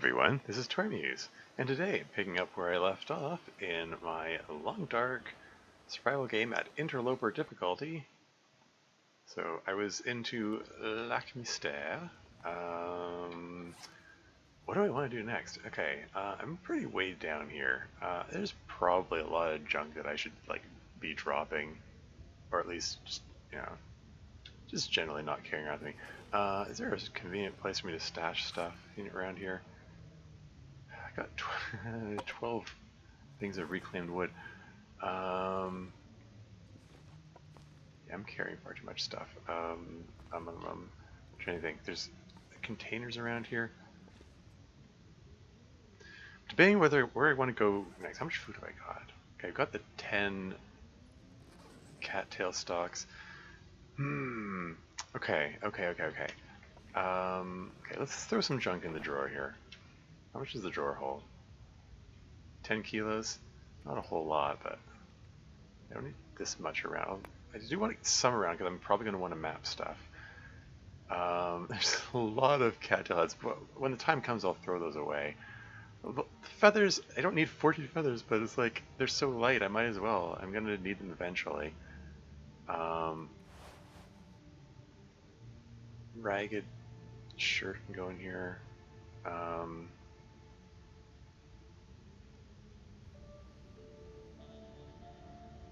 everyone, this is Tormuse, and today I'm picking up where I left off in my long dark survival game at Interloper difficulty. So I was into Lac Mystère. What do I want to do next? Okay, I'm pretty way down here. There's probably a lot of junk that I should be dropping, or at least just generally not carrying around with me. Is there a convenient place for me to stash stuff around here? I got 12 things of reclaimed wood. Yeah, I'm carrying far too much stuff. I'm trying to think. There's containers around here. Debating where I want to go next. How much food have I got? Okay, I've got the 10 cattail stalks. Okay. Okay, let's throw some junk in the drawer here. How much does the drawer hold? 10 kilos? Not a whole lot, but I don't need this much around. I do want to get some around because I'm probably going to want to map stuff. There's a lot of cattail heads. When the time comes, I'll throw those away. The feathers, I don't need 14 feathers, but it's like, they're so light, I might as well. I'm going to need them eventually. Ragged shirt can go in here.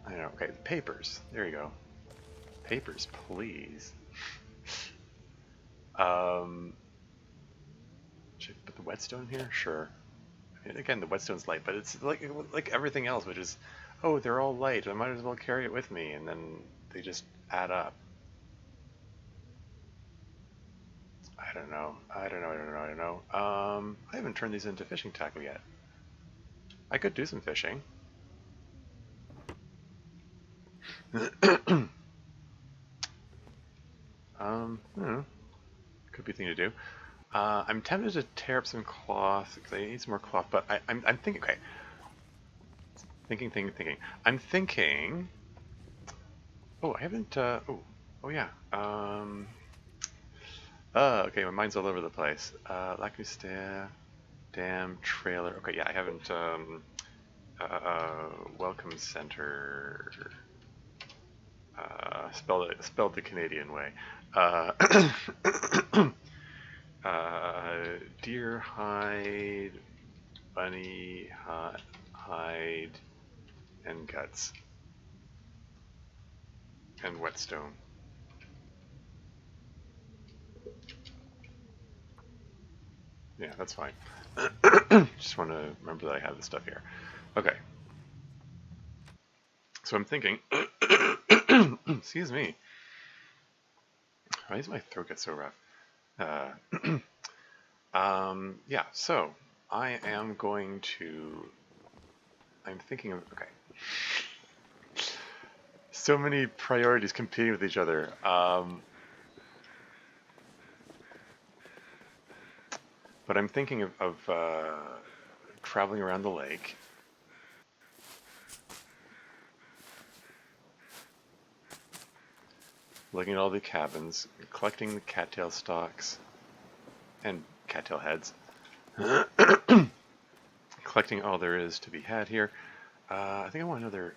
I don't know. Okay, papers. There you go. Papers, please. Should I put the whetstone here? Sure. I mean, again, the whetstone's light, but it's like everything else, which is, oh, they're all light. I might as well carry it with me, and then they just add up. I don't know. I haven't turned these into fishing tackle yet. I could do some fishing. Could be a thing to do. I'm tempted to tear up some cloth because I need some more cloth, but I'm thinking. Okay, thinking. I'm thinking. Oh, I haven't. Oh yeah. Okay, my mind's all over the place. Lac Mystère, dam, trailer. Okay, yeah, I haven't. Welcome center. Spelled the Canadian way. Deer hide, bunny hide, and guts, and whetstone. Yeah, that's fine. Just want to remember that I have this stuff here. Okay. So I'm thinking. Excuse me. Why does my throat get so rough? Yeah, so I am going to. I'm thinking of. Okay. So many priorities competing with each other. But I'm thinking of traveling around the lake. Looking at all the cabins, collecting the cattail stalks and cattail heads. Collecting all there is to be had here. I think I want another,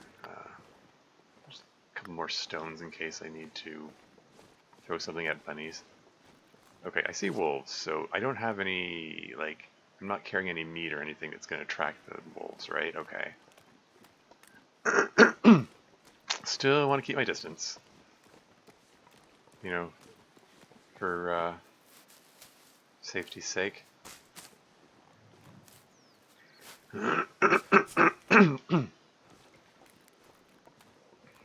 just a couple more stones in case I need to throw something at bunnies. Okay, I see wolves, so I don't have any, I'm not carrying any meat or anything that's going to attract the wolves, right? Okay. Still want to keep my distance. You know, for safety's sake.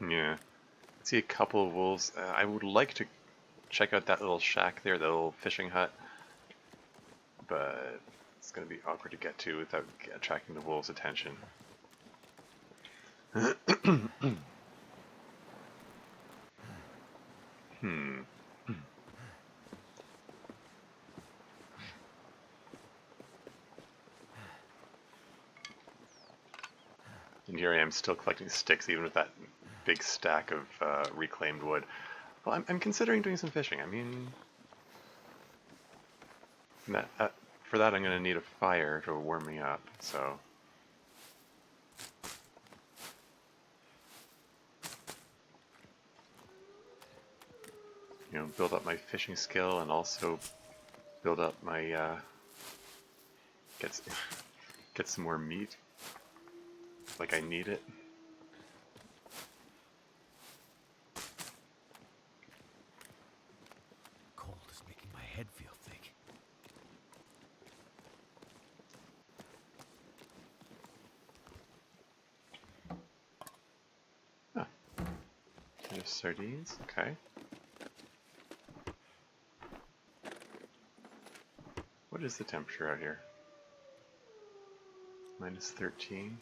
Yeah. See a couple of wolves. I would like to check out that little shack there, that little fishing hut. But it's going to be awkward to get to without attracting the wolves' attention. And here I am still collecting sticks, even with that big stack of reclaimed wood. Well, I'm considering doing some fishing. I mean, for for that I'm going to need a fire to warm me up, so... You know, build up my fishing skill and also build up my, get some more meat, like I need it. Cold is making my head feel thick. Ah, there's sardines, okay. What is the temperature out here? Minus 13.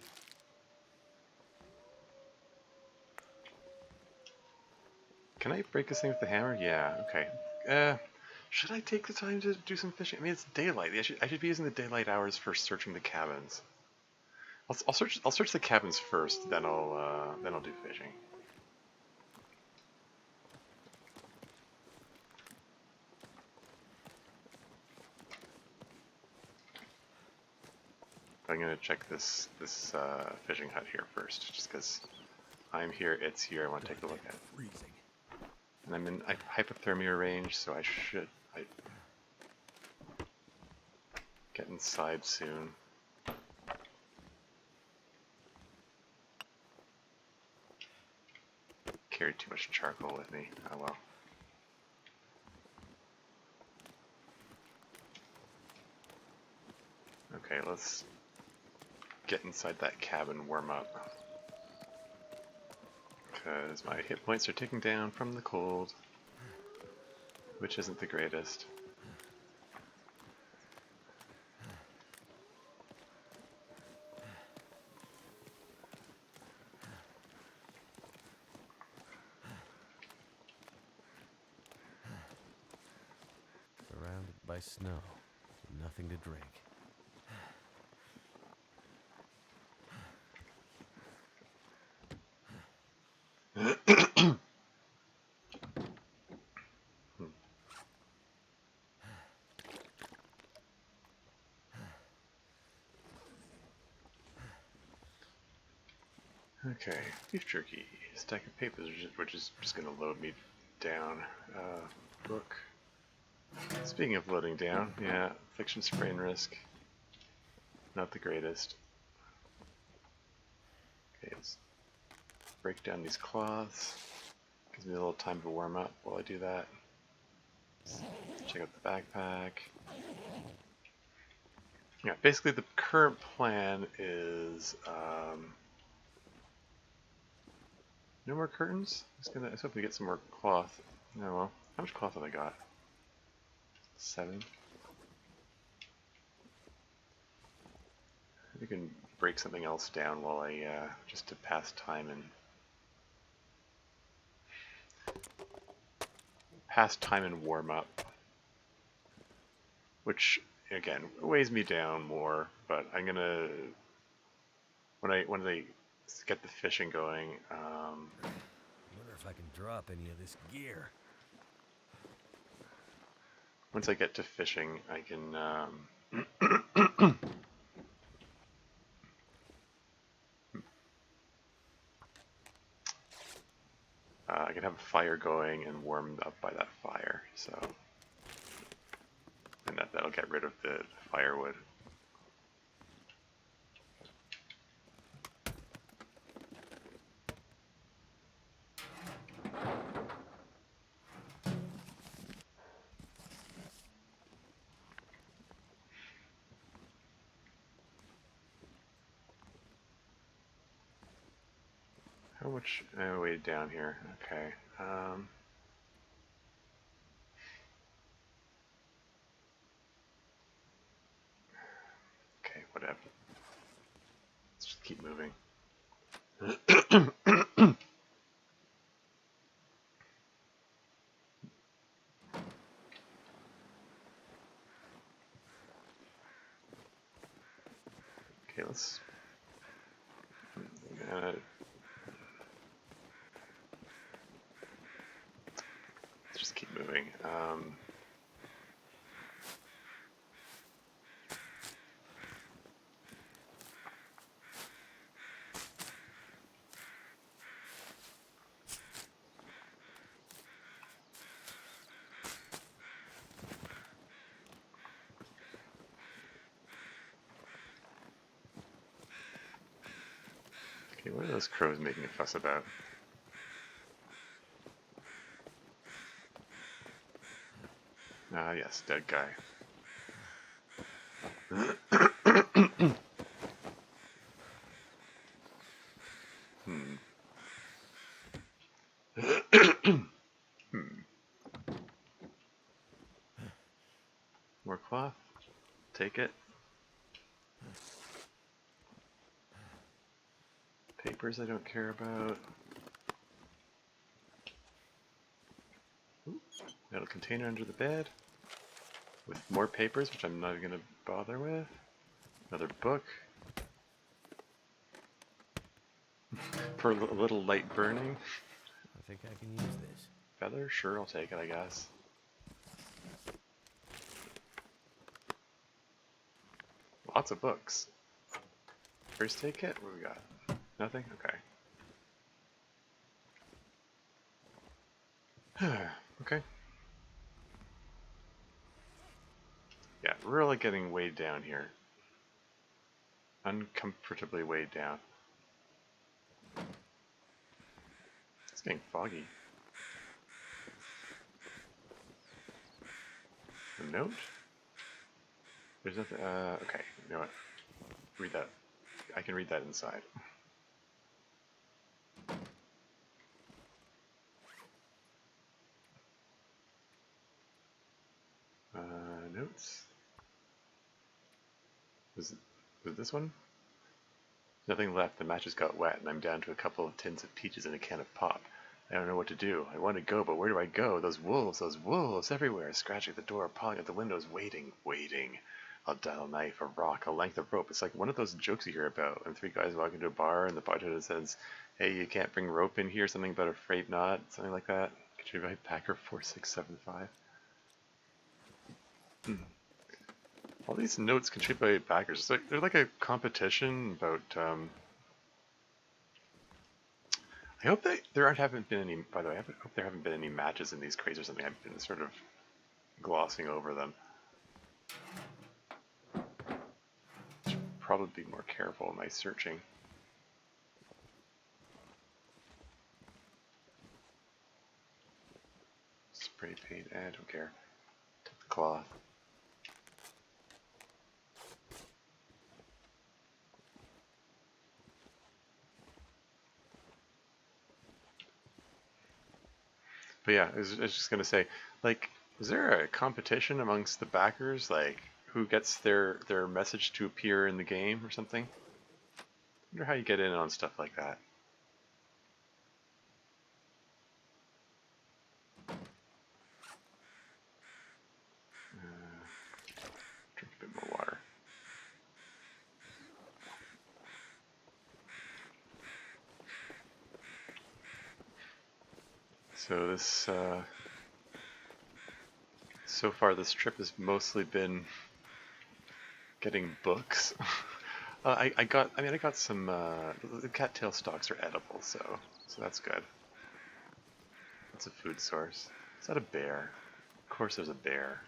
Can I break this thing with the hammer? Yeah, okay. Should I take the time to do some fishing? I mean, it's daylight. I should be using the daylight hours for searching the cabins. I'll search the cabins first, then I'll do fishing. I'm gonna check this fishing hut here first, just because I'm here, it's here. I want to take a look at it. Freezing. And I'm in hypothermia range, so I should get inside soon. Carried too much charcoal with me. Oh well. Okay, let's get inside that cabin, warm up. Because my hit points are ticking down from the cold, which isn't the greatest. Surrounded by snow, nothing to drink. Okay, beef jerky, stack of papers, which is just going to load me down. Book. Speaking of loading down, yeah, affliction, sprain risk, not the greatest. Okay, let's break down these cloths. Gives me a little time to warm up while I do that. Check out the backpack. Yeah, basically the current plan is no more curtains. I was hoping to get some more cloth. Oh well, how much cloth have I got? 7. We can break something else down while I just to pass time and warm up, which again weighs me down more. But I'm gonna when they get the fishing going. Wonder if I can drop any of this gear. Once I get to fishing, I can I can have a fire going and warmed up by that fire. So, and that'll get rid of the firewood. How much way down here? Okay. Okay, whatever. Let's just keep moving. Okay, let's just keep moving. Okay, what are those crows making a fuss about? Ah, yes, dead guy. Hmm. Hmm. More cloth. Take it. Papers I don't care about. Ooh, metal container under the bed. With more papers, which I'm not even going to bother with. Another book. For a little light burning. I think I can use this. Feather? Sure, I'll take it, I guess. Lots of books. First aid kit? What do we got? Nothing? Okay. Okay. Yeah, really getting weighed down here. Uncomfortably weighed down. It's getting foggy. A note? There's nothing. Okay, you know what? Read that. I can read that inside. Notes? Was it this one? Nothing left. The matches got wet, and I'm down to a couple of tins of peaches and a can of pop. I don't know what to do. I want to go, but where do I go? Those wolves everywhere, scratching at the door, pawing at the windows, waiting. I'll dial a knife, a rock, a length of rope. It's like one of those jokes you hear about. And three guys walk into a bar, and the bartender says, "Hey, you can't bring rope in here." Something about afraid not, something like that. Could you write Packer 4675? All these notes contribute by backers. It's like, they're like a competition about. I hope that haven't been any. By the way, I hope there haven't been any matches in these crates or something. I've been sort of glossing over them. Should probably be more careful in my searching. Spray paint. I don't care. Take the cloth. But yeah, I was just gonna say, like, is there a competition amongst the backers, like who gets their message to appear in the game or something? I wonder how you get in on stuff like that. Drink a bit more water. So this, so far this trip has mostly been getting books. I got some, the cattail stalks are edible, so that's good. That's a food source. Is that a bear? Of course there's a bear.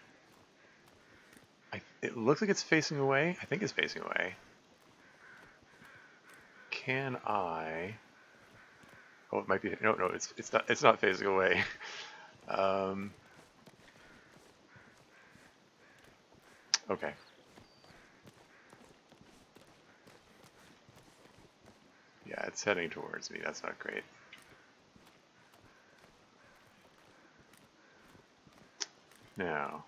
It looks like it's facing away. I think it's facing away. Can I? Oh, it might be. No, it's not. It's not facing away. Okay. Yeah, it's heading towards me. That's not great. Now,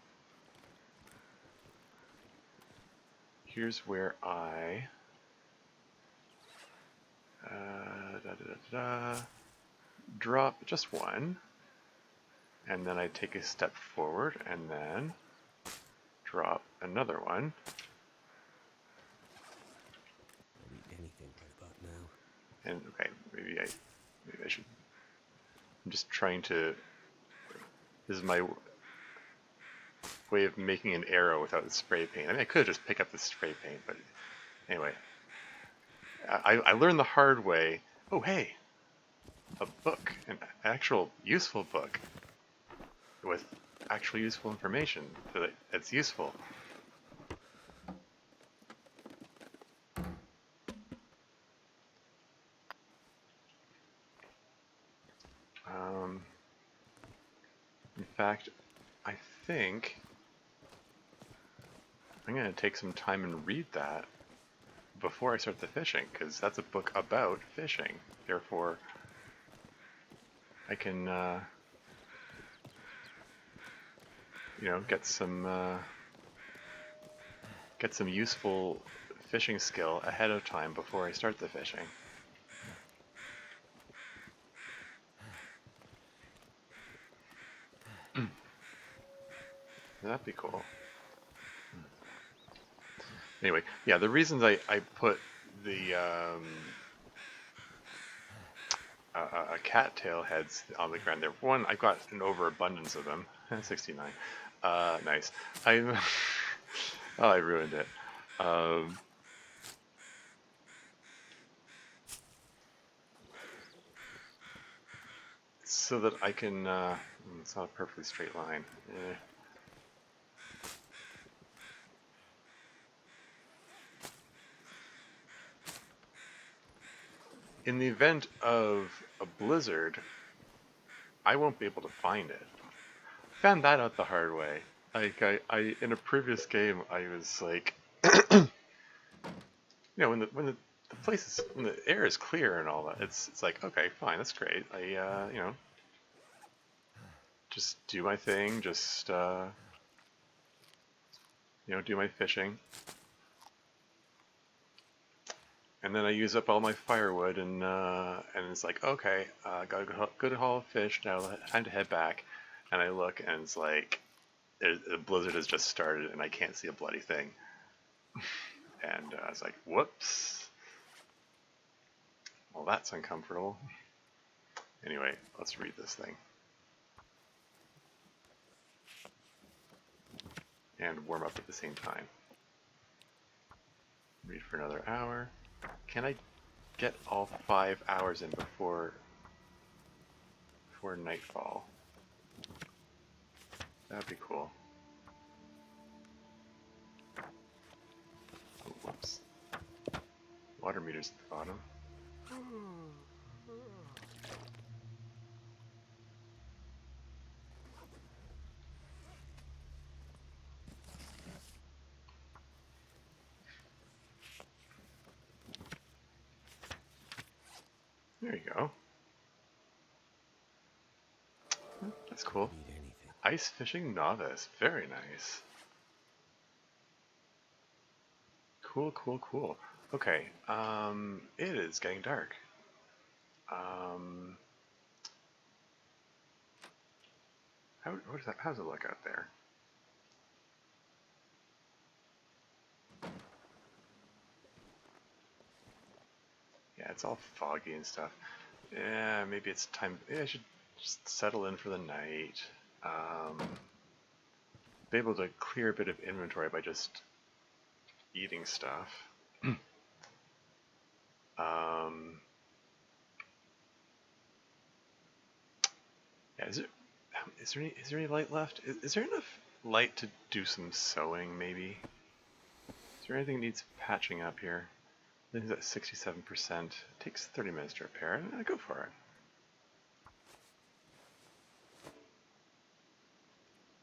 here's where I drop just one, and then I take a step forward, and then drop another one. I'll eat anything right about now. And okay, maybe I should. I'm just trying to. This is my way of making an arrow without the spray paint. I mean, I could just pick up the spray paint, but anyway. I learned the hard way. Oh, hey, a book, an actual useful book with actual useful information that's useful. fact, I think I'm going to take some time and read that before I start the fishing, because that's a book about fishing. Therefore, I can, get some useful fishing skill ahead of time before I start the fishing. That'd be cool. Anyway, yeah, the reasons I put the cattail heads on the ground there. One, I've got an overabundance of them. 69. Nice. I'm. Oh, I ruined it. So that I can. It's not a perfectly straight line. In the event of a blizzard, I won't be able to find it. Found that out the hard way. Like I in a previous game, I was like, when the place is when the air is clear and all that, it's like okay, fine, that's great. I just do my thing, just do my fishing, and then I use up all my firewood, and it's like okay, got a good haul of fish now. Time to head back, and I look and it's like a blizzard has just started and I can't see a bloody thing, and I was like, whoops. Well, that's uncomfortable. Anyway, let's read this thing. And warm up at the same time. Read for another hour. Can I get all 5 hours in before nightfall? That'd be cool. Oh, whoops. Water meter's at the bottom. There you go. That's cool. Ice fishing novice. Very nice. Cool, cool, cool. Okay, it is getting dark. How does it look out there? Yeah, it's all foggy and stuff. Yeah, maybe it's time. Yeah, I should just settle in for the night. Be able to clear a bit of inventory by just eating stuff. Yeah, is there any light left? Is there enough light to do some sewing? Maybe. Is there anything that needs patching up here? I think it's at 67%. It takes 30 minutes to repair. Go for it.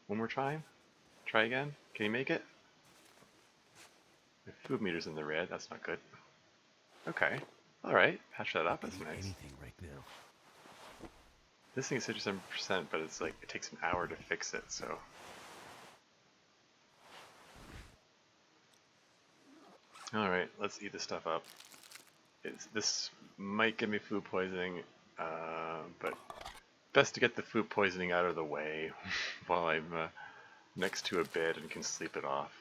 One more time. Try again. Can you make it? My food meter's in the red. That's not good. Okay. All right. Patch that up. That's nice. Anything right now. This thing is 67%, but it's like it takes an hour to fix it. So. All right. Let's eat this stuff up. This might give me food poisoning, but best to get the food poisoning out of the way while I'm next to a bed and can sleep it off.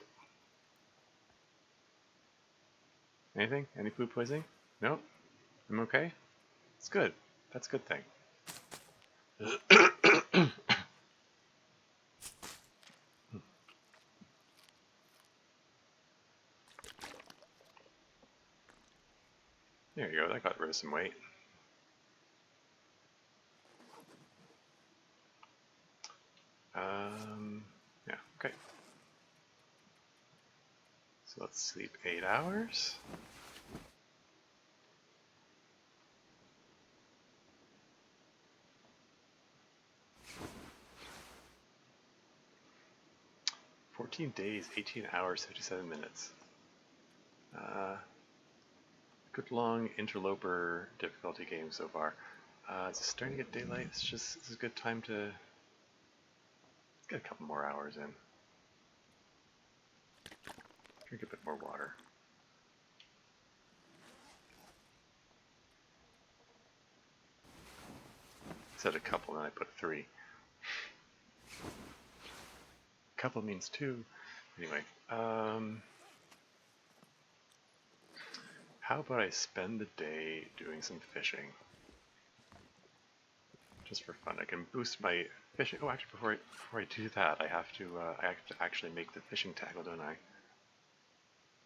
Anything? Any food poisoning? No? I'm okay? It's good. That's a good thing. There you go. That got rid of some weight. Yeah, okay. So let's sleep 8 hours. 13 days, 18 hours, 57 minutes. Good long interloper difficulty game so far. It's starting to get daylight. This is a good time to let's get a couple more hours in. Drink a bit more water. I said a couple, and I put 3. Couple means 2. Anyway, how about I spend the day doing some fishing? Just for fun. I can boost my fishing. Oh, actually, before I do that, I have to actually make the fishing tackle, don't I?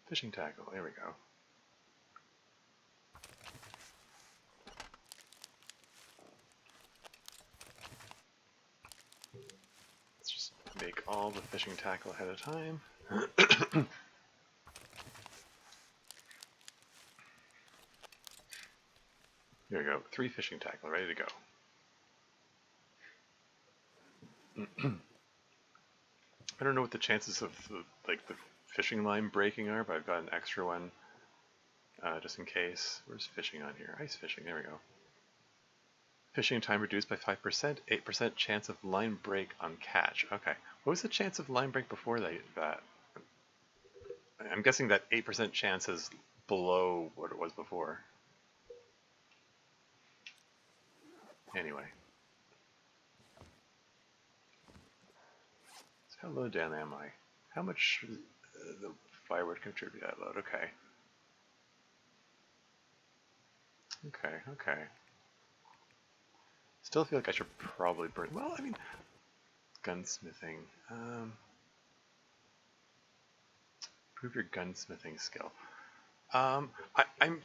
Fishing tackle. There we go. Let's just make all the fishing tackle ahead of time. Here we go. 3 fishing tackle, ready to go. I don't know what the chances of the fishing line breaking are, but I've got an extra one just in case. Where's fishing on here? Ice fishing. There we go. Fishing time reduced by 5%. 8% chance of line break on catch. Okay. What was the chance of line break before that? I'm guessing that 8% chance is below what it was before. Anyway. So how low down am I? How much the fire would contribute that load? Okay. Okay. Still feel like I should probably burn. Well, I mean, gunsmithing. Improve your gunsmithing skill. I'm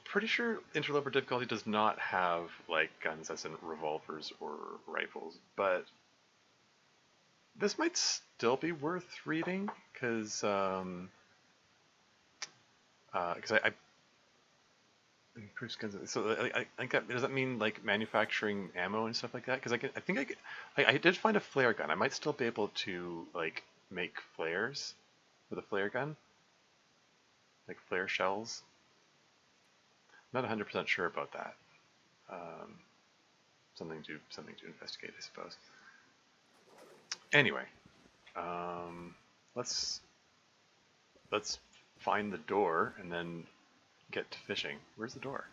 pretty sure Interloper difficulty does not have like guns as in revolvers or rifles, but this might still be worth reading because I improves guns. So I think that does that mean like manufacturing ammo and stuff like that? Because I did find a flare gun. I might still be able to like make flares with a flare gun, like flare shells. Not 100% sure about that. Something to investigate, I suppose. Anyway, let's find the door and then get to fishing. Where's the door?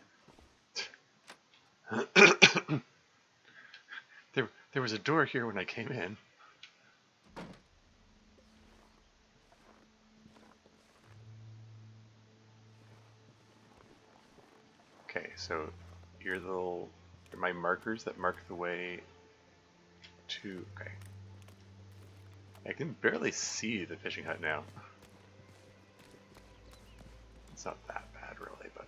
There was a door here when I came in. Okay, so you're my markers that mark the way to. Okay, I can barely see the fishing hut now. It's not that bad, really, but.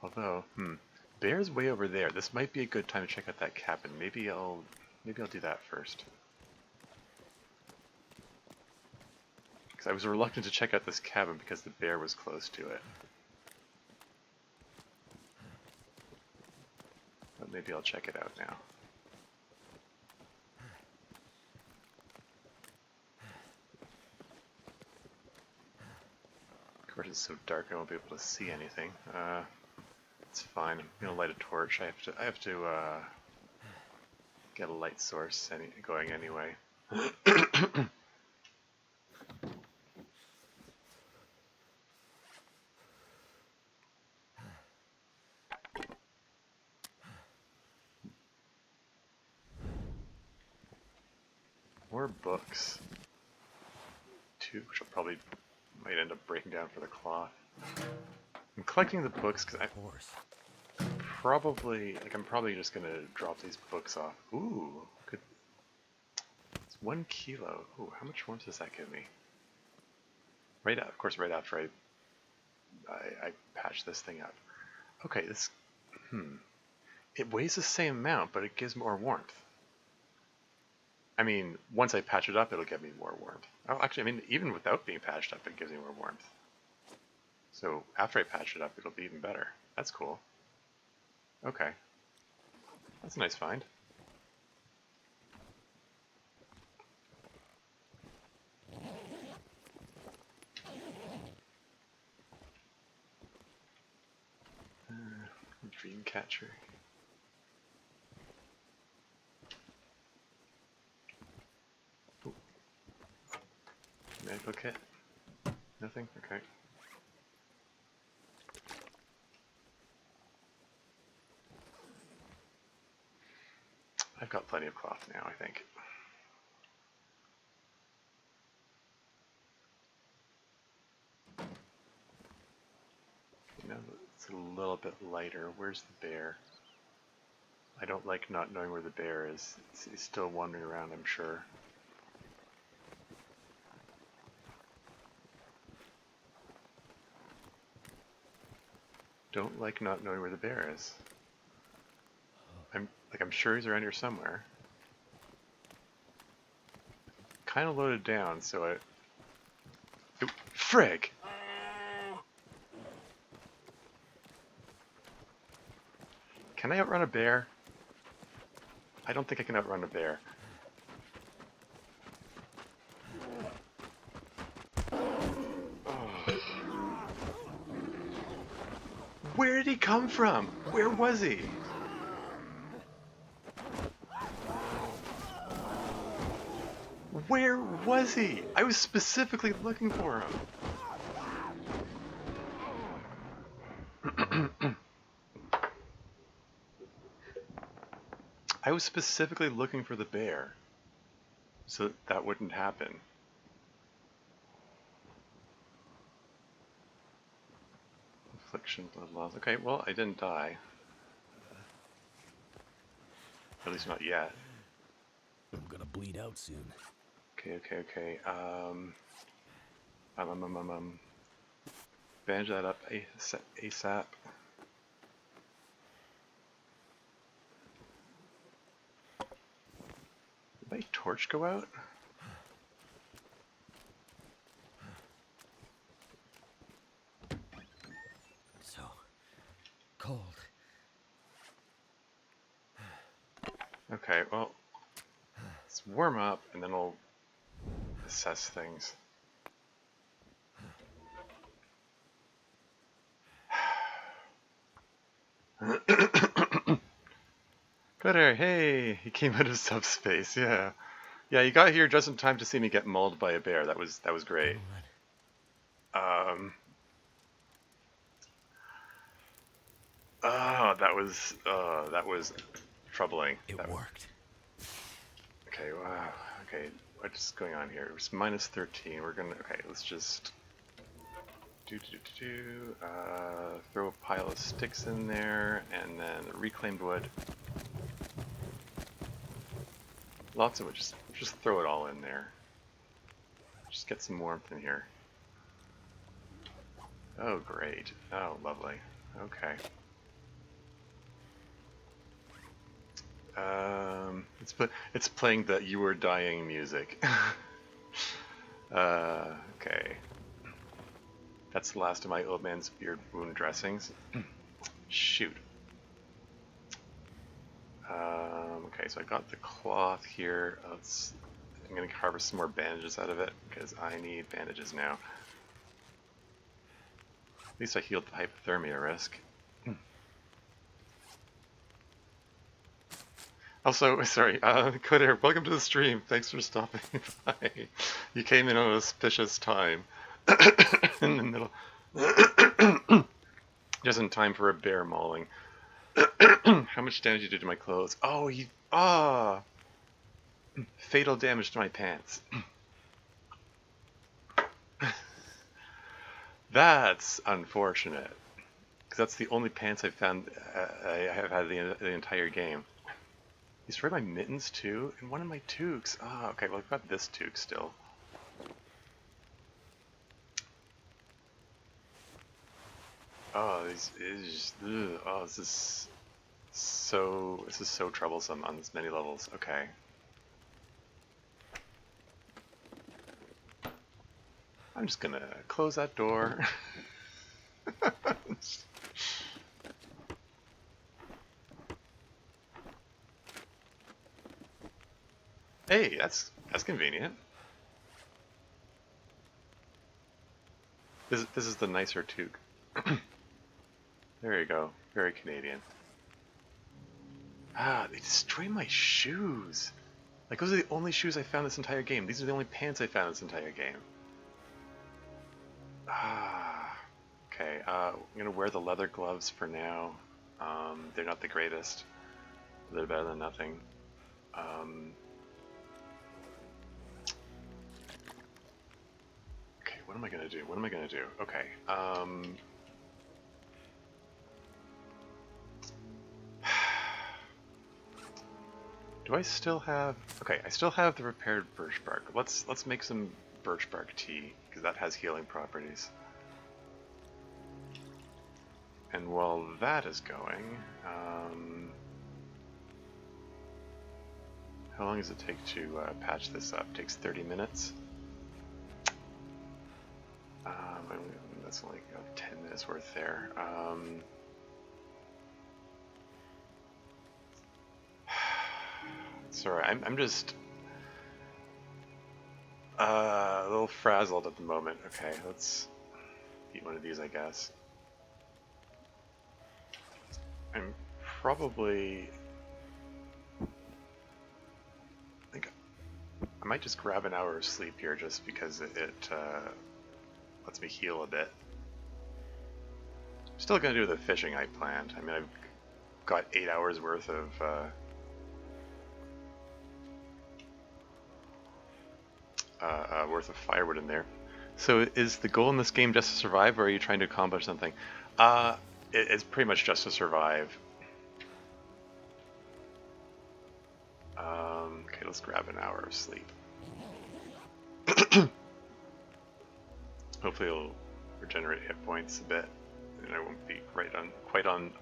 Although, bear's way over there. This might be a good time to check out that cabin. Maybe I'll do that first. Because I was reluctant to check out this cabin because the bear was close to it. But maybe I'll check it out now. Of course, it's so dark I won't be able to see anything. It's fine. I'm gonna light a torch. I have to get a light source going anyway. More books. 2, which might end up breaking down for the cloth. I'm collecting the books because I'm probably just gonna drop these books off. Ooh, good. It's 1 kilo. Ooh, how much warmth does that give me? Of course, right after I patch this thing up. Okay, it weighs the same amount, but it gives more warmth. I mean, once I patch it up, it'll give me more warmth. Oh, actually, I mean, even without being patched up, it gives me more warmth. So after I patch it up, it'll be even better. That's cool. Okay. That's a nice find. Dream catcher. Ooh. Medical kit? Nothing? Okay. I've got plenty of cloth now, I think. Now it's a little bit lighter. Where's the bear? I don't like not knowing where the bear is. He's still wandering around, I'm sure. Don't like not knowing where the bear is. I'm sure he's around here somewhere. Kind of loaded down, so I... Ooh, frig! Can I outrun a bear? I don't think I can outrun a bear. Oh. Where did he come from? Where was he? Where was he? I was specifically looking for him. I was specifically looking for the bear, so that wouldn't happen. Affliction, blood loss. Okay, well, I didn't die. At least not yet. I'm gonna bleed out soon. Okay. Bandage that up ASAP. Did my torch go out? So cold. Okay, well, let's warm up and then we'll assess things. Cutter, hey, he came out of subspace, yeah. Yeah, you got here just in time to see me get mauled by a bear. That was great. Oh, that was troubling. It worked. Okay, wow. Okay, what's going on here? It's minus 13. We're gonna. Okay, let's just throw a pile of sticks in there, and then reclaimed wood. Lots of wood. Just throw it all in there. Just get some warmth in here. Oh, great. Oh, lovely. Okay. It's playing the "You Were Dying" music. Okay. That's the last of my old man's beard wound dressings. Shoot. Okay, so I got the cloth here. I'm gonna harvest some more bandages out of it because I need bandages now. At least I healed the hypothermia risk. Also, sorry, Coder, welcome to the stream. Thanks for stopping by. You came in on an auspicious time. In the middle. Just in time for a bear mauling. How much damage you did to my clothes? Oh, fatal damage to my pants. That's unfortunate. Because that's the only pants I've found I have had the entire game. He destroyed my mittens too, and one of my toques. Ah, okay, well I've got this toque still. Oh, this is so troublesome on this many levels. Okay. I'm just gonna close that door. Hey, that's convenient. This is the nicer toque. There you go. Very Canadian. Ah, they destroy my shoes. Like, those are the only shoes I found this entire game. These are the only pants I found this entire game. Ah. Okay, I'm gonna wear the leather gloves for now. They're not the greatest. They're better than nothing. Okay, what am I gonna do? What am I gonna do? Okay, do I still have... Okay, I still have the repaired birch bark. Let's make some birch bark tea, because that has healing properties. And while that is going, how long does it take to patch this up? It takes 30 minutes. That's only 10 minutes worth there. Sorry, I'm just a little frazzled at the moment. Okay, let's eat one of these, I guess. I'm probably... I think I might just grab an hour of sleep here just because it lets me heal a bit. Still gonna do the fishing I planned. I mean, I've got 8 hours worth of firewood in there. So is the goal in this game just to survive, or are you trying to accomplish something? It's pretty much just to survive. Okay, let's grab an hour of sleep. Hopefully it'll regenerate hit points a bit, and I won't be quite on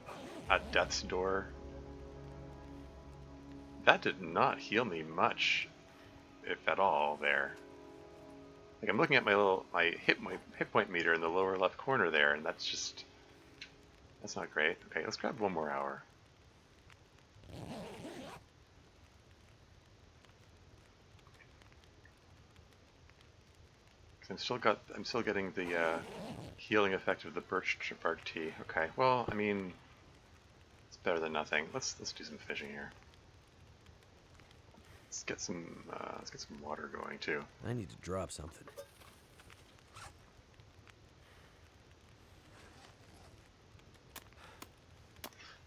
at death's door. That did not heal me much, if at all, there. Like, I'm looking at my hit point meter in the lower left corner there, and that's not great. Okay, let's grab one more hour. I'm still getting the healing effect of the birch bark tea. Okay, well, I mean, it's better than nothing. Let's do some fishing here. Let's get some water going too. I need to drop something.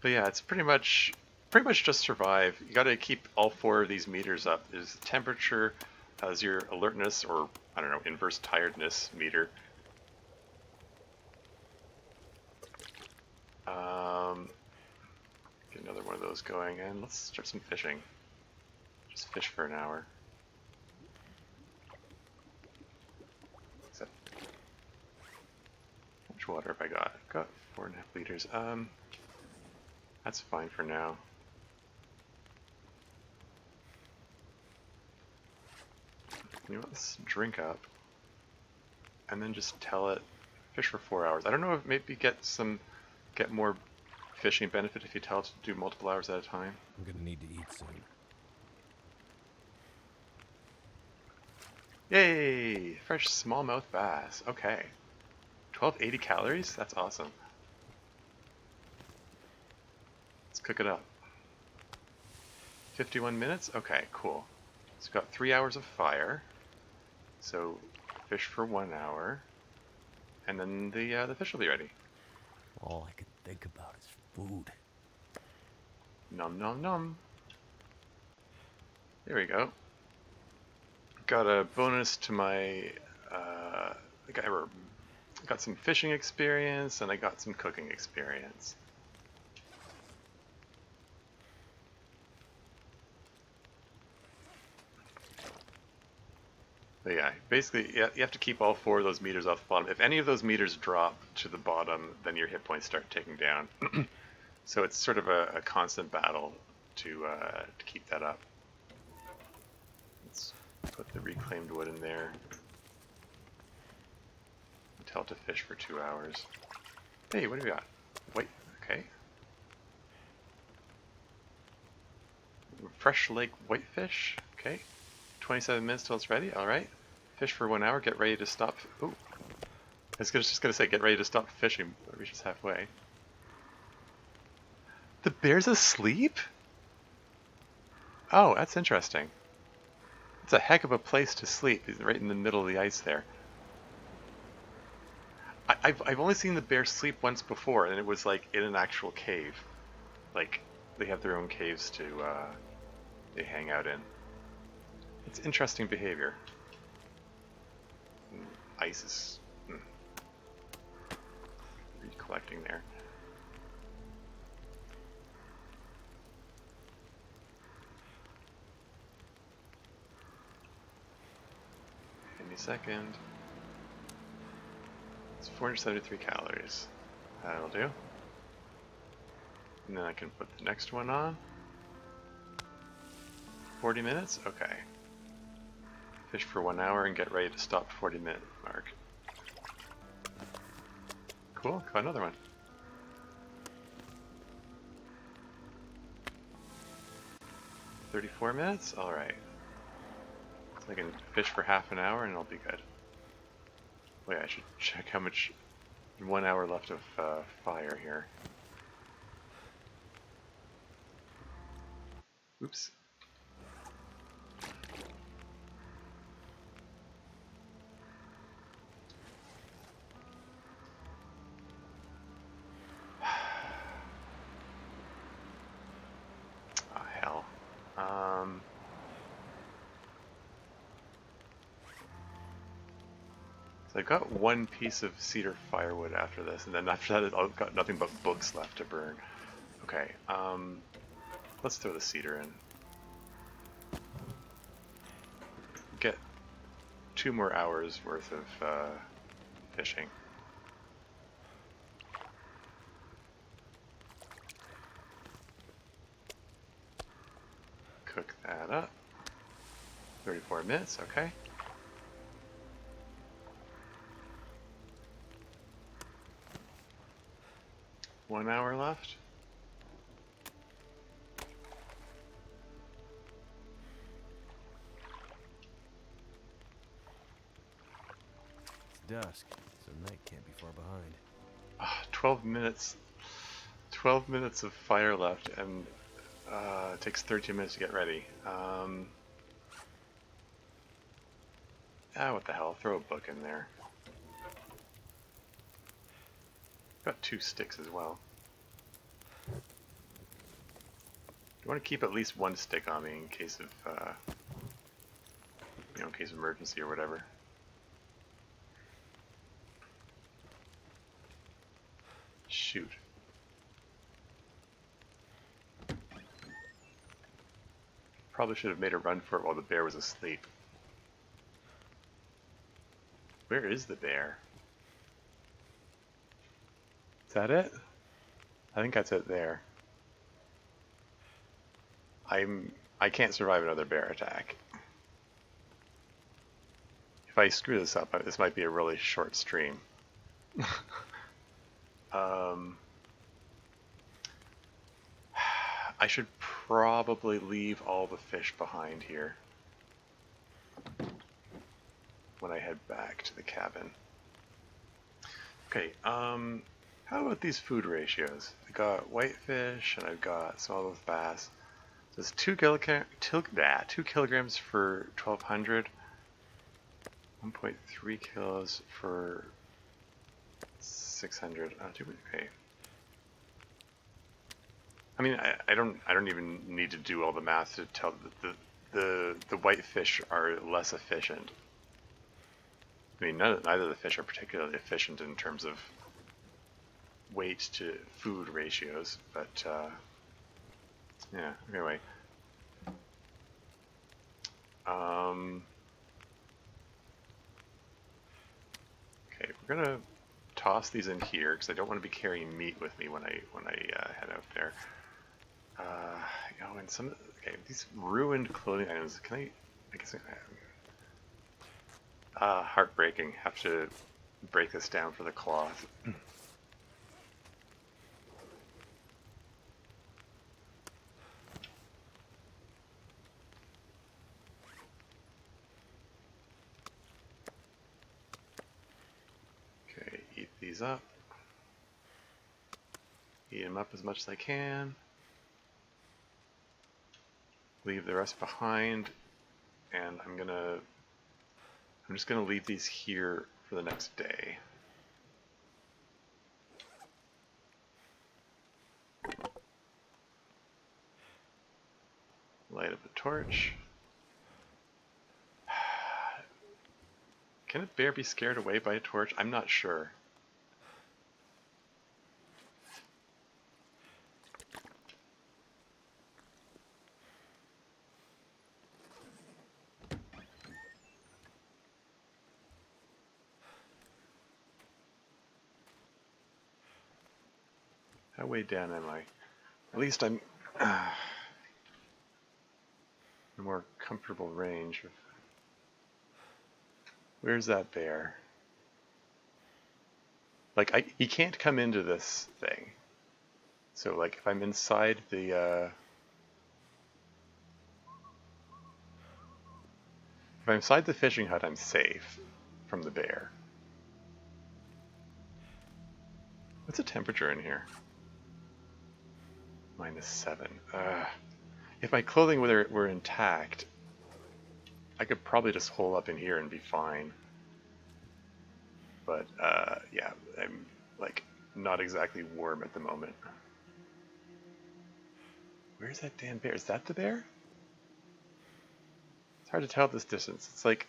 But yeah, it's pretty much just survive. You got to keep all 4 of these meters up. There's the temperature, as your alertness, or I don't know, inverse tiredness meter. Get another one of those going, and let's start some fishing. Just fish for an hour. How much water have I got? I've got 4.5 liters. That's fine for now. You know, let's drink up, and then just tell it fish for 4 hours. I don't know if maybe get more fishing benefit if you tell it to do multiple hours at a time. I'm gonna need to eat soon. Yay! Fresh smallmouth bass. Okay. 1280 calories? That's awesome. Let's cook it up. 51 minutes? Okay, cool. So we've got 3 hours of fire. So fish for 1 hour. And then the fish will be ready. All I could think about is food. Nom nom nom. There we go. Got a bonus to my I got some fishing experience, and I got some cooking experience. But yeah, basically you have to keep all 4 of those meters off the bottom. If any of those meters drop to the bottom, then your hit points start ticking down. So it's sort of a constant battle to keep that up. Let's put the reclaimed wood in there. Tell it to fish for 2 hours. Hey, what do we got? Wait, okay. Fresh lake whitefish. Okay. 27 minutes till it's ready. Alright. Fish for 1 hour. Get ready to stop. Ooh. I was just gonna say, get ready to stop fishing. But we're just halfway. The bear's asleep? Oh, that's interesting. It's a heck of a place to sleep. He's right in the middle of the ice there. I've only seen the bear sleep once before, and it was like in an actual cave. Like, they have their own caves to they hang out in. It's interesting behavior. Ice is recollecting there. Give me a second. It's 473 calories. That'll do. And then I can put the next one on. 40 minutes? Okay. Fish for 1 hour and get ready to stop 40-minute mark. Cool, got another one. $34 minutes? Alright. So I can fish for half an hour and it'll be good. Wait, I should check how much... 1 hour left of fire here. Oops. Oh, hell. So I've got one piece of cedar firewood after this, and then after that I've got nothing but books left to burn. Okay, let's throw the cedar in. Get 2 more hours worth of fishing. Cook that up. 34 minutes, okay. One hour left. It's dusk, so night can't be far behind. 12 minutes. 12 minutes of fire left, and it takes 13 minutes to get ready. What the hell? Throw a book in there. Got 2 sticks as well. You want to keep at least 1 stick on me in case of, in case of emergency or whatever. Shoot. Probably should have made a run for it while the bear was asleep. Where is the bear? Is that it? I think that's it there. I can't survive another bear attack. If I screw this up, this might be a really short stream. I should probably leave all the fish behind here when I head back to the cabin. Okay, how about these food ratios? I got whitefish and I've got smallmouth bass. So it's 2 kilograms for 1,200, 1.3 kilos for 600. Okay. I mean, I don't even need to do all the math to tell that the whitefish are less efficient. I mean, neither of the fish are particularly efficient in terms of weight to food ratios, but yeah. Anyway, okay, we're gonna toss these in here because I don't want to be carrying meat with me when I head out there. And some these ruined clothing items. Can I guess heartbreaking. Have to break this down for the cloth. these up. Eat them up as much as I can. Leave the rest behind, and I'm just gonna leave these here for the next day. Light up a torch. Can a bear be scared away by a torch? I'm not sure. How way down am I? At least I'm in a more comfortable range. Where's that bear? Like, he can't come into this thing. So, like, if I'm inside the, if I'm inside the fishing hut, I'm safe from the bear. What's the temperature in here? -7. If my clothing were intact, I could probably just hole up in here and be fine. But, yeah, I'm, like, not exactly warm at the moment. Where's that damn bear? Is that the bear? It's hard to tell at this distance. It's like,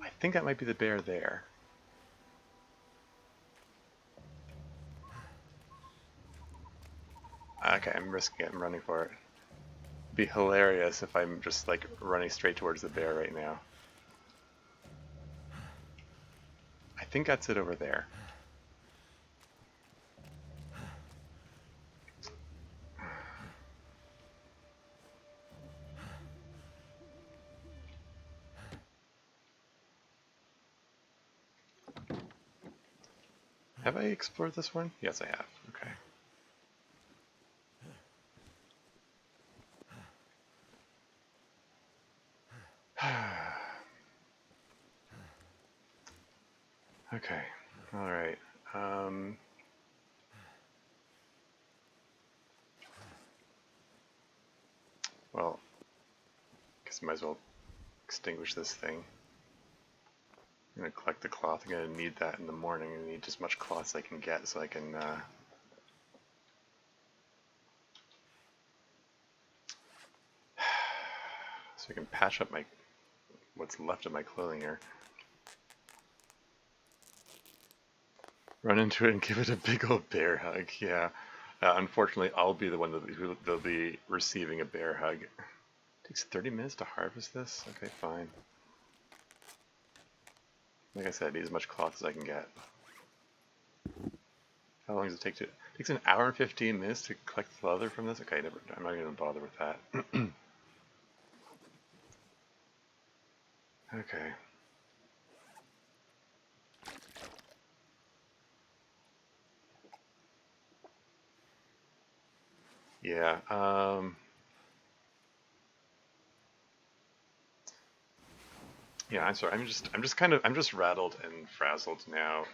I think that might be the bear there. Okay, I'm risking it. I'm running for it. It'd be hilarious if I'm just, like, running straight towards the bear right now. I think that's it over there. Have I explored this one? Yes, I have. Okay. Okay. All right. Well, guess I might as well extinguish this thing. I'm gonna collect the cloth. I'm gonna need that in the morning. I need as much cloth as I can get so I can so I can patch up what's left of my clothing here. Run into it and give it a big old bear hug. Yeah. Unfortunately, I'll be the one who they'll be receiving a bear hug. It takes 30 minutes to harvest this? Okay, fine. Like I said, I need as much cloth as I can get. How long does it take to... It takes an hour and 15 minutes to collect the leather from this? Okay, I'm not even gonna bother with that. Okay. Yeah, yeah, I'm sorry. I'm just rattled and frazzled now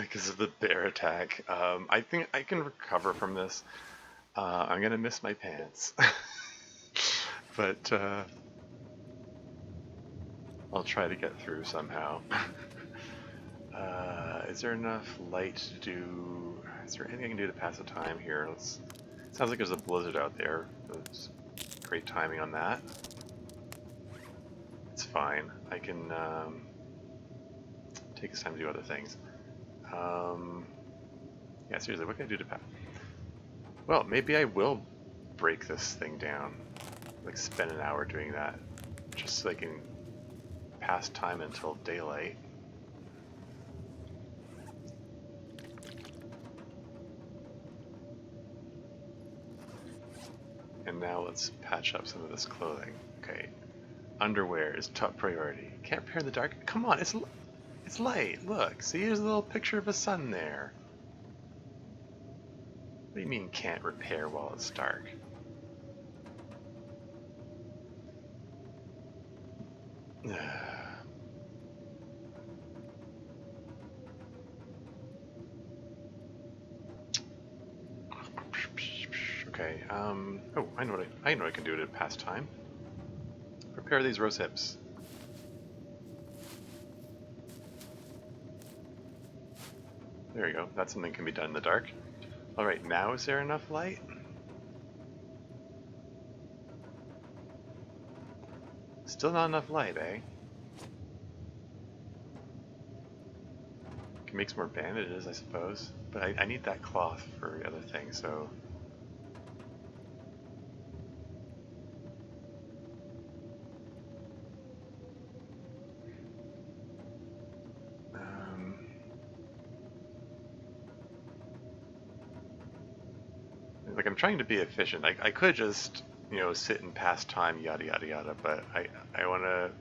because of the bear attack. I think I can recover from this. I'm gonna miss my pants, but I'll try to get through somehow. Is there enough light to do? Is there anything I can do to pass the time here? Sounds like there's a blizzard out there. That's great timing on that. It's fine. I can take this time to do other things. Yeah, seriously, what can I do to pass? Well, maybe I will break this thing down. Like, spend an hour doing that. Just so I can pass time until daylight. And now let's patch up some of this clothing. Okay. Underwear is top priority. Can't repair in the dark? Come on, it's light. Look, see, here's a little picture of a sun there. What do you mean can't repair while it's dark? Okay, oh, I know I can do it at past time. Prepare these rose hips. There you go. That's something that can be done in the dark. Alright, now is there enough light? Still not enough light, eh? Can make some more bandages, I suppose. But I need that cloth for other things, so... Like, I'm trying to be efficient. I could just, you know, sit and pass time, yada yada yada, but I want to,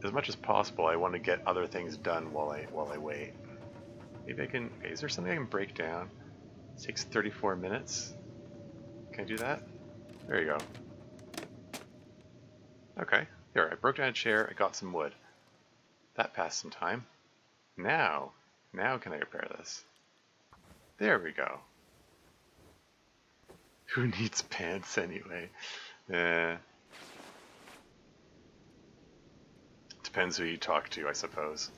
as much as possible, I want to get other things done while I wait. Maybe I can, okay, is there something I can break down? It takes 34 minutes. Can I do that? There you go. Okay, here, I broke down a chair, I got some wood. That passed some time. Now can I repair this? There we go. Who needs pants anyway? Depends who you talk to, I suppose.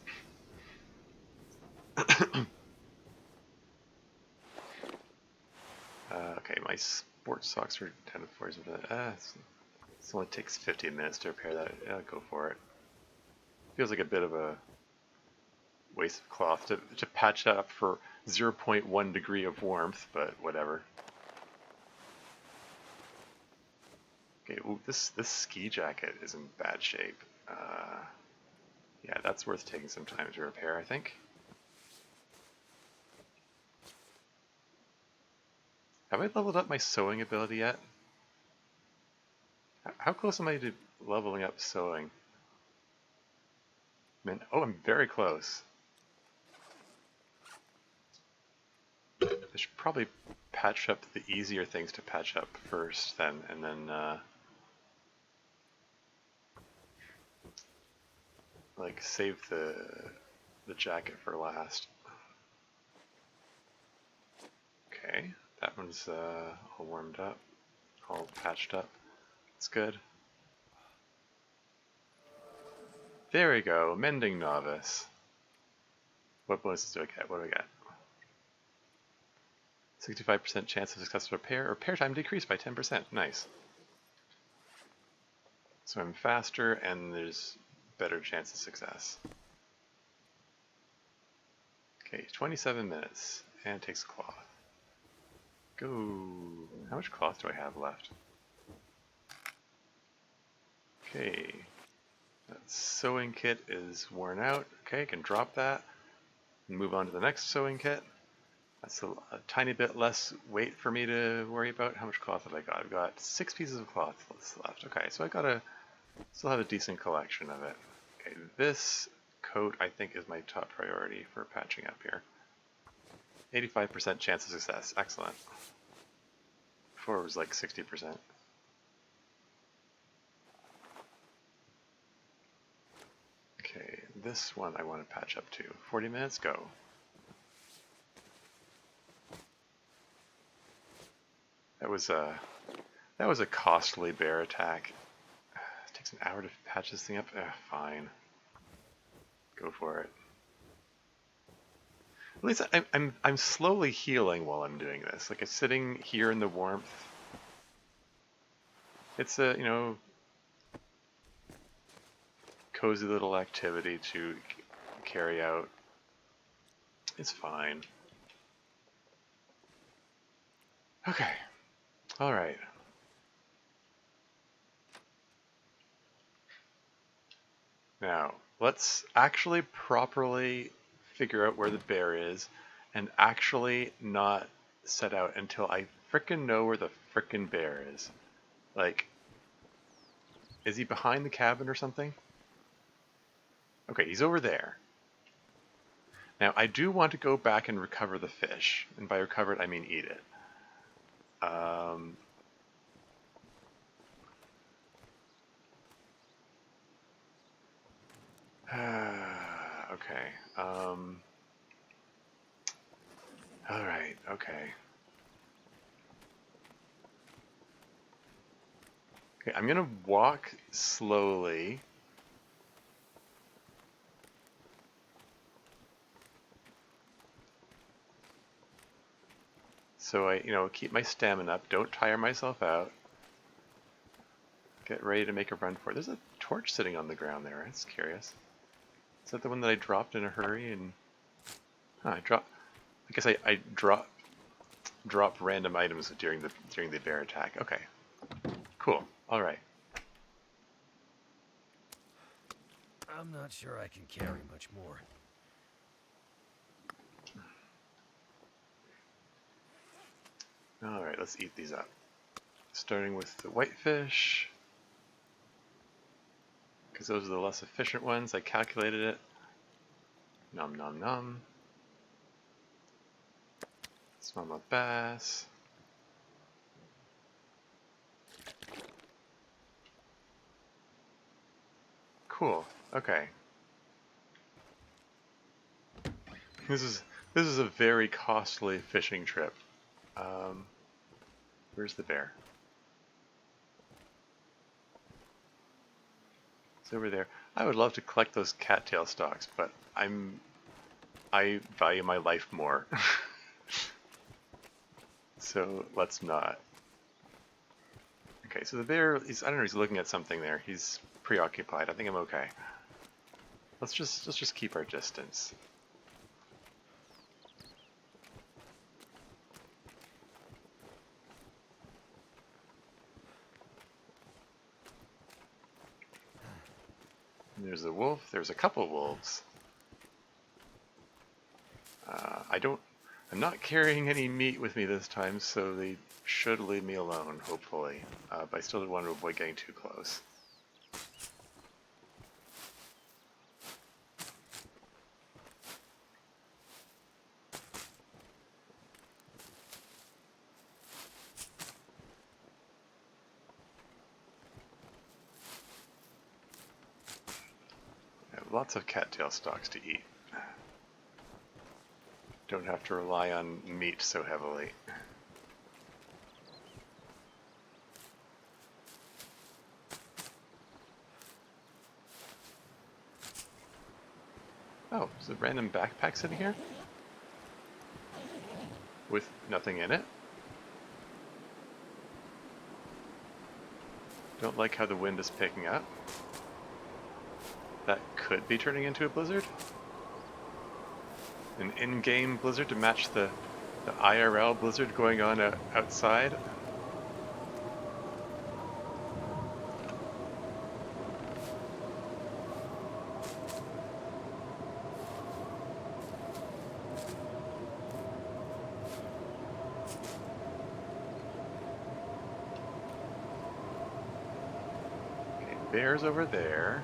Okay, my sports socks are 10 to 4. This only takes 15 minutes to repair that. Yeah, go for it. Feels like a bit of a waste of cloth to patch that up for 0.1 degree of warmth, but whatever. Okay, ooh, this ski jacket is in bad shape. Yeah, that's worth taking some time to repair, I think. Have I leveled up my sewing ability yet? How close am I to leveling up sewing? Man, oh, I'm very close. I should probably patch up the easier things to patch up first, then, and then like save the jacket for last. Okay, that one's all warmed up, all patched up. It's good. There we go, Mending Novice. What bonuses do I get? What do I get? 65% chance of successful repair. Repair time decreased by 10%. Nice. So I'm faster and there's better chance of success. Okay, 27 minutes. And it takes cloth. Go. How much cloth do I have left? Okay. That sewing kit is worn out. Okay, I can drop that and move on to the next sewing kit. That's a tiny bit less weight for me to worry about. How much cloth have I got? I've got 6 pieces of cloth left. Okay, so I gotta still have a decent collection of it. Okay, this coat I think is my top priority for patching up here. 85% chance of success. Excellent. Before it was like 60%. Okay, this one I want to patch up to. 40 minutes, go. That was a costly bear attack. It takes an hour to patch this thing up. Fine. Go for it. At least I'm slowly healing while I'm doing this. Like I'm sitting here in the warmth. It's a, you know, cozy little activity to carry out. It's fine. Okay. All right. Now, let's actually properly figure out where the bear is and actually not set out until I frickin' know where the frickin' bear is. Like, is he behind the cabin or something? Okay, he's over there. Now, I do want to go back and recover the fish. And by recover it, I mean eat it. Okay. Alright, okay. Okay, I'm gonna walk slowly. So I, keep my stamina up. Don't tire myself out. Get ready to make a run for it. There's a torch sitting on the ground there. That's curious. Is that the one that I dropped in a hurry? And I guess I drop random items during the bear attack. Okay, cool. All right. I'm not sure I can carry much more. All right. Let's eat these up. Starting with the whitefish, because those are the less efficient ones. I calculated it. Nom nom nom. Smallmouth bass. Cool. Okay. This is a very costly fishing trip. Where's the bear? It's over there. I would love to collect those cattail stalks, but I value my life more. So let's not. Okay, so the bear is, I don't know, he's looking at something there. He's preoccupied. I think I'm okay. Let's just keep our distance. And there's a wolf. There's a couple wolves. I'm not carrying any meat with me this time, so they should leave me alone, hopefully. But I still want to avoid getting too close. I have lots of cattail stalks to eat. Don't have to rely on meat so heavily. Oh, there's a random backpack sitting here? With nothing in it? Don't like how the wind is picking up. That could be turning into a blizzard. An in-game blizzard to match the IRL blizzard going on outside. Okay, bears over there.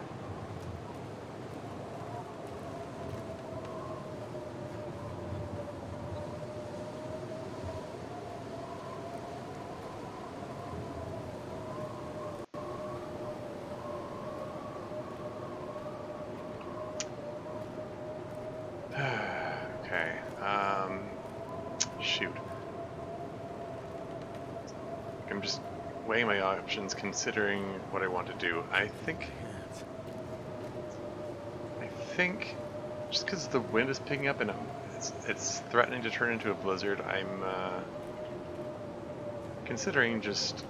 Okay, shoot. I'm just weighing my options, considering what I want to do. I think, just because the wind is picking up and it's threatening to turn into a blizzard, I'm considering just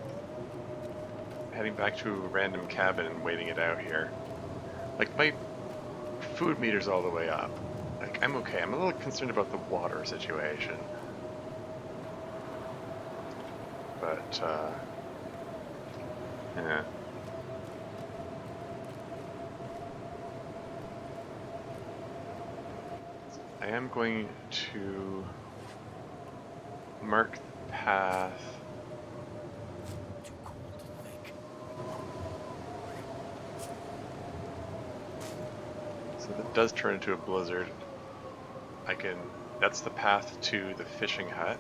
heading back to a random cabin and waiting it out here. Like, my food meter's all the way up. Like, I'm okay. I'm a little concerned about the water situation. But, yeah. I am going to mark the path. Too cold to think. So if it does turn into a blizzard, that's the path to the fishing hut.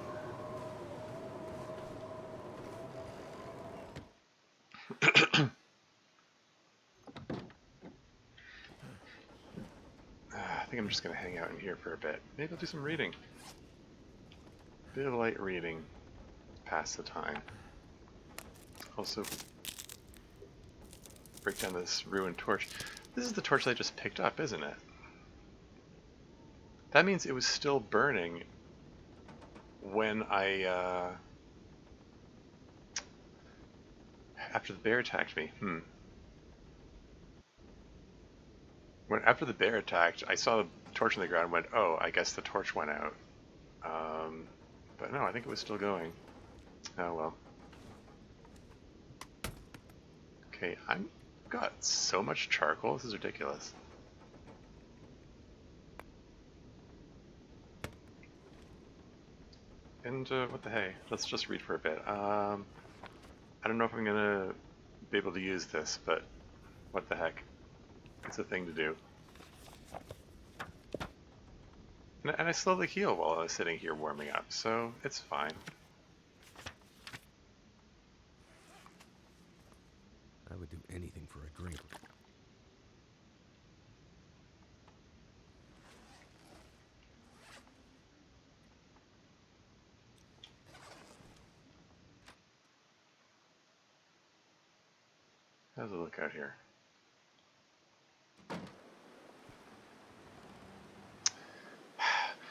I think I'm just going to hang out in here for a bit. Maybe I'll do some reading. Bit of light reading. Pass the time. Also, break down this ruined torch. This is the torch I just picked up, isn't it? That means it was still burning when I, after the bear attacked me. After the bear attacked, I saw the torch on the ground and went, oh, I guess the torch went out. But no, I think it was still going. Oh well. Okay, I've got so much charcoal, this is ridiculous. And what the hey, let's just read for a bit. I don't know if I'm gonna be able to use this, but what the heck. It's a thing to do. And I slowly heal while I was sitting here warming up, so it's fine. I would do anything for a drink. How's it look out here?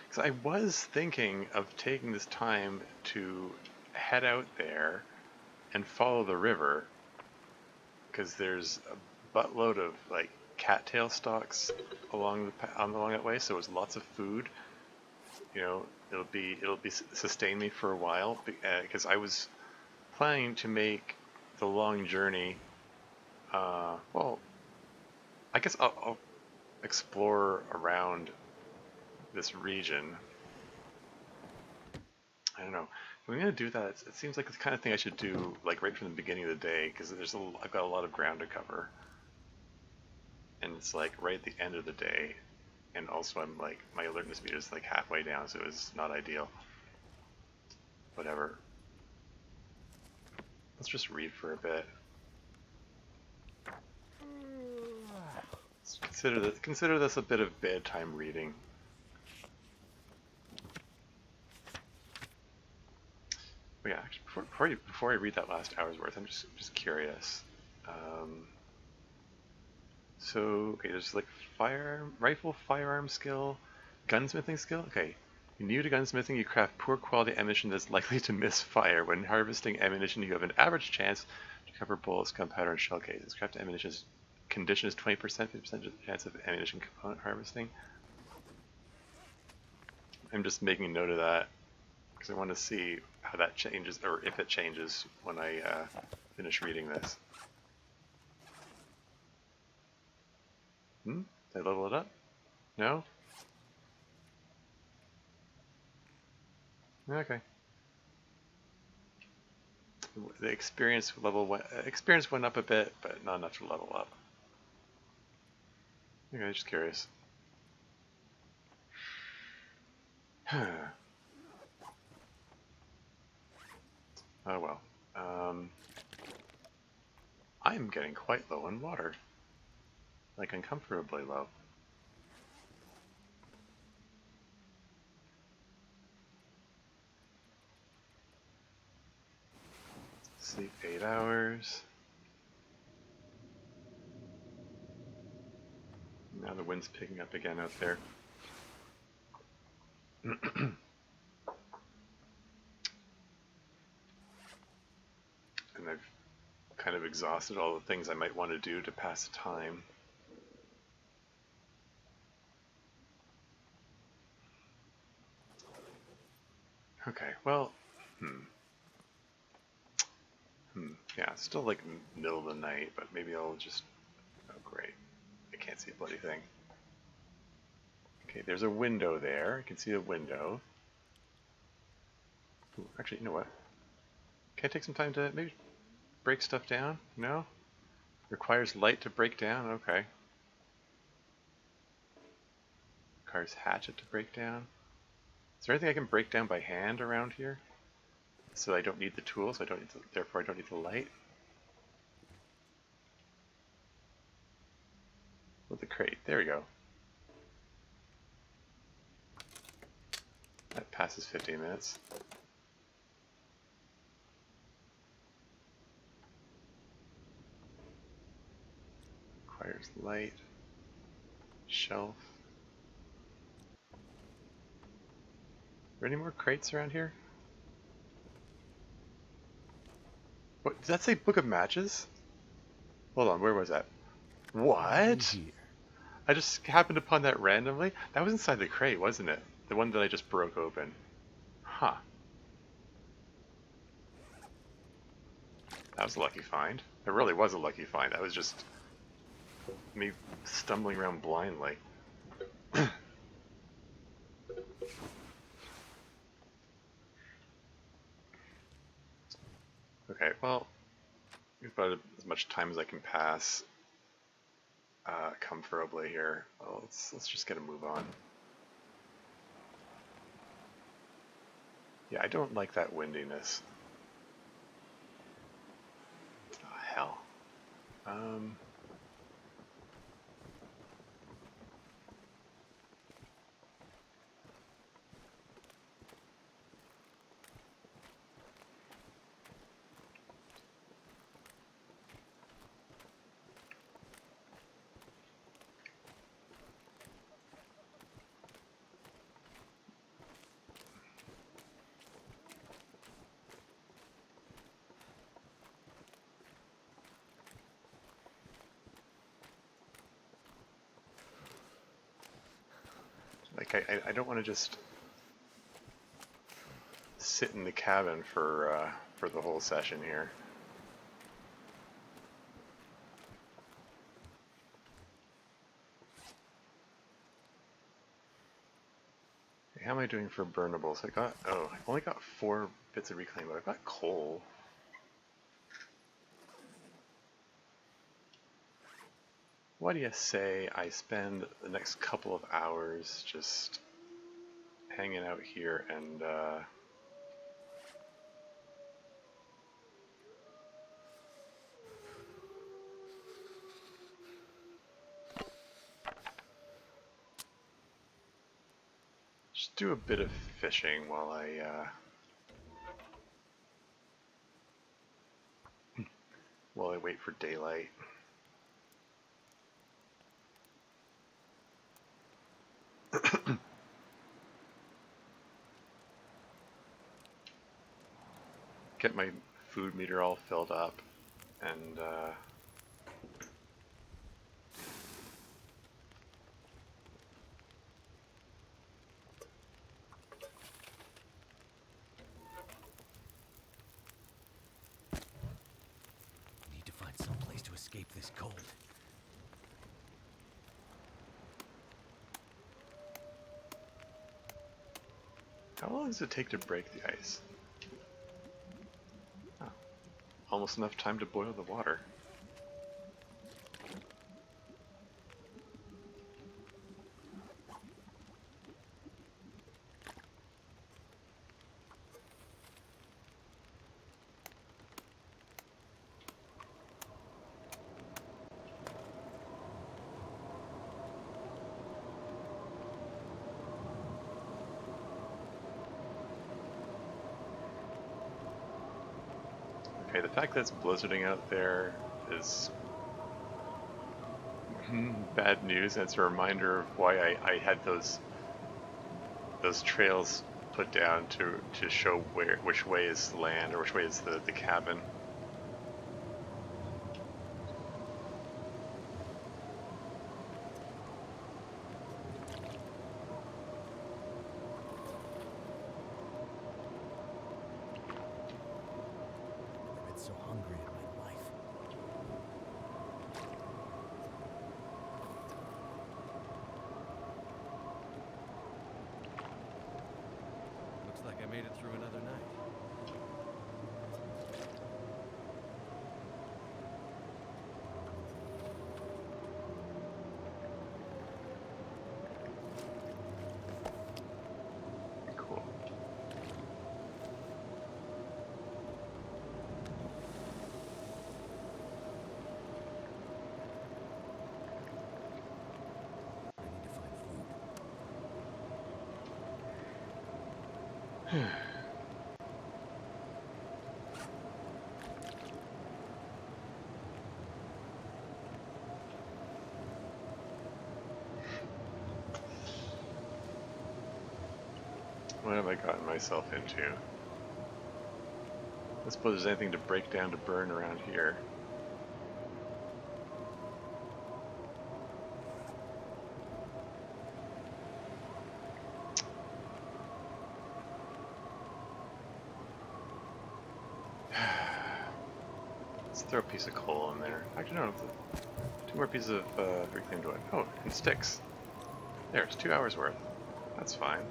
Because I was thinking of taking this time to head out there and follow the river, because there's a buttload of like cattail stalks along that way, so it's lots of food. You know, it'll be sustain me for a while, because I was planning to make the long journey. Well, I guess I'll explore around this region. I don't know. If I'm gonna do that, it seems like the kind of thing I should do like right from the beginning of the day, because I've got a lot of ground to cover, and it's like right at the end of the day, and also I'm like my alertness meter is like halfway down, so it's not ideal. Whatever. Let's just read for a bit. Let's consider this a bit of bedtime reading. But yeah, actually, before I read that last hour's worth, I'm just curious. So okay, there's like rifle firearm skill, gunsmithing skill. Okay, new to gunsmithing, you craft poor quality ammunition that's likely to misfire. When harvesting ammunition, you have an average chance to cover bullets, gunpowder, and shell cases. Craft ammunition's condition is 20%, 50% chance of ammunition component harvesting. I'm just making a note of that because I want to see how that changes, or if it changes when I finish reading this. Did I level it up? No? Okay. The experience went up a bit, but not enough to level up. Okay, just curious. Oh well. I'm getting quite low on water. Like uncomfortably low. Sleep 8 hours. Now the wind's picking up again out there. And I've kind of exhausted all the things I might want to do to pass the time. Okay, well, yeah, it's still like middle of the night, but maybe I'll just, oh great, I can't see a bloody thing. Okay, there's a window there, I can see a window. Ooh, actually, you know what? Can I take some time to maybe break stuff down? No? Requires light to break down? Okay. Requires hatchet to break down? Is there anything I can break down by hand around here? So I don't need the tools, therefore I don't need the light? With the crate, there we go. That passes 15 minutes. Requires light. Shelf. Are there any more crates around here? What, did that say Book of Matches? Hold on, where was that? What? Here. I just happened upon that randomly? That was inside the crate, wasn't it? The one that I just broke open. Huh. That was a lucky find. It really was a lucky find. That was just me stumbling around blindly. Okay, well, we've got as much time as I can pass comfortably here. Well, let's just get a move on. Yeah, I don't like that windiness. Oh, hell. Like, I don't want to just sit in the cabin for the whole session here. Okay, how am I doing for burnables? I only got 4 bits of reclaim, but I've got coal. What do you say I spend the next couple of hours just hanging out here and just do a bit of fishing while I wait for daylight. Get my food meter all filled up and Need to find some place to escape this cold. how long does it take to break the ice? Oh, almost enough time to boil the water. Okay, the fact that it's blizzarding out there is bad news, and it's a reminder of why I had those trails put down to show which way is land or which way is the cabin. I've been so hungry in my life. Looks like I made it through another night. Cool. I need to find food. What have I gotten myself into? I suppose there's anything to break down to burn around here. Let's throw a piece of coal in there. Actually, no, 2 more pieces of reclaimed wood. Oh, and sticks. There, it's 2 hours worth. That's fine.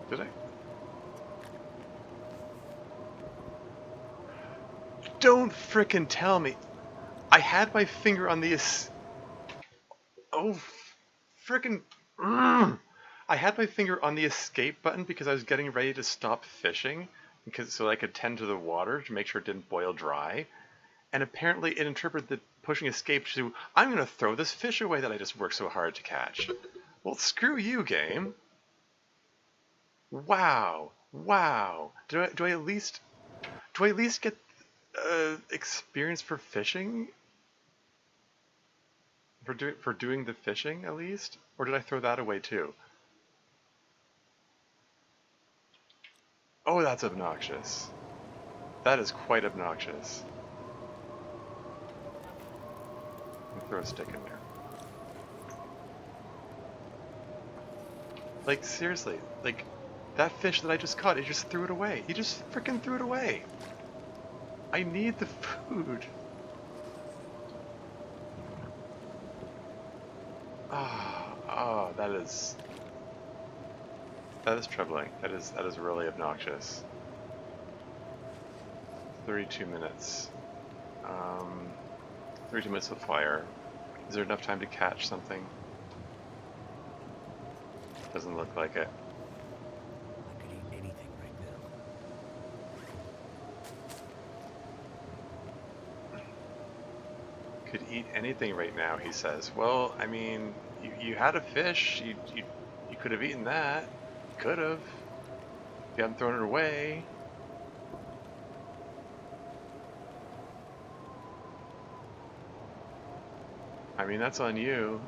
Did I? Don't frickin' tell me! I had my finger on the oh, frickin' I had my finger on the escape button because I was getting ready to stop fishing, because so I could tend to the water to make sure it didn't boil dry. And apparently it interpreted the pushing escape to, I'm gonna throw this fish away that I just worked so hard to catch. Well, screw you, game. Wow. Wow. Do I at least get experience for fishing? For doing the fishing at least? Or did I throw that away too? Oh, that's obnoxious. That is quite obnoxious. Let me throw a stick in there. Like, seriously, like, that fish that I just caught, he just threw it away. He just frickin' threw it away. I need the food. Oh, that is troubling. That is really obnoxious. 32 minutes. 32 minutes of fire. Is there enough time to catch something? Doesn't look like it. I could eat anything right now. Could eat anything right now, he says. Well, I mean, you had a fish. You could have eaten that. You could have. If you hadn't thrown it away. I mean, that's on you.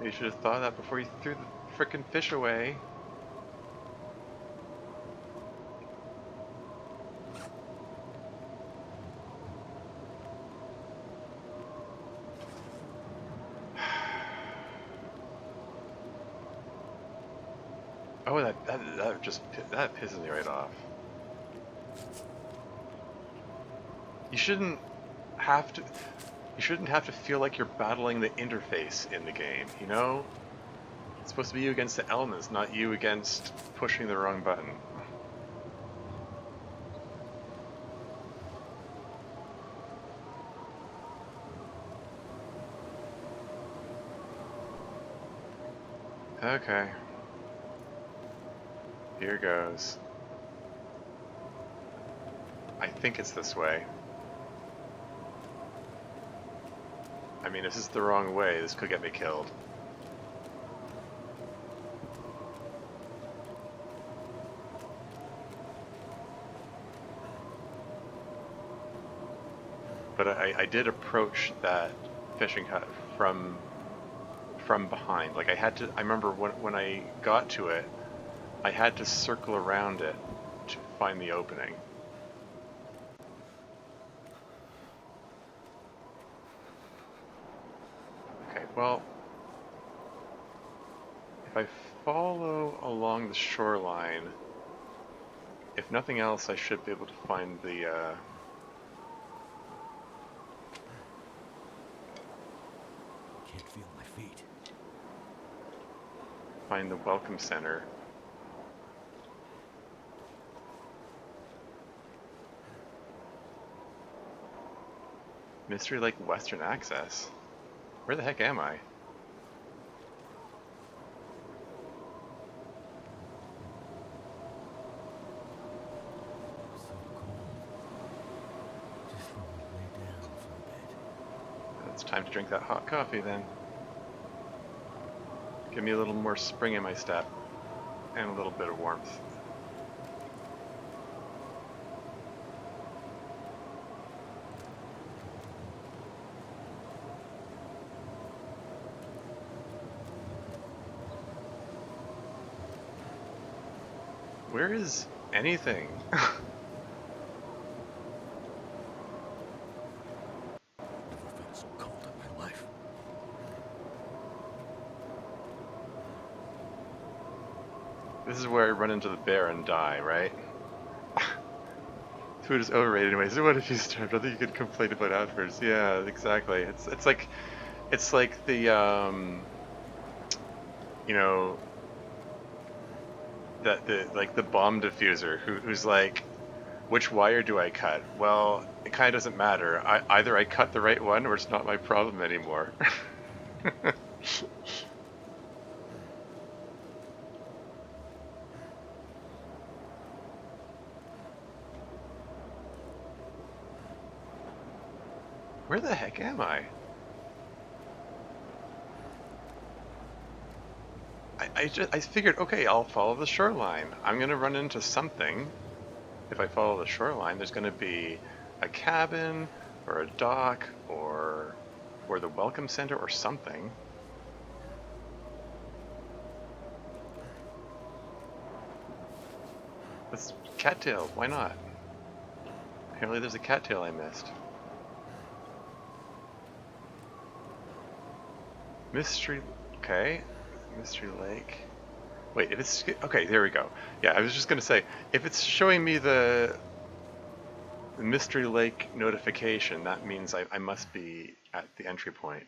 You should have thought of that before you threw the frickin' fish away. Oh, that pisses me right off. You shouldn't have to feel like you're battling the interface in the game, you know? It's supposed to be you against the elements, not you against pushing the wrong button. Okay. Here goes. I think it's this way. I mean, if this is the wrong way, this could get me killed. But I did approach that fishing hut from behind. Like I remember when I got to it, I had to circle around it to find the opening. Okay, well, if I follow along the shoreline, if nothing else, I should be able to find the Can't feel my feet. find the welcome center. Mystery Lake Western Access. Where the heck am I? So cold. Just let me lay down for a bit. It's time to drink that hot coffee then. Give me a little more spring in my step. And a little bit of warmth. Where is anything? Never felt so cold in my life. This is where I run into the bear and die, right? Food is overrated anyway. So what if you starved? I think you could complain about afterwards. Yeah, exactly. It's like the you know, that the bomb diffuser who's like, which wire do I cut? Well, it kind of doesn't matter. Either I cut the right one or it's not my problem anymore. Where the heck am I? I figured, okay, I'll follow the shoreline. I'm gonna run into something. If I follow the shoreline, there's gonna be a cabin or a dock or the welcome center or something. Let's cattail. Why not? Apparently, there's a cattail I missed. Mystery. Okay. Mystery Lake. Wait, if it's okay, there we go. Yeah, I was just gonna say, if it's showing me the Mystery Lake notification, that means I must be at the entry point.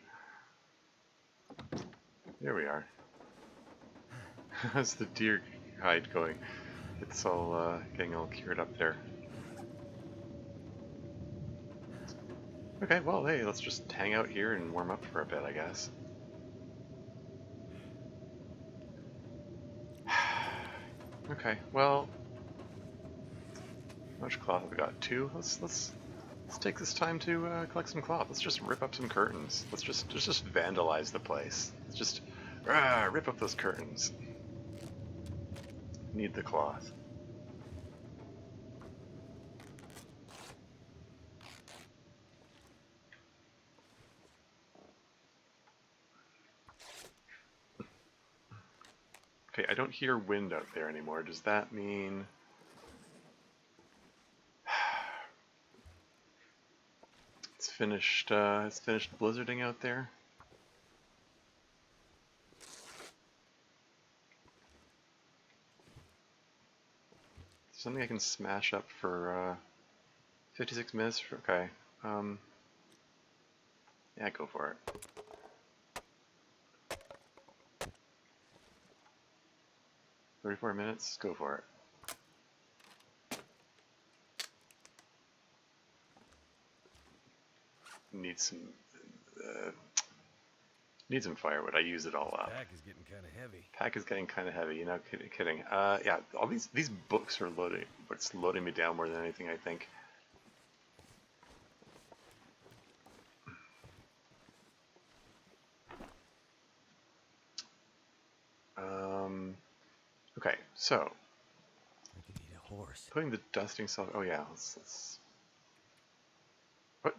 There we are. How's the deer hide going? It's all getting all cured up there. Okay, well, hey, let's just hang out here and warm up for a bit, I guess. Okay, well, how much cloth have we got? 2. Let's take this time to collect some cloth. Let's just rip up some curtains. Let's just vandalize the place. Let's just rip up those curtains. Need the cloth. Okay, I don't hear wind out there anymore. Does that mean it's finished? It's finished blizzarding out there. Something I can smash up for 56 minutes. Okay. Yeah, go for it. "34 minutes? Go for it." Need some uh, need some firewood. I use it all up. Pack is getting kind of heavy. Pack is getting kind of heavy. You know, kidding. Yeah, all these books are loading. What's loading me down more than anything, I think. Okay, so I could eat a horse. putting the dusting salt. Oh yeah, let's what?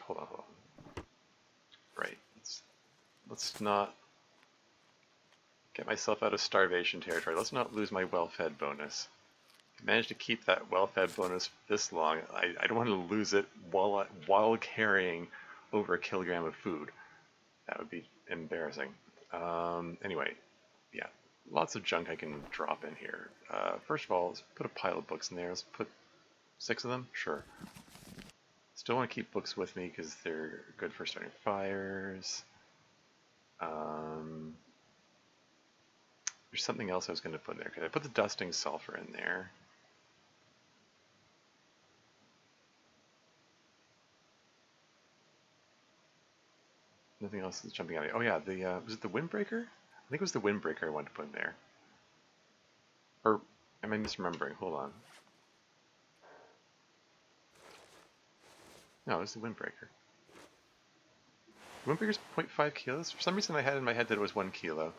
Hold on. Right. Let's not get myself out of starvation territory. Let's not lose my well-fed bonus. I managed to keep that well-fed bonus this long. I don't want to lose it while carrying over a kilogram of food. That would be embarrassing. Anyway, yeah, lots of junk I can drop in here. First of all, let's put a pile of books in there. Let's put 6 of them? Sure. Still want to keep books with me because they're good for starting fires. There's something else I was going to put in there. Could I put the dusting sulfur in there? Nothing else is jumping out at me. Oh yeah, the was it the windbreaker? I think it was the windbreaker I wanted to put in there. Or am I misremembering? Hold on. No, it was the windbreaker. Windbreaker's 0.5 kilos? For some reason I had in my head that it was 1 kilo.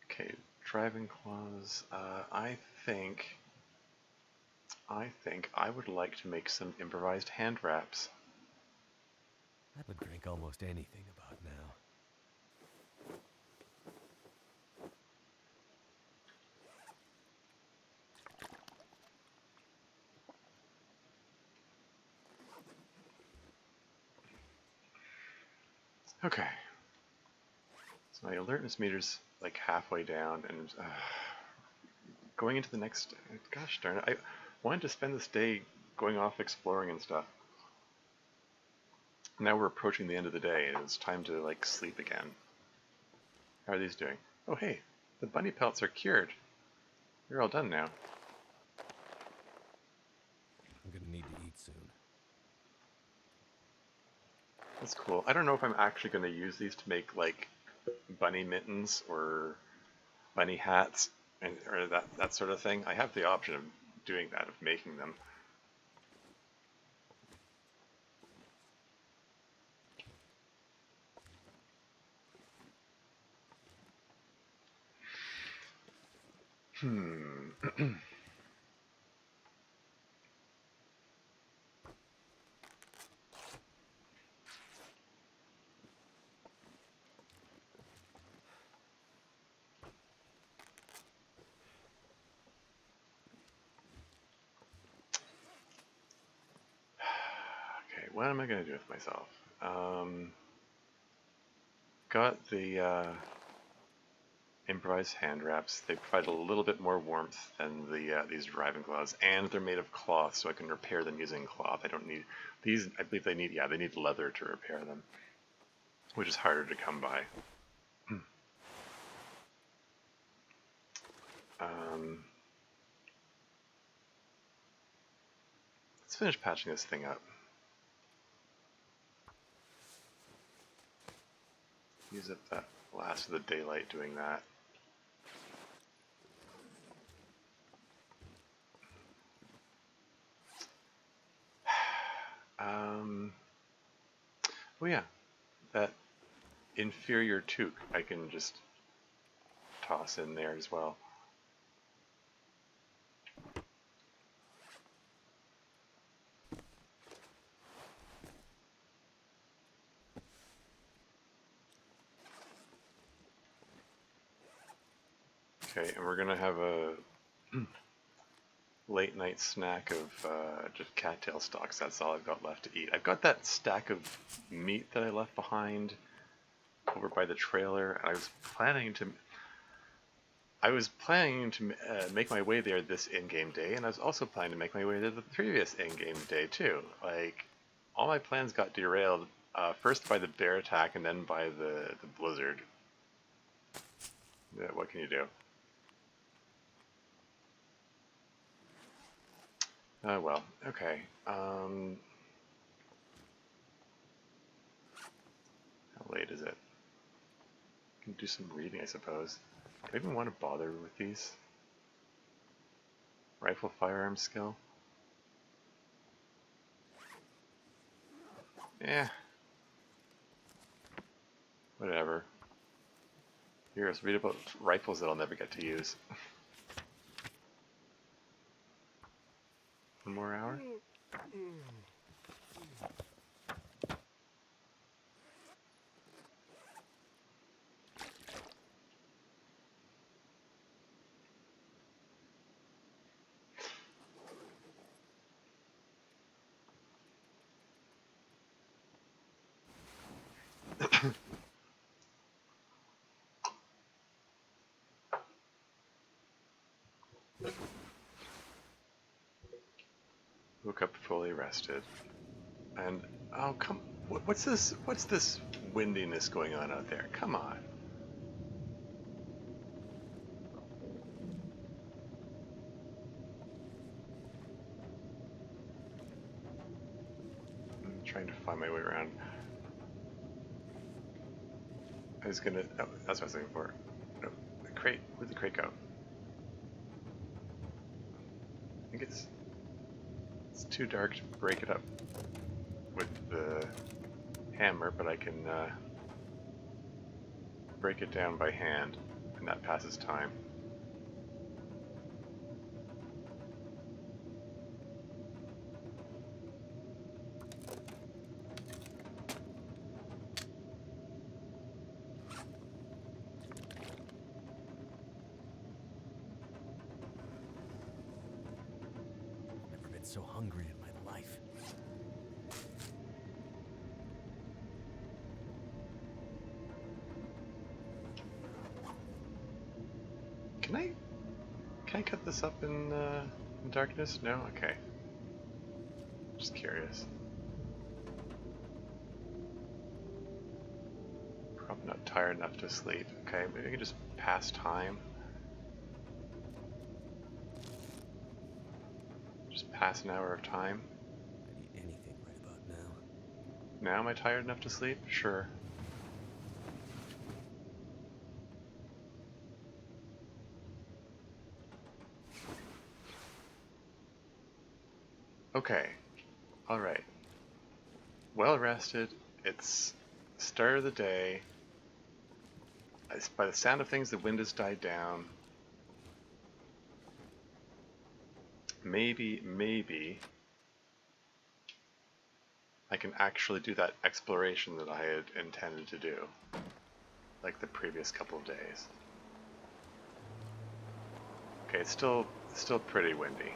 Okay, driving claws. I think I would like to make some improvised hand wraps. I would drink almost anything about now. Okay. So my alertness meter's like halfway down, and going into the next. Gosh darn it! I wanted to spend this day going off exploring and stuff. Now we're approaching the end of the day, and it's time to like sleep again. How are these doing? Oh hey, the bunny pelts are cured. You're all done now. I'm gonna need to eat soon. That's cool. I don't know if I'm actually going to use these to make like bunny mittens or bunny hats and or that sort of thing. I have the option of doing that, of making them. Okay, what am I going to do with myself? Got the improvised hand wraps. They provide a little bit more warmth than these driving gloves, and they're made of cloth, so I can repair them using cloth. I don't need these. I believe they need leather to repair them, which is harder to come by. Let's finish patching this thing up. Use up that last of the daylight doing that. Oh yeah, that inferior toque I can just toss in there as well. Okay, and we're gonna have a late night snack of just cattail stalks. That's all I've got left to eat. I've got that stack of meat that I left behind over by the trailer, and I was planning to make my way there this in-game day, and I was also planning to make my way there the previous in-game day too. Like, all my plans got derailed first by the bear attack, and then by the blizzard. What can you do? Well, okay. How late is it? I can do some reading, I suppose. Do I even want to bother with these? Rifle firearm skill? Eh. Whatever. Here, let's read about rifles that I'll never get to use. One more hour? Woke up fully rested. And, oh, come, what's this windiness going on out there? Come on. trying to find my way around. I was gonna. Oh, that's what I was looking for. No, the crate. Where'd the crate go? I think it's too dark to break it up with the hammer, but I can break it down by hand, and that passes time. Never been so hungry in my life. Can I cut this up in darkness? No? Okay. Just curious. Probably not tired enough to sleep. Okay, maybe I can just pass time. Just pass an hour of time. I'd eat anything right about now. Now am I tired enough to sleep? Sure. Okay. Alright. Well rested. It's the start of the day. By the sound of things, the wind has died down. Maybe I can actually do that exploration that I had intended to do, like the previous couple of days. Okay, it's still pretty windy.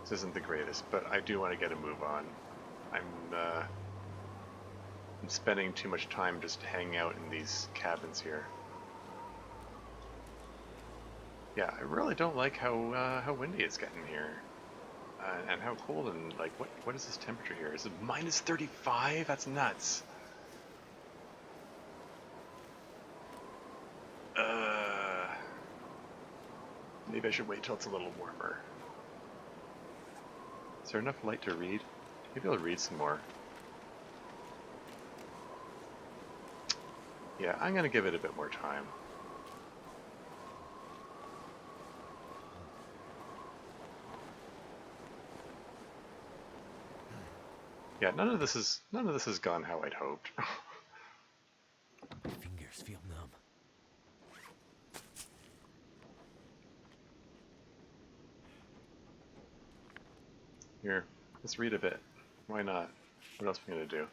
This isn't the greatest, but I do want to get a move on. I'm spending too much time just hanging out in these cabins here. Yeah, I really don't like how windy it's getting here, and how cold, and like what is this temperature here? Is it minus 35? That's nuts. Maybe I should wait till it's a little warmer. Is there enough light to read? Maybe I'll read some more. Yeah, I'm gonna give it a bit more time. Yeah, none of this has gone how I'd hoped. My fingers feel numb. Here, let's read a bit. Why not? What else are we gonna do?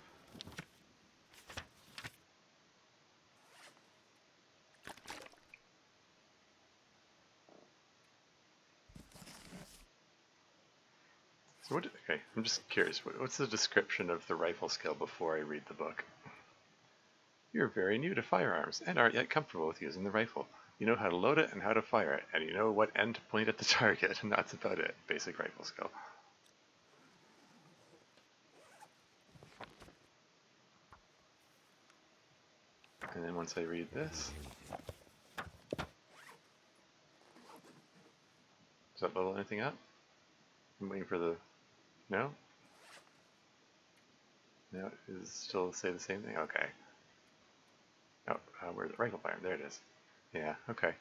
So what? Okay, I'm just curious. What's the description of the rifle skill before I read the book? You're very new to firearms and aren't yet comfortable with using the rifle. You know how to load it and how to fire it, and you know what end to point at the target, and that's about it. Basic rifle skill. And then once I read this, does that level anything up? I'm waiting for the... No? No, is it still say the same thing? Okay. Oh, where's the rifle fire? There it is. Yeah, okay.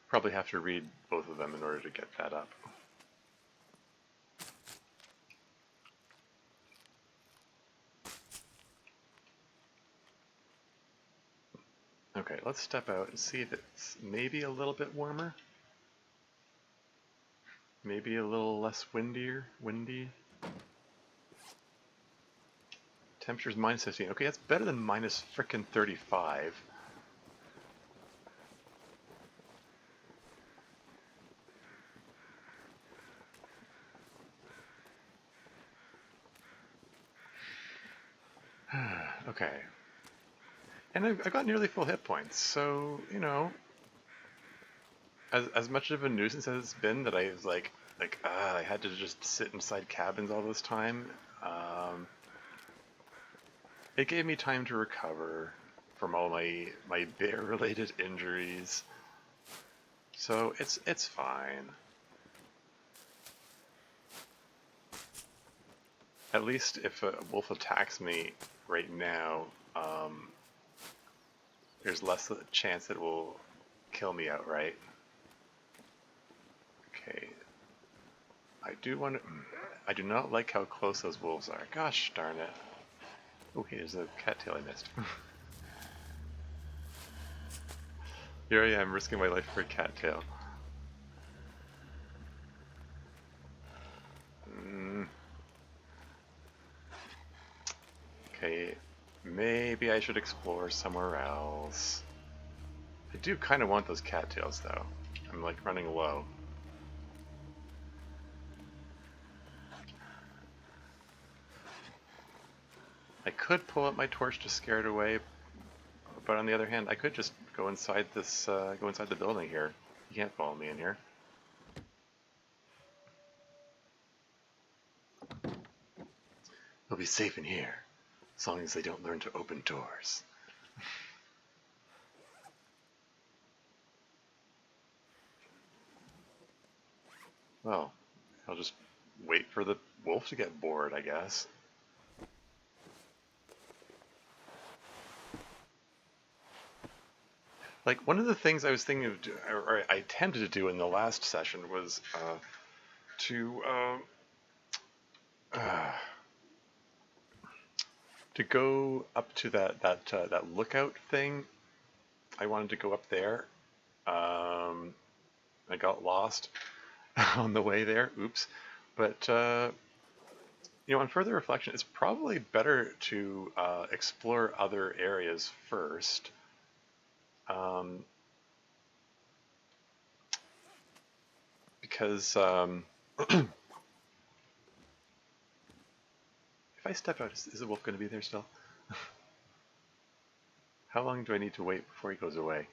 Probably have to read both of them in order to get that up. Okay, let's step out and see if it's maybe a little bit warmer. Maybe a little less windy. Temperature's minus 15. Okay, that's better than minus frickin' 35. Okay. And I got nearly full hit points, so, you know, as much of a nuisance as it's been that I was like, I had to just sit inside cabins all this time, it gave me time to recover from all my bear-related injuries, so it's fine. At least if a wolf attacks me right now, there's less of a chance it will kill me outright. Okay. I do not like how close those wolves are. Gosh darn it. Okay, there's a cattail I missed. Here I am risking my life for a cattail. Okay, maybe I should explore somewhere else. I do kind of want those cattails though. I'm like running low. I could pull up my torch to scare it away, but on the other hand, I could just go inside this, go inside the building here. You can't follow me in here. They'll be safe in here, as long as they don't learn to open doors. Well, I'll just wait for the wolf to get bored, I guess. Like, one of the things I was thinking of, or I attempted to do in the last session was to to go up to that lookout thing. I wanted to go up there. I got lost on the way there. Oops. But on further reflection, it's probably better to explore other areas first. Because if I step out, is the wolf going to be there still? How long do I need to wait before he goes away?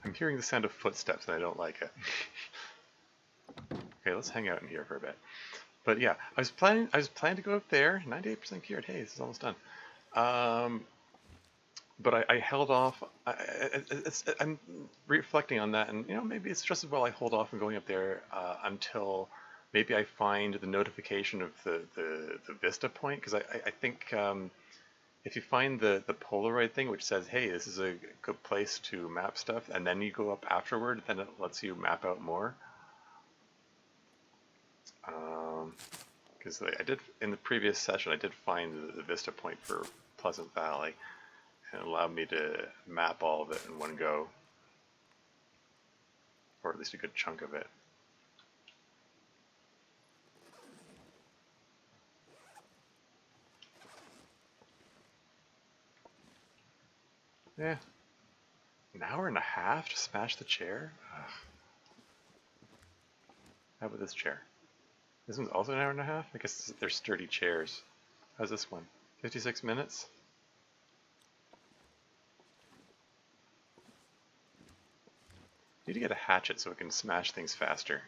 I'm hearing the sound of footsteps and I don't like it. Okay, let's hang out in here for a bit. But yeah, I was planning to go up there. 98% cured. Hey, this is almost done. But I held off. I'm reflecting on that, and maybe it's just as well I hold off on going up there until maybe I find the notification of the vista point, because I think if you find the Polaroid thing which says, hey, this is a good place to map stuff, and then you go up afterward, then it lets you map out more. Because I did, in the previous session, I did find the vista point for Pleasant Valley, and it allowed me to map all of it in one go, or at least a good chunk of it. Yeah. An hour and a half to smash the chair? Ugh. How about this chair? This one's also an hour and a half? I guess they're sturdy chairs. How's this one? 56 minutes? Need to get a hatchet so we can smash things faster.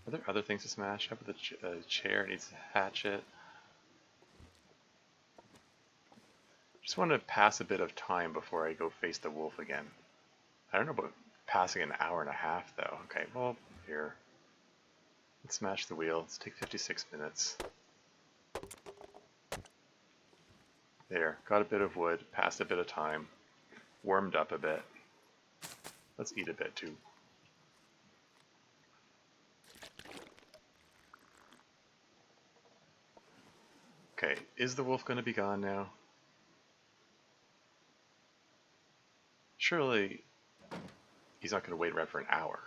Are there other things to smash? How about the chair needs a hatchet? Just want to pass a bit of time before I go face the wolf again. I don't know about passing an hour and a half though. Okay, well, here. Let's smash the wheel. Let's take 56 minutes. There, got a bit of wood, passed a bit of time, warmed up a bit. Let's eat a bit too. Okay, is the wolf going to be gone now? Surely he's not going to wait around for an hour.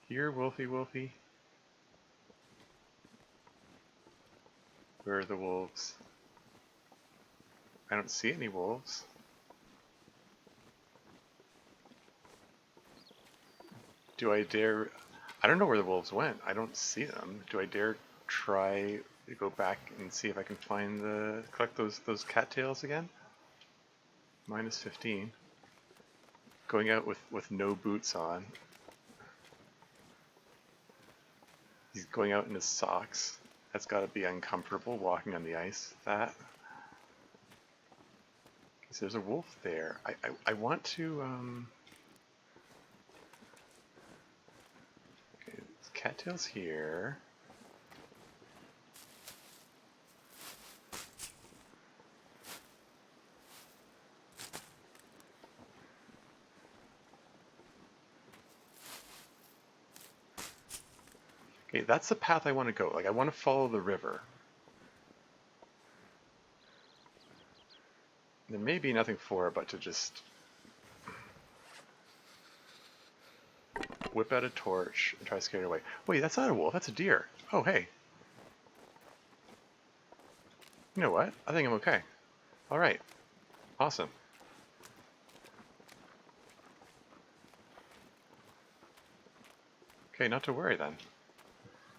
Here, Wolfie, Wolfie. Where are the wolves? I don't see any wolves. Do I dare... I don't know where the wolves went. I don't see them. Do I dare try go back and see if I can find collect those cattails again. Minus 15. Going out with no boots on. He's going out in his socks. That's got to be uncomfortable walking on the ice. That. So there's a wolf there. I want to. Okay, cattails here. Okay, that's the path I want to go. Like, I want to follow the river. There may be nothing for it but to just whip out a torch and try to scare it away. Wait, that's not a wolf, that's a deer. Oh, hey. You know what? I think I'm okay. Alright. Awesome. Okay, not to worry then.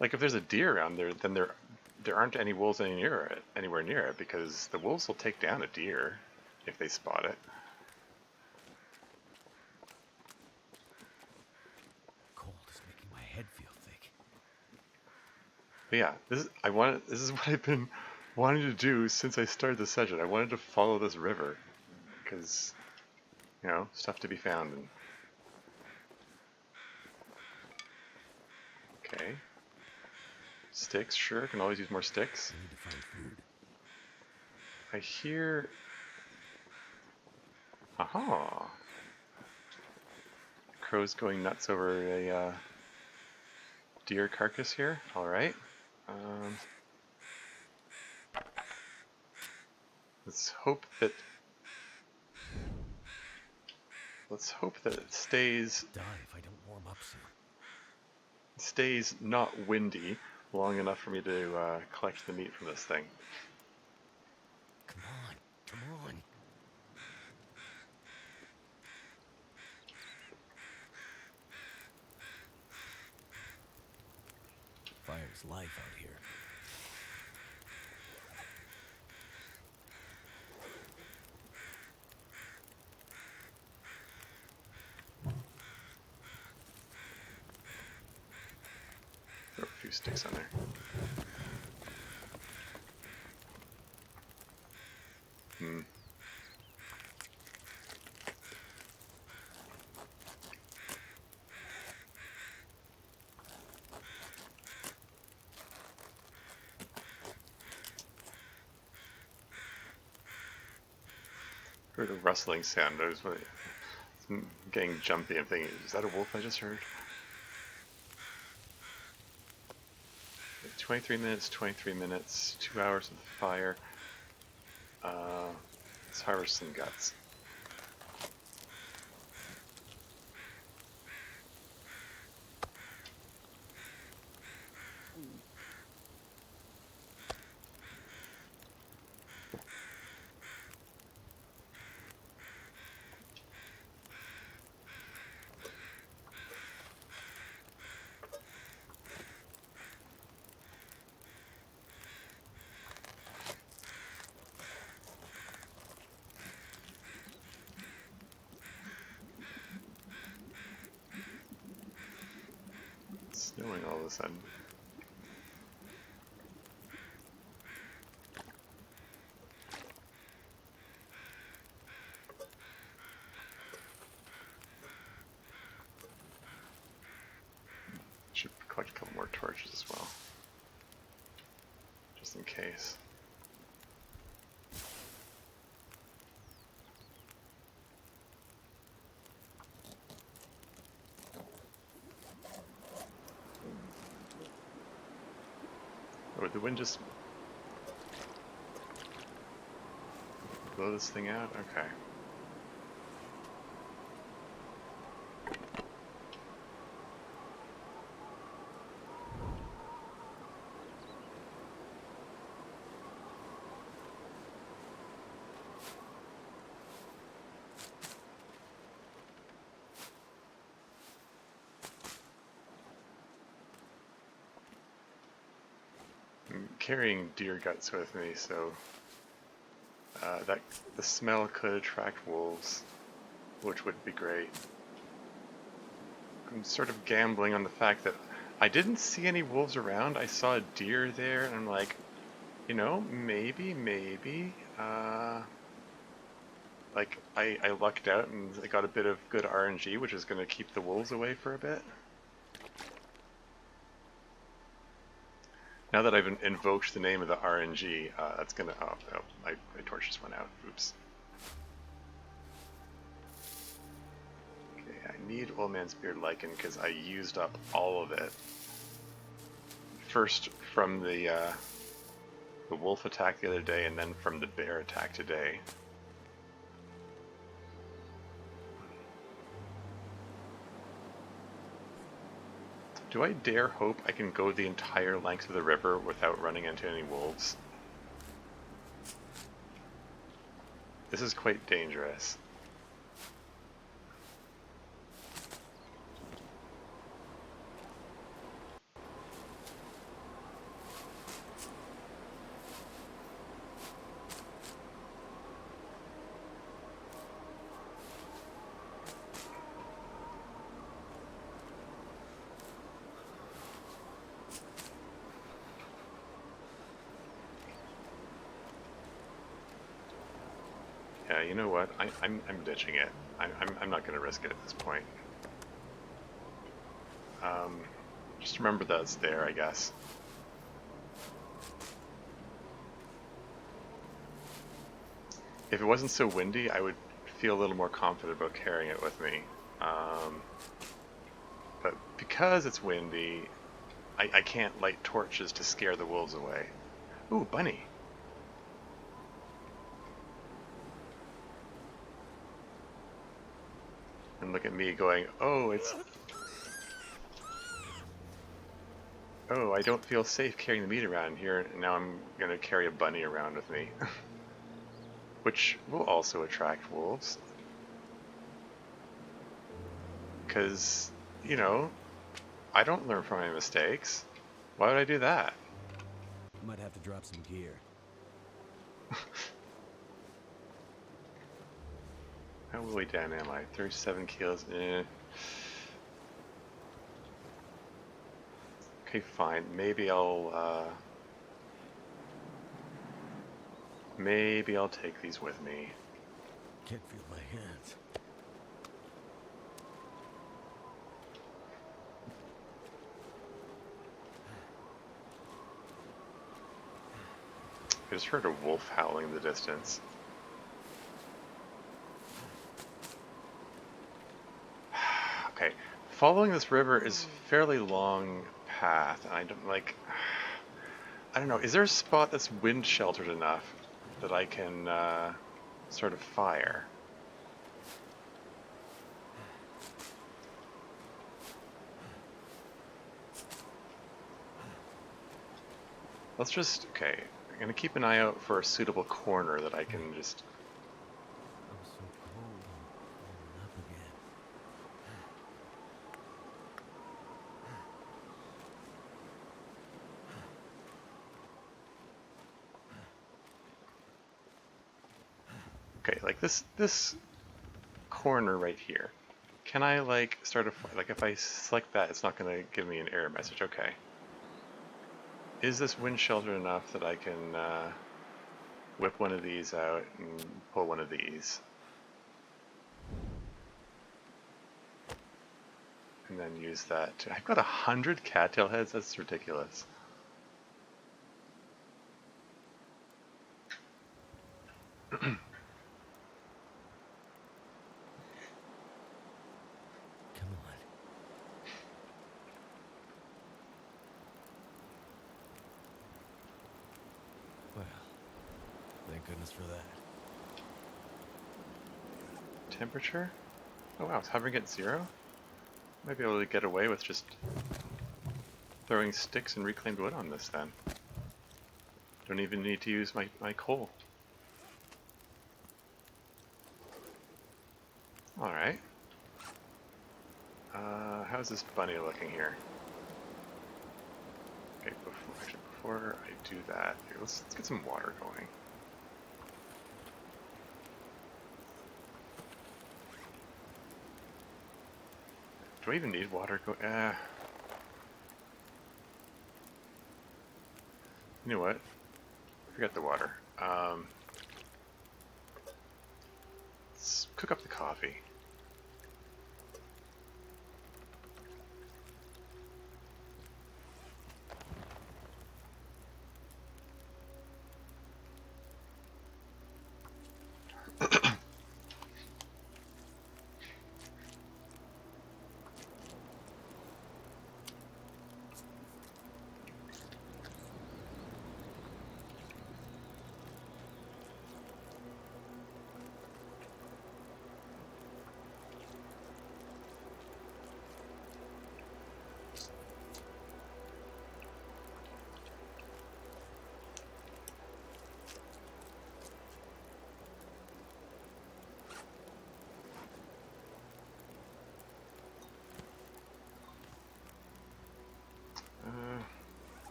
Like, if there's a deer around there, then there aren't any wolves anywhere near it, because the wolves will take down a deer if they spot it. Cold is making my head feel thick. But yeah, this is what I've been wanting to do since I started the session. I wanted to follow this river, because, you know, stuff to be found. And... Okay. Sticks, sure, can always use more sticks. I need to find food. I hear... Aha! Crow's going nuts over a deer carcass here. Alright. Let's hope that... Let's hope that it stays... Die if I don't warm up soon. Stays not windy long enough for me to collect the meat from this thing. Come on, come on. Fire's life out here. Throw a few sticks on there. Heard a rustling sound. I was getting jumpy. I'm thinking, is that a wolf I just heard? 23 minutes, 23 minutes, 2 hours of fire. Let's harvest some guts. It's snowing all of a sudden. Should collect a couple more torches as well, just in case. Oh, would the wind just blow this thing out? Okay. carrying deer guts with me, so that the smell could attract wolves, which would be great. I'm sort of gambling on the fact that I didn't see any wolves around. I saw a deer there, and I'm like, you know, maybe. Like, I lucked out and I got a bit of good RNG, which is going to keep the wolves away for a bit. Now that I've invoked the name of the RNG, that's going to... Oh, my torch just went out. Oops. Okay, I need Old Man's Beard Lichen because I used up all of it. First from the wolf attack the other day, and then from the bear attack today. Do I dare hope I can go the entire length of the river without running into any wolves? This is quite dangerous. Yeah, you know what? I'm ditching it. I'm not going to risk it at this point. Just remember that it's there, I guess. If it wasn't so windy, I would feel a little more confident about carrying it with me. But because it's windy, I can't light torches to scare the wolves away. Ooh, bunny! And look at me going, oh, it's... Oh, I don't feel safe carrying the meat around here, and now I'm gonna carry a bunny around with me. Which will also attract wolves. Because, you know, I don't learn from my mistakes. Why would I do that? Might have to drop some gear. How way down am I? 37 kilos. Okay, fine. Maybe I'll take these with me. Can't feel my hands. I just heard a wolf howling in the distance. Okay, following this river is fairly long path, and I don't like... I don't know, is there a spot that's wind sheltered enough that I can sort of fire? Let's just... Okay, I'm gonna keep an eye out for a suitable corner that I can just... I'm so cold. I'm up again. Okay, like this corner right here. Can I like start a... Like if I select that, it's not gonna give me an error message. Okay. Is this wind sheltered enough that I can whip one of these out and pull one of these? And then use that to... I've got 100 cattail heads? That's ridiculous. Come on. Well, thank goodness for that. Temperature? Oh wow, it's hovering at 0? Might be able to get away with just throwing sticks and reclaimed wood on this then. Don't even need to use my coal. Alright. How's this bunny looking here? Okay, actually, before I do that, here, let's get some water going. Do I even need water go? You know what? Forget the water. Let's cook up the coffee.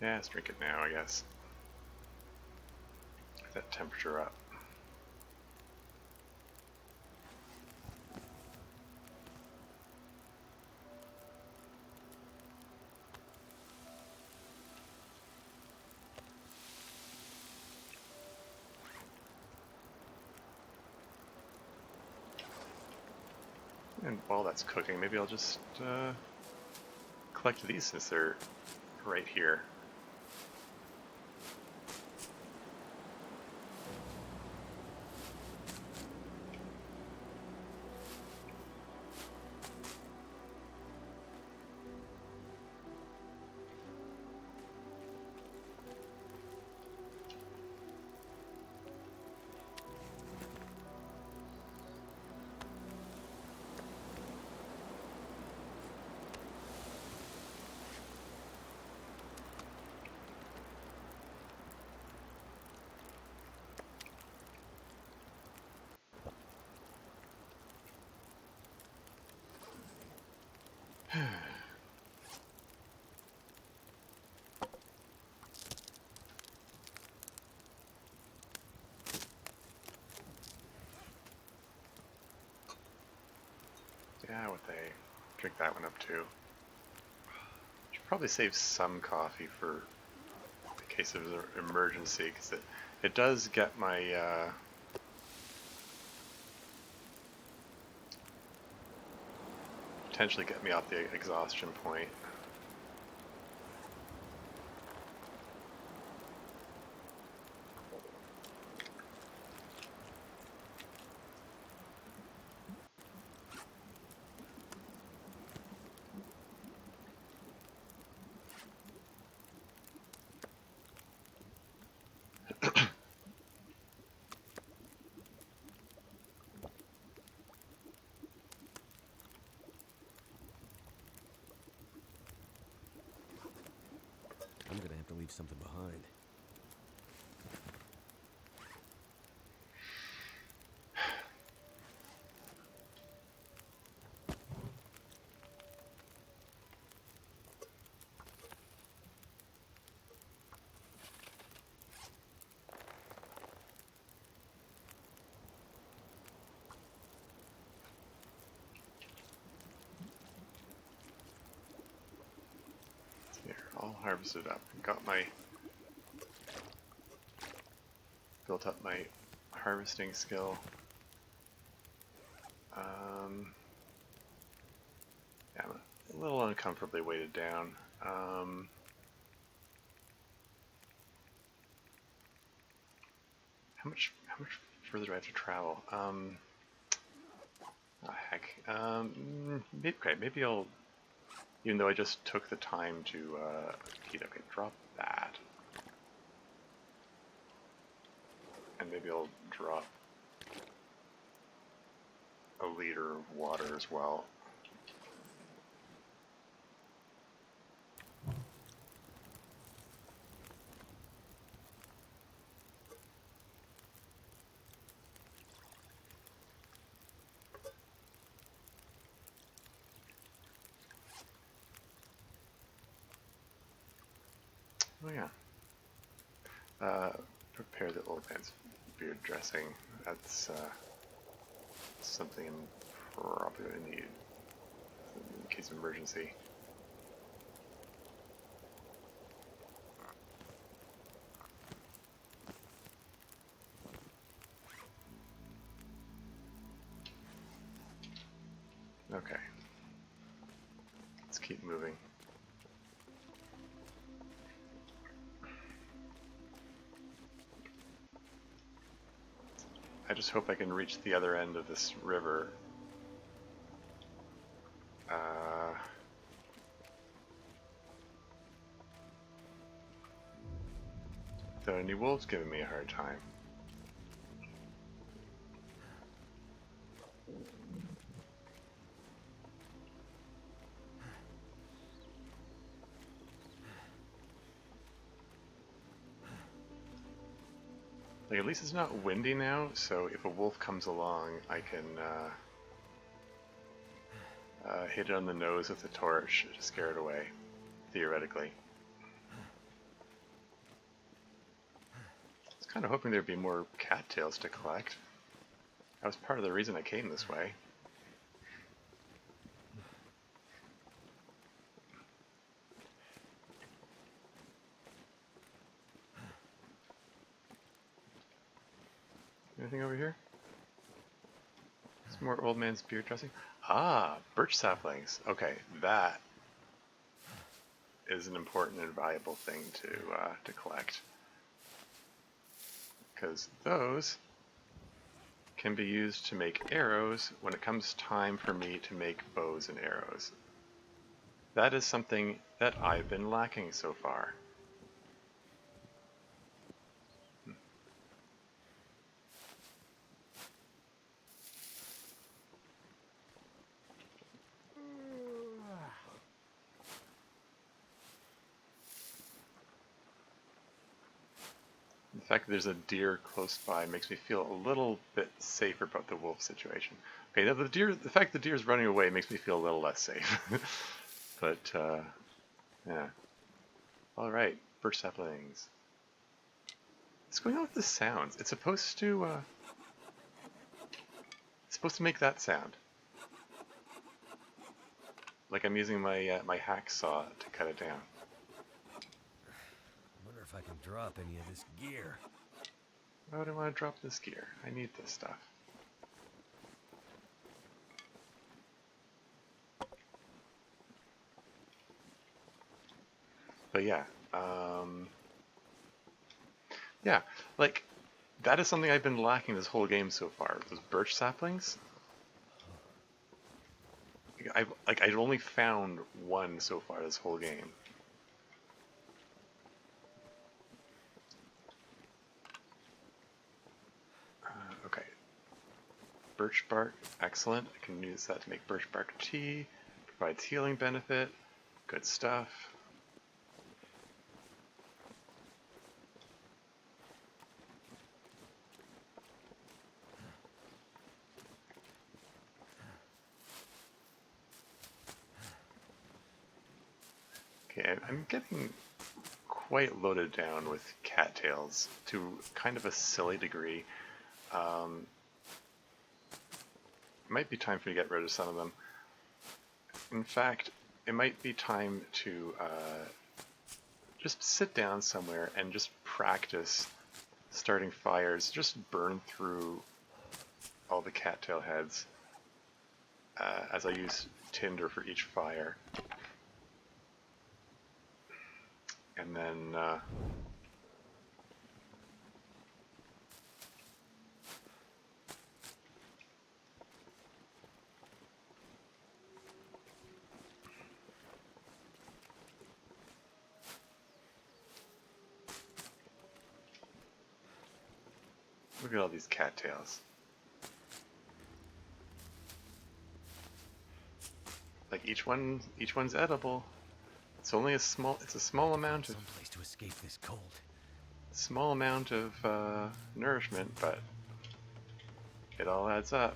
Yeah, let's drink it now, I guess. Get that temperature up. And while that's cooking, maybe I'll just collect these since they're right here. Yeah, what they drink that one up too. Should probably save some coffee for the case of an emergency, because it does get my potentially get me off the exhaustion point. I'm gonna have to leave something behind. Here, all harvested up. Got my built up my harvesting skill. Yeah, I'm a little uncomfortably weighted down. How much further do I have to travel? Oh heck. Maybe I'll, even though I just took the time to heat up, okay, drop that. And maybe I'll drop a liter of water as well. yeah. Prepare the old man's beard dressing. That's something I'm probably going to need in case of emergency. Okay. Let's keep moving. I just hope I can reach the other end of this river. Though any wolves giving me a hard time. Like, at least it's not windy now, so if a wolf comes along, I can hit it on the nose with a torch to scare it away, theoretically. I was kind of hoping there'd be more cattails to collect. That was part of the reason I came this way. Anything over here? Some more old man's beard dressing. Ah, birch saplings. Okay, that is an important and valuable thing to collect, because those can be used to make arrows when it comes time for me to make bows and arrows. That is something that I've been lacking so far. The fact that there's a deer close by makes me feel a little bit safer about the wolf situation. Okay, now the fact the deer is running away makes me feel a little less safe. But yeah. All right, birch saplings. What's going on with the sounds? It's supposed to make that sound. Like I'm using my my hacksaw to cut it down. I wonder if I can drop any of this gear. Why would I want to drop this gear? I need this stuff. But yeah, yeah, like that is something I've been lacking this whole game so far. Those birch saplings. I've only found one so far this whole game. Okay, birch bark, excellent. I can use that to make birch bark tea. Provides healing benefit. Good stuff. Okay, I'm getting quite loaded down with cattails to kind of a silly degree. It might be time for me to get rid of some of them. In fact, it might be time to just sit down somewhere and just practice starting fires. Just burn through all the cattail heads as I use tinder for each fire. And then look at all these cattails. Like each one's edible. It's only it's a small amount of Someplace to escape this cold. Nourishment, but it all adds up.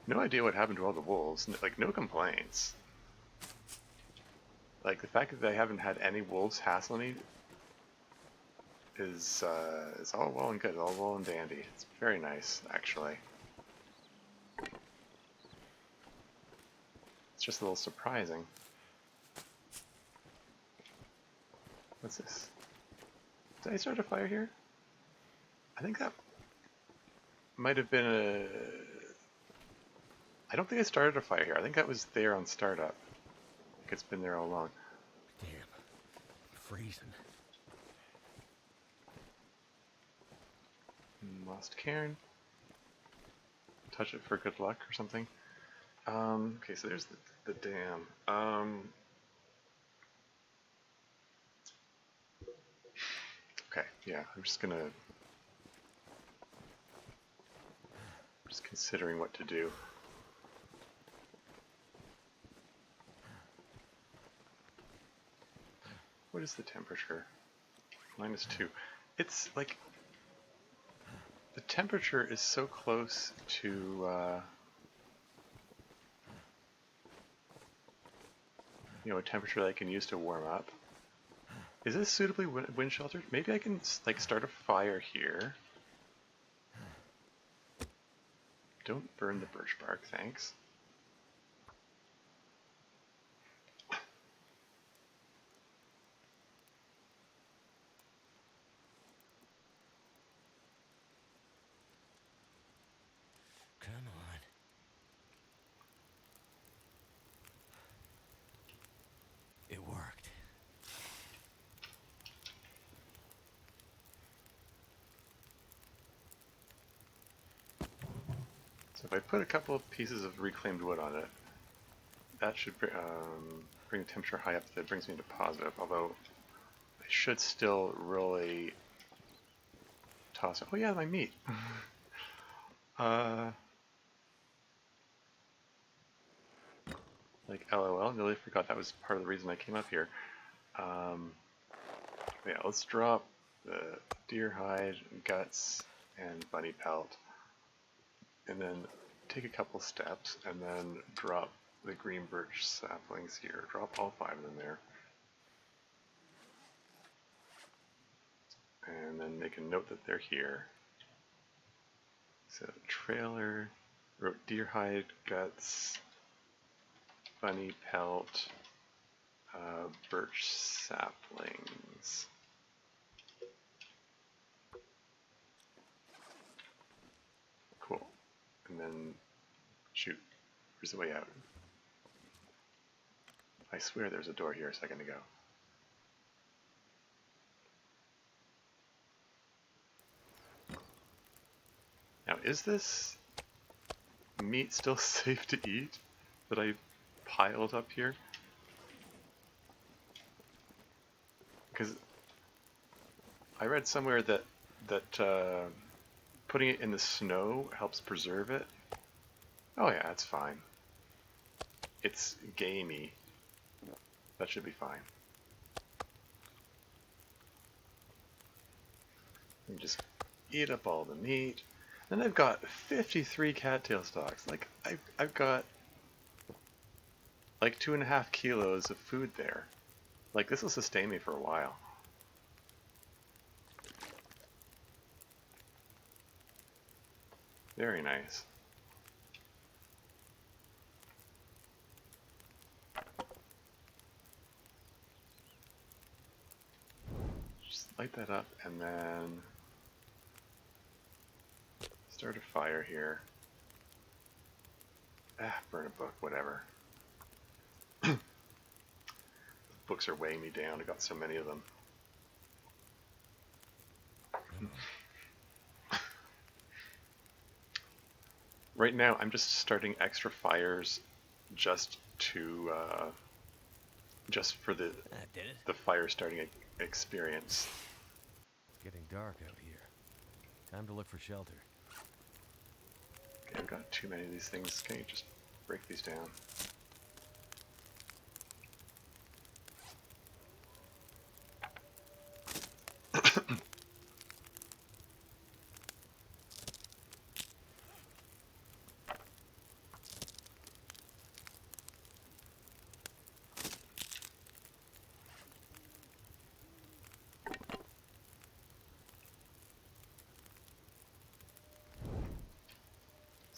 No idea what happened to all the wolves. Like, no complaints. Like, the fact that they haven't had any wolves hassle me is all well and good, all well and dandy. It's very nice, actually. It's just a little surprising. What's this? Did I start a fire here? I think that might have been a... I don't think I started a fire here. I think that was there on startup. Like it's been there all along. Damn. I'm freezing. Lost cairn. Touch it for good luck or something. Okay, so there's the dam. Okay, yeah, I'm just considering what to do. What is the temperature? -2. It's like the temperature is so close to you know, a temperature that I can use to warm up. Is this suitably wind sheltered? Maybe I can like start a fire here. Don't burn the birch bark, thanks. Come on. It worked. So if I put a couple of pieces of reclaimed wood on it, that should bring the temperature high up. That brings me to positive, although I should still really toss it. Oh yeah, my meat. Like LOL, nearly forgot that was part of the reason I came up here. Yeah, let's drop the deer hide, guts, and bunny pelt, and then take a couple steps, and then drop the green birch saplings here. Drop all 5 of them there. And then make a note that they're here. So trailer, wrote deer hide, guts, bunny pelt, birch saplings. Cool. And then shoot. Where's the way out? I swear there's a door here a second ago. Now, is this meat still safe to eat that I piled up here? Because I read somewhere that putting it in the snow helps preserve it. Oh yeah, that's fine. It's gamey. That should be fine. And just eat up all the meat. And I've got 53 cattail stalks. Like I've got like 2.5 kilos of food there. Like this will sustain me for a while. Very nice. Just light that up and then start a fire here. Burn a book, whatever. Books are weighing me down. I got so many of them. Right now, I'm just starting extra fires just to just for the That did it. fire starting experience. It's getting dark out here. Time to look for shelter. Okay, I've got too many of these things. Can you just break these down?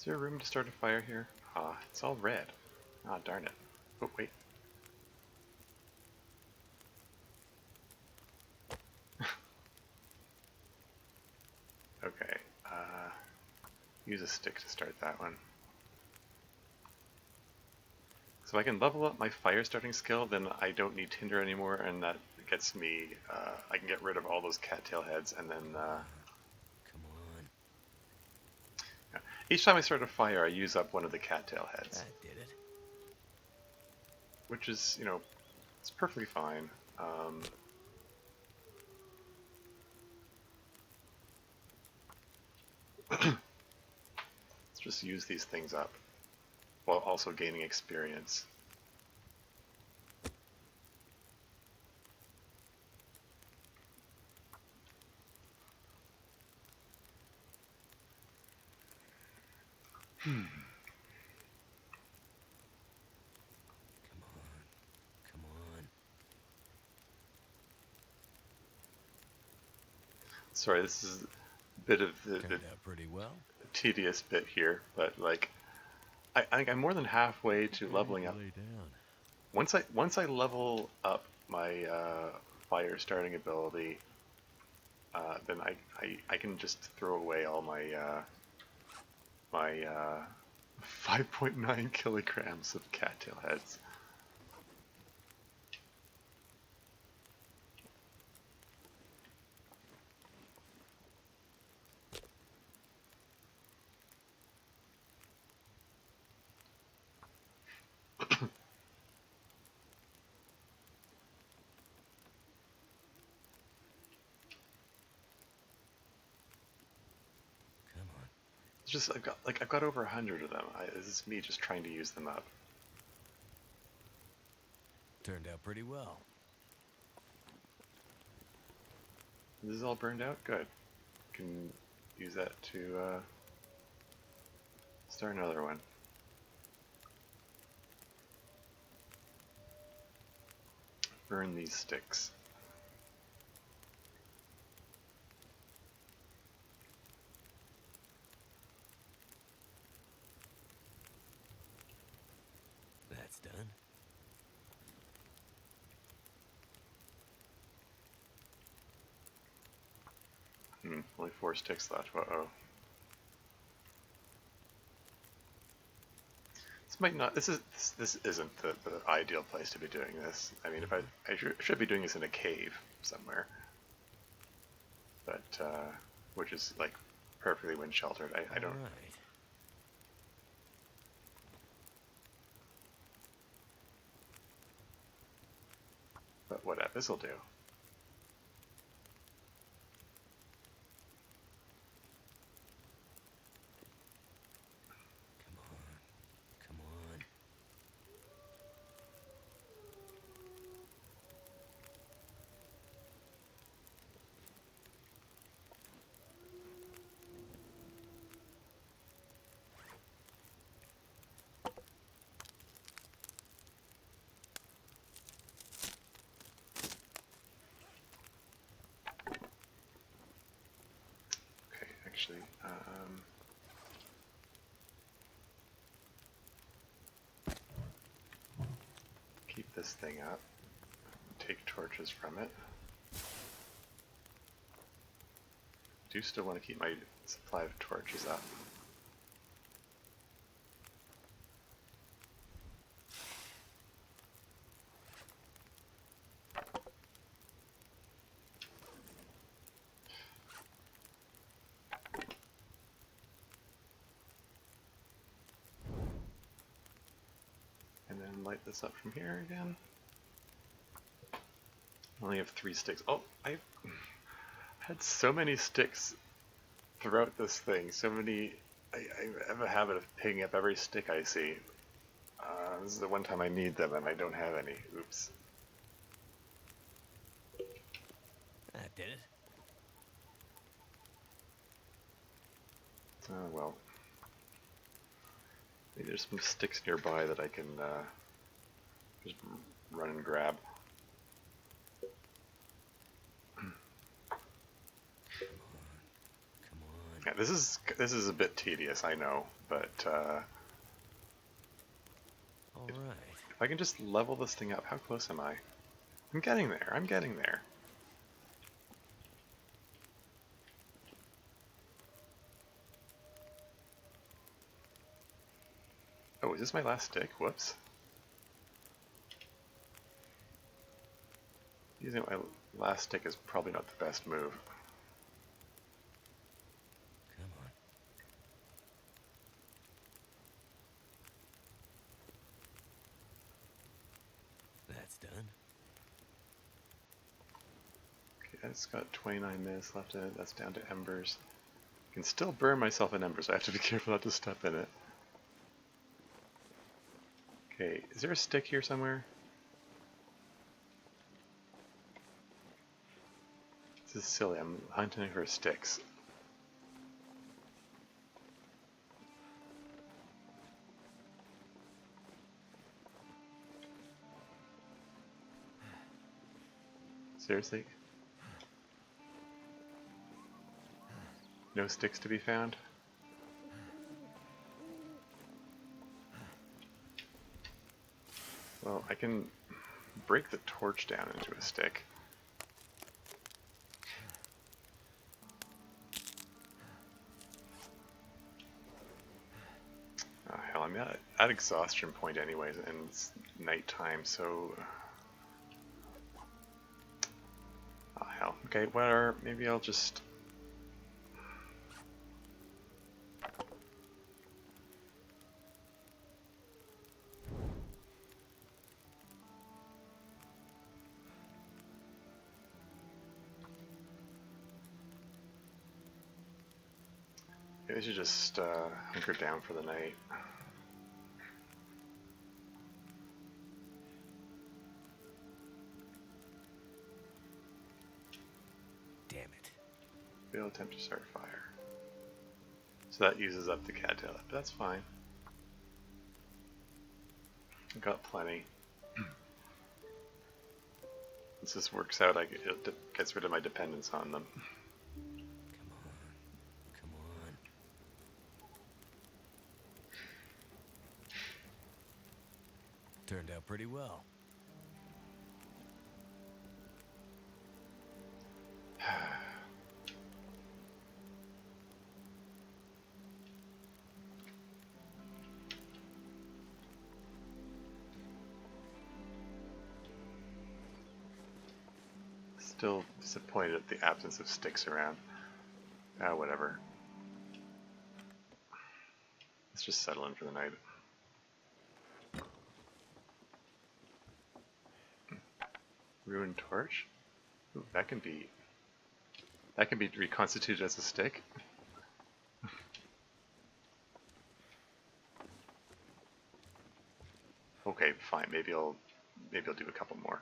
there room to start a fire here? Ah, it's all red. Ah, darn it. Oh, wait. Okay. Use a stick to start that one. So I can level up my fire starting skill, then I don't need tinder anymore, and that gets me, I can get rid of all those cattail heads, and then, Come on. yeah. Each time I start a fire, I use up one of the cattail heads, That did it. which is, you know, it's perfectly fine. Let's just use these things up, while also gaining experience. Come on. Come on. Sorry, this is a bit of the Turned out pretty well. tedious bit here, but like, I think I'm more than halfway to You need leveling to up. lay down. Once I level up my fire starting ability, then I can just throw away all my my 5.9 kilograms of cattail heads. Come on. It's just I've got over 100 of them. This is me just trying to use them up. Turned out pretty well. This is all burned out. Good. Can use that to start another one. Burn these sticks. That's done. Only 4 sticks left. Uh-oh. This might not. This isn't the ideal place to be doing this. I mean, if I should be doing this in a cave somewhere, but which is like perfectly wind sheltered. I don't. All right. But whatever. This will do. Come on. Come on. Okay, actually, keep this thing up. Take torches from it. Do still want to keep my supply of torches up. And then light this up from here again. I only have 3 sticks. Oh, I had so many sticks throughout this thing. So many. I have a habit of picking up every stick I see. This is the one time I need them and I don't have any. Oops. That did it. Oh well. Maybe there's some sticks nearby that I can just run and grab. Come on. Come on. Yeah, this is a bit tedious, I know, but All right. if I can just level this thing up, how close am I? I'm getting there. I'm getting there. Oh, is this my last stick? Whoops. Using my last stick is probably not the best move. Come on. That's done. Okay, it's got 29 minutes left in it. That's down to embers. I can still burn myself in embers. I have to be careful not to step in it. Okay, is there a stick here somewhere? This is silly. I'm hunting for sticks. Seriously? No sticks to be found? Well, I can break the torch down into a stick. Oh, hell, I'm at exhaustion point anyways, and it's nighttime, so... Oh, hell. Okay, whatever. Maybe I'll just... Maybe I should just hunker down for the night. Damn it. Fail attempt to start fire. So that uses up the cattail, but that's fine. I've got plenty. Once this works out, it gets rid of my dependence on them. Come on. Come on. Turned out pretty well. Still disappointed at the absence of sticks around. Ah, whatever. Let's just settle in for the night. Ruined torch? Ooh, that can be reconstituted as a stick. Okay, fine. Maybe I'll do a couple more.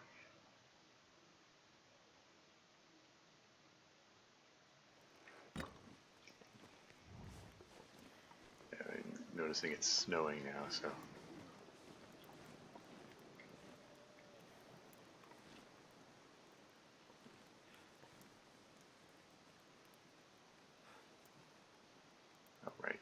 Yeah, I'm noticing it's snowing now, so. Oh, right.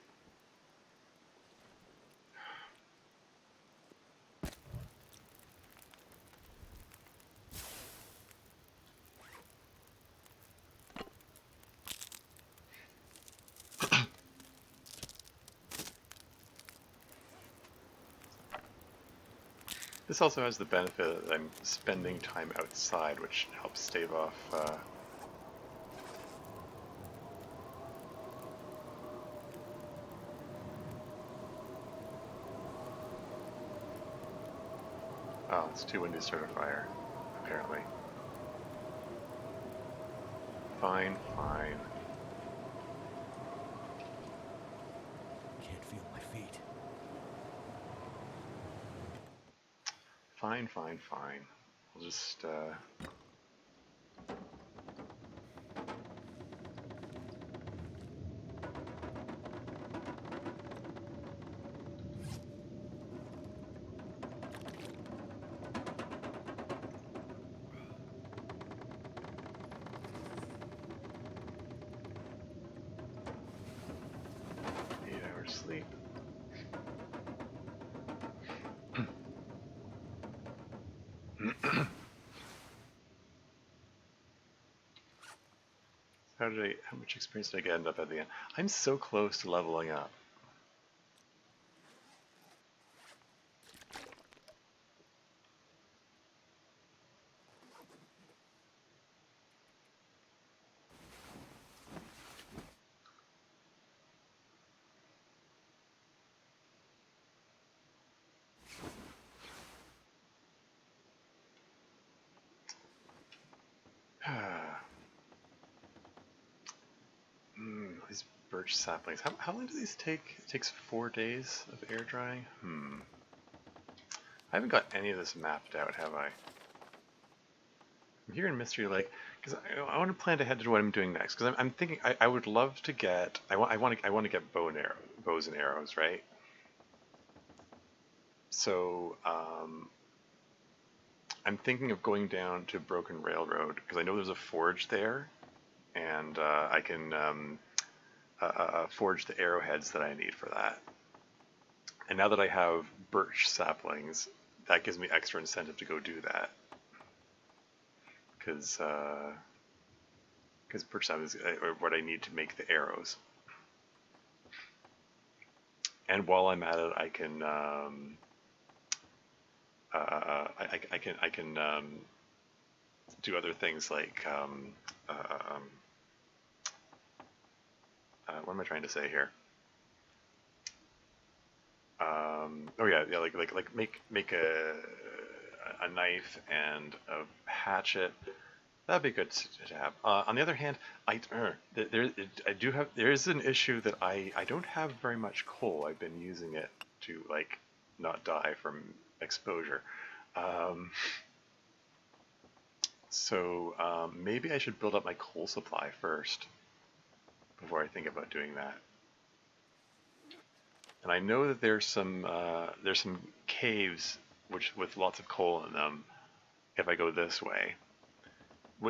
This also has the benefit that I'm spending time outside, which helps stave off oh, it's too windy to start a fire, apparently. Fine, fine. Can't feel my feet. Fine, fine, fine. We'll just, sleep. How much experience did I end up at the end? I'm so close to leveling up. These birch saplings. How long do these take? It takes 4 days of air drying? I haven't got any of this mapped out, have I? I'm here in Mystery Lake because I want to plan ahead to what I'm doing next. Because I'm thinking I would love to get I want to get bows and arrows, right? So I'm thinking of going down to Broken Railroad because I know there's a forge there, and I can forge the arrowheads that I need for that. And now that I have birch saplings, that gives me extra incentive to go do that. Because birch saplings are what I need to make the arrows. And while I'm at it, I can I can do other things like what am I trying to say here? Oh yeah, like make a knife and a hatchet. That'd be good to have. On the other hand, there is an issue that I don't have very much coal. I've been using it to like not die from exposure. Um, so maybe I should build up my coal supply first before I think about doing that. And I know that there's some caves with lots of coal in them if I go this way.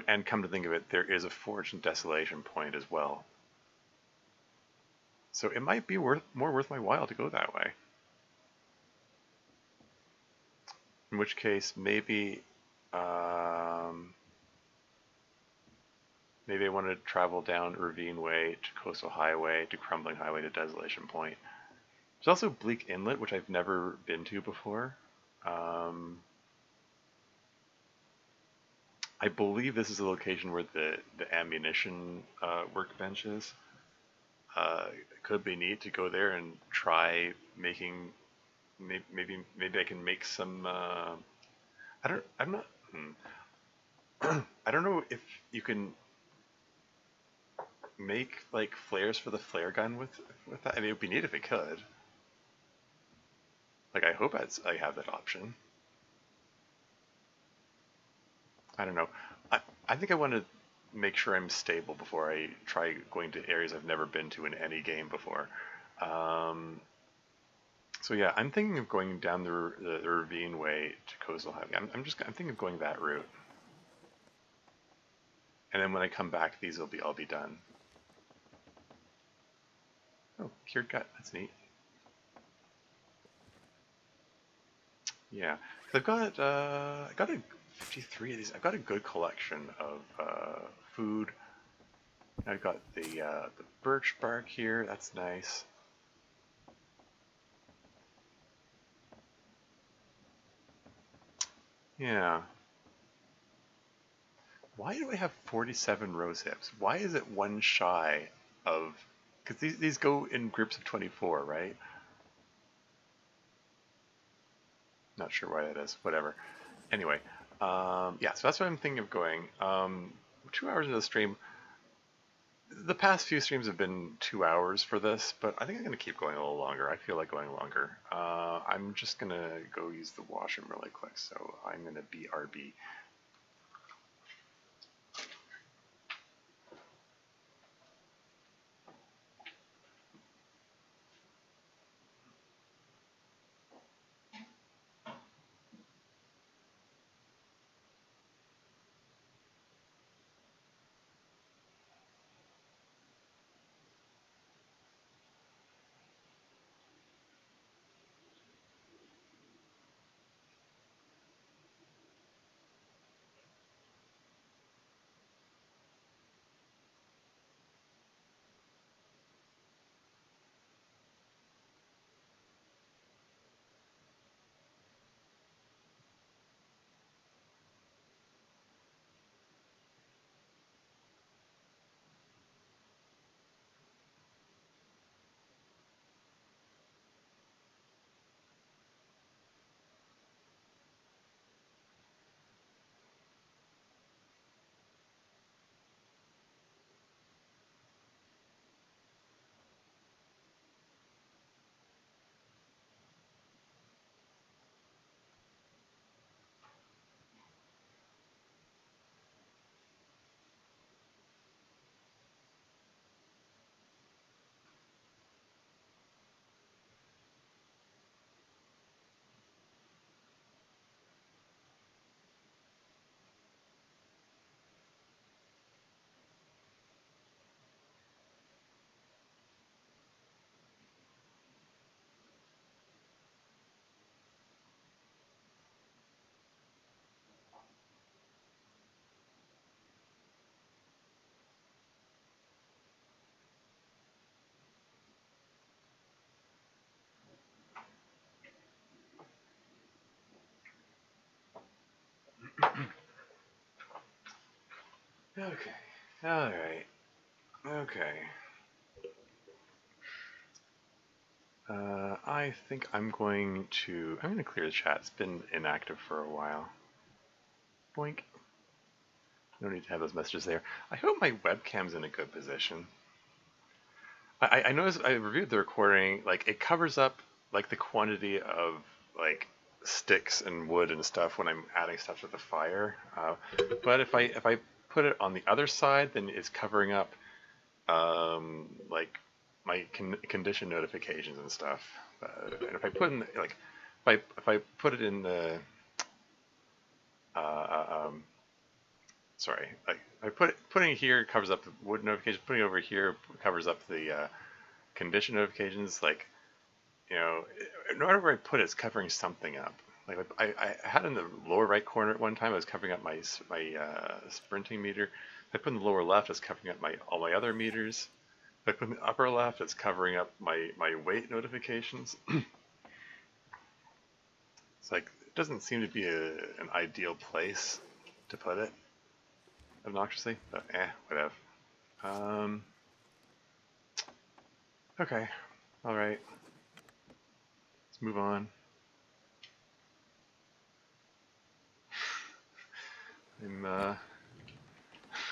And come to think of it, there is a Forge and Desolation point as well. So it might be more worth my while to go that way. In which case, maybe maybe I want to travel down Ravine Way to Coastal Highway to Crumbling Highway to Desolation Point. There's also Bleak Inlet, which I've never been to before. I believe this is the location where the ammunition workbench is. It could be neat to go there and try making. Maybe I can make some. I'm not. I don't know if you can make like flares for the flare gun with that. I mean, it would be neat if it could. Like, I hope I have that option. I don't know. I think I want to make sure I'm stable before I try going to areas I've never been to in any game before. So yeah, I'm thinking of going down the ravine way to Coastal Highway. I'm thinking of going that route. And then when I come back, these will be all be done. Oh, cured gut. That's neat. Yeah, I've got I got a 53 of these. I've got a good collection of food. I've got the birch bark here. That's nice. Yeah. Why do I have 47 rose hips? Why is it one shy of? Because these go in groups of 24, right? Not sure why that is. Whatever. Anyway, yeah. So that's what I'm thinking of going. 2 hours into the stream. The past few streams have been 2 hours for this, but I think I'm going to keep going a little longer. I feel like going longer. I'm just going to go use the washroom really quick, so I'm going to BRB. Okay. Alright. Okay. I think I'm going to clear the chat. It's been inactive for a while. Boink. No need to have those messages there. I hope my webcam's in a good position. I noticed I reviewed the recording, like it covers up like the quantity of like sticks and wood and stuff when I'm adding stuff to the fire. But if I put it on the other side, then it's covering up like my condition notifications and stuff. And if I put in like if I put it in the sorry, like I putting it here covers up the wood notifications. Putting it over here covers up the condition notifications. Like no matter where I put it, it's covering something up. Like I had in the lower right corner at one time, I was covering up my sprinting meter. If I put in the lower left, it's covering up all my other meters. If I put in the upper left, it's covering up my weight notifications. It's like it doesn't seem to be an ideal place to put it, obnoxiously, but whatever. Okay, all right. Let's move on.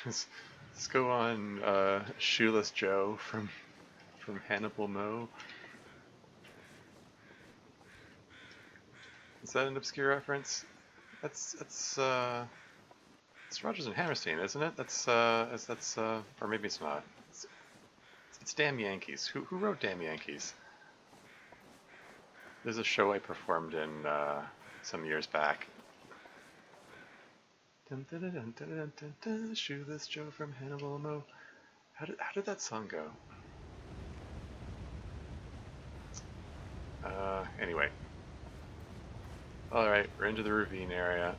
Let's go on Shoeless Joe from Hannibal Mo. Is that an obscure reference? That's it's Rodgers and Hammerstein, isn't it? That's or maybe it's not. It's Damn Yankees. Who wrote Damn Yankees? There's a show I performed in some years back. Dun, dun, dun, dun, dun, dun, dun, Shoeless Joe from Hannibal Mo. How did that song go? Anyway. Alright, we're into the ravine area.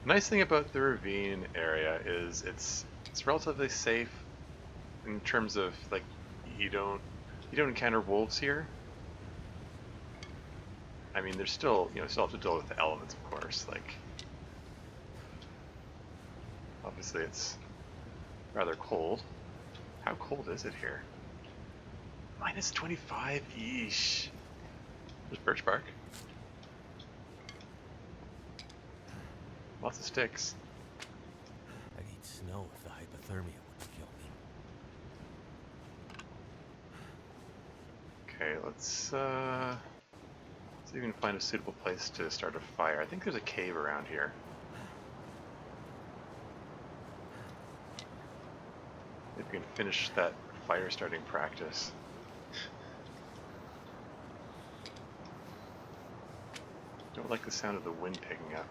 Nice thing about the ravine area is it's relatively safe in terms of like you don't encounter wolves here. I mean, there's still still have to deal with the elements, of course. Like obviously it's rather cold. How cold is it here? Minus 25. Yeesh. There's birch bark. Lots of sticks. I'd eat snow if the hypothermia wouldn't kill me. Okay, let's see if we can find a suitable place to start a fire. I think there's a cave around here. Maybe we can finish that fire starting practice. Don't like the sound of the wind picking up.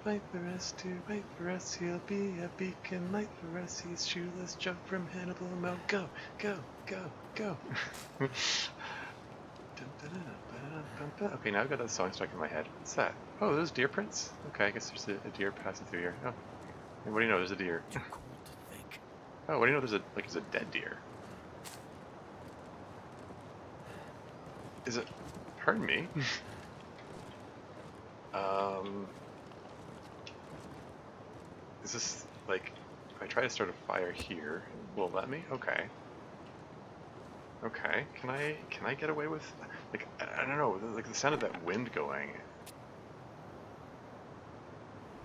Fight for us to wait for us, he'll be a beacon light for us, he's Shoeless Joe from Hannibal Mo. Go, go, go, go. Okay, now I've got that song stuck in my head. What's that? Oh, those deer prints? Okay, I guess there's a deer passing through here. Oh, and what do you know? There's a deer. Too cold to think. Oh, what do you know? There's a dead deer. Is it? Pardon me. Is this like if I try to start a fire here, will it let me? Okay. Okay. Can I get away with like I don't know, like the sound of that wind going.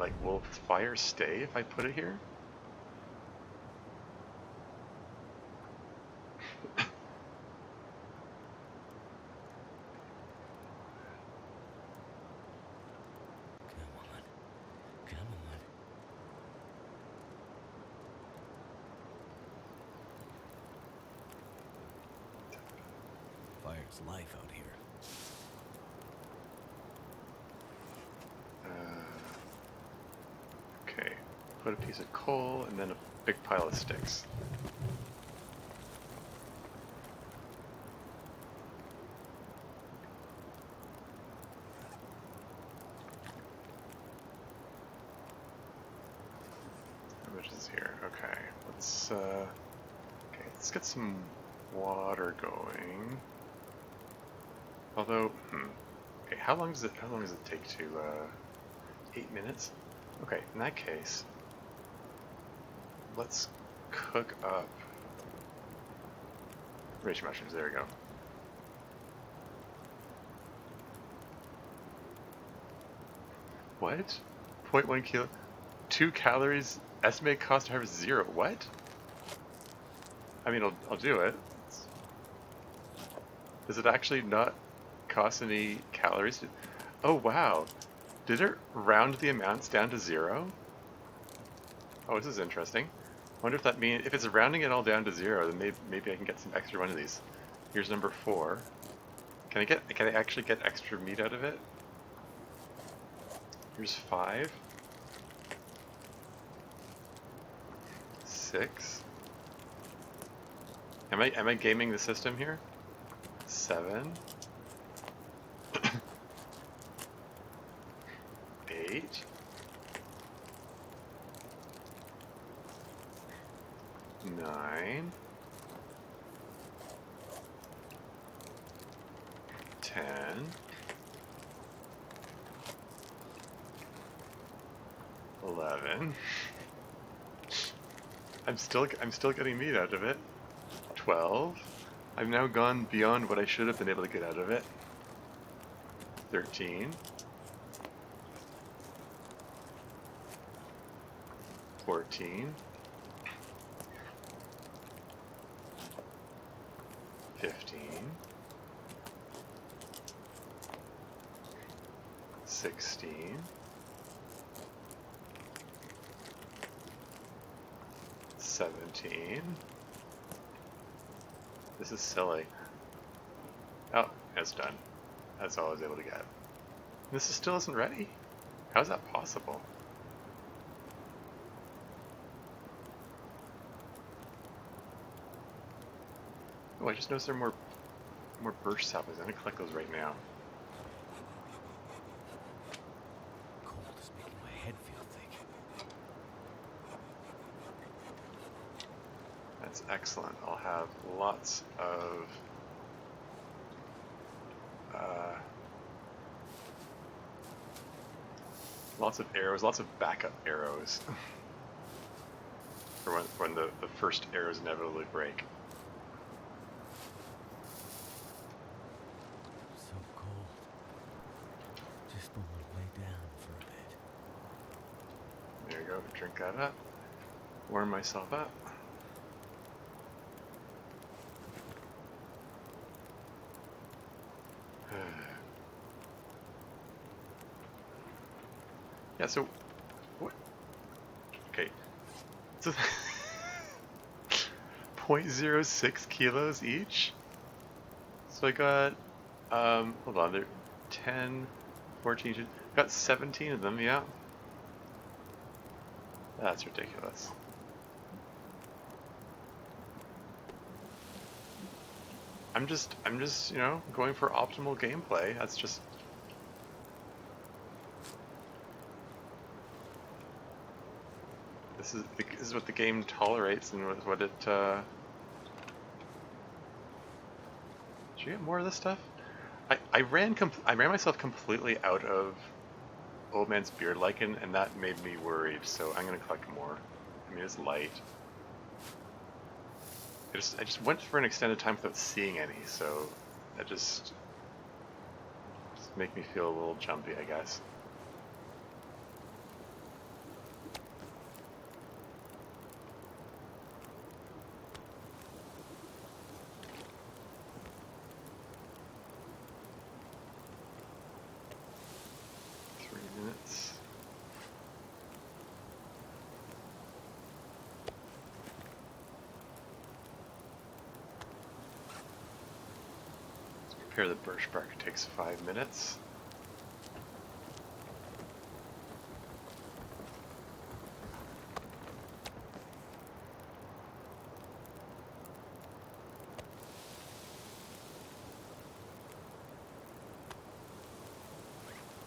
Like will fire stay if I put it here? Fire's life out here. Okay. Put a piece of coal and then a big pile of sticks. sandwiches here. Okay, let's get some water going. Although, okay, how long does it take to 8 minutes? Okay, in that case, let's cook up reishi mushrooms. There we go. What? 0.1 kilo, 2 calories. Estimated cost to harvest 0. What? I mean, I'll do it. Does it actually not cost any calories? Oh wow! Did it round the amounts down to 0? Oh, this is interesting. I wonder if that means, if it's rounding it all down to 0, then maybe I can get some extra one of these. Here's number 4. Can I actually get extra meat out of it? Here's 5. 6. Am I gaming the system here? 7. 8. 9. 10. 11. I'm still getting meat out of it. 12. I've now gone beyond what I should have been able to get out of it. 13. 14. 15. 16. 17. This is silly. Oh, it's done. That's all I was able to get. This still isn't ready? How is that possible? Oh, I just noticed there are more birch saplings. I'm gonna collect those right now. Cold is making my head feel thick. That's excellent. I'll have lots of arrows, lots of backup arrows for when the first arrows inevitably break. So cold. Just want to lay down for a bit. There you go. Drink that up. Warm myself up. Yeah, so what? Okay. So 0.06 kilos each? So I got hold on, there 10, 14, got 17 of them, yeah. That's ridiculous. I'm just, you know, going for optimal gameplay. That's just this is what the game tolerates and what it did you get more of this stuff? I ran myself completely out of Old Man's Beard Lichen, and that made me worried, so I'm gonna collect more. I mean, it's light. I just went for an extended time without seeing any, so that just make me feel a little jumpy, I guess. Prepare the birch bark. It takes 5 minutes.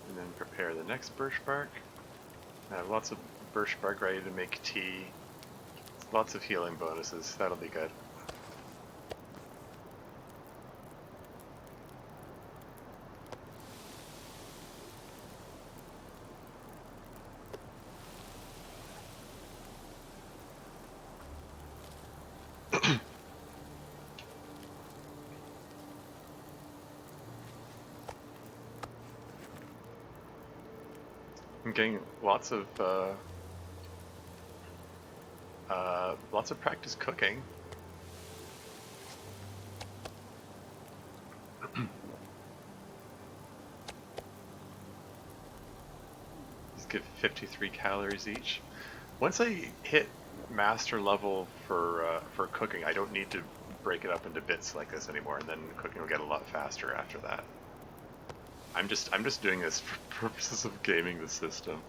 And then prepare the next birch bark. I have lots of birch bark ready to make tea Lots of healing bonuses. That'll be good. I'm getting lots of practice cooking. These give 53 calories each. Once I hit master level for cooking, I don't need to break it up into bits like this anymore, and then cooking will get a lot faster after that. I'm just doing this for purposes of gaming the system.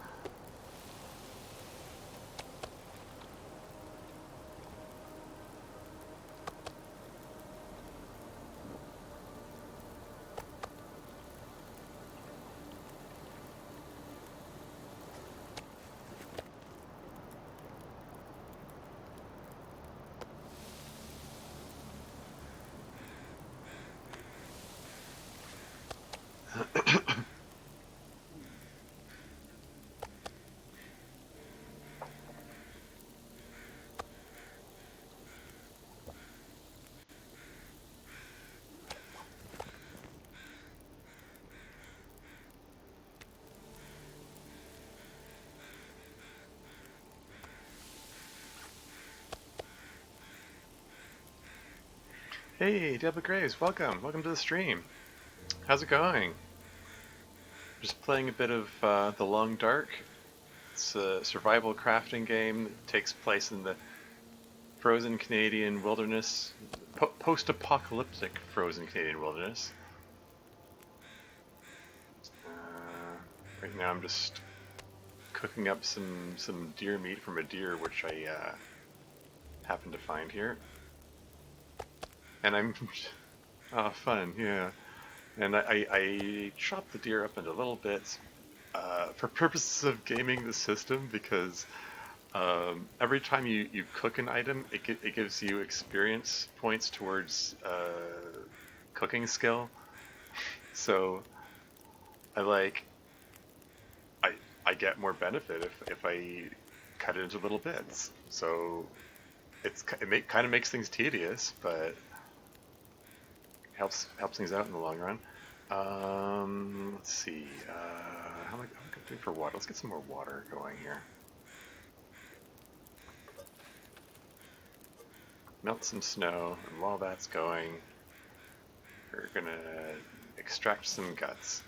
Hey, Diablo Graves, welcome. Welcome to the stream. How's it going? Just playing a bit of The Long Dark. It's a survival crafting game that takes place in the frozen Canadian wilderness, post-apocalyptic frozen Canadian wilderness. Right now I'm just cooking up some deer meat from a deer which I happened to find here. And I'm... oh, fun, yeah. And I chopped the deer up into little bits for purposes of gaming the system, because every time you cook an item, it gives you experience points towards cooking skill. So I I get more benefit if I cut it into little bits. So kind of makes things tedious, but helps things out in the long run. Let's see. How am I doing for water? Let's get some more water going here. Melt some snow, and while that's going, we're gonna extract some guts.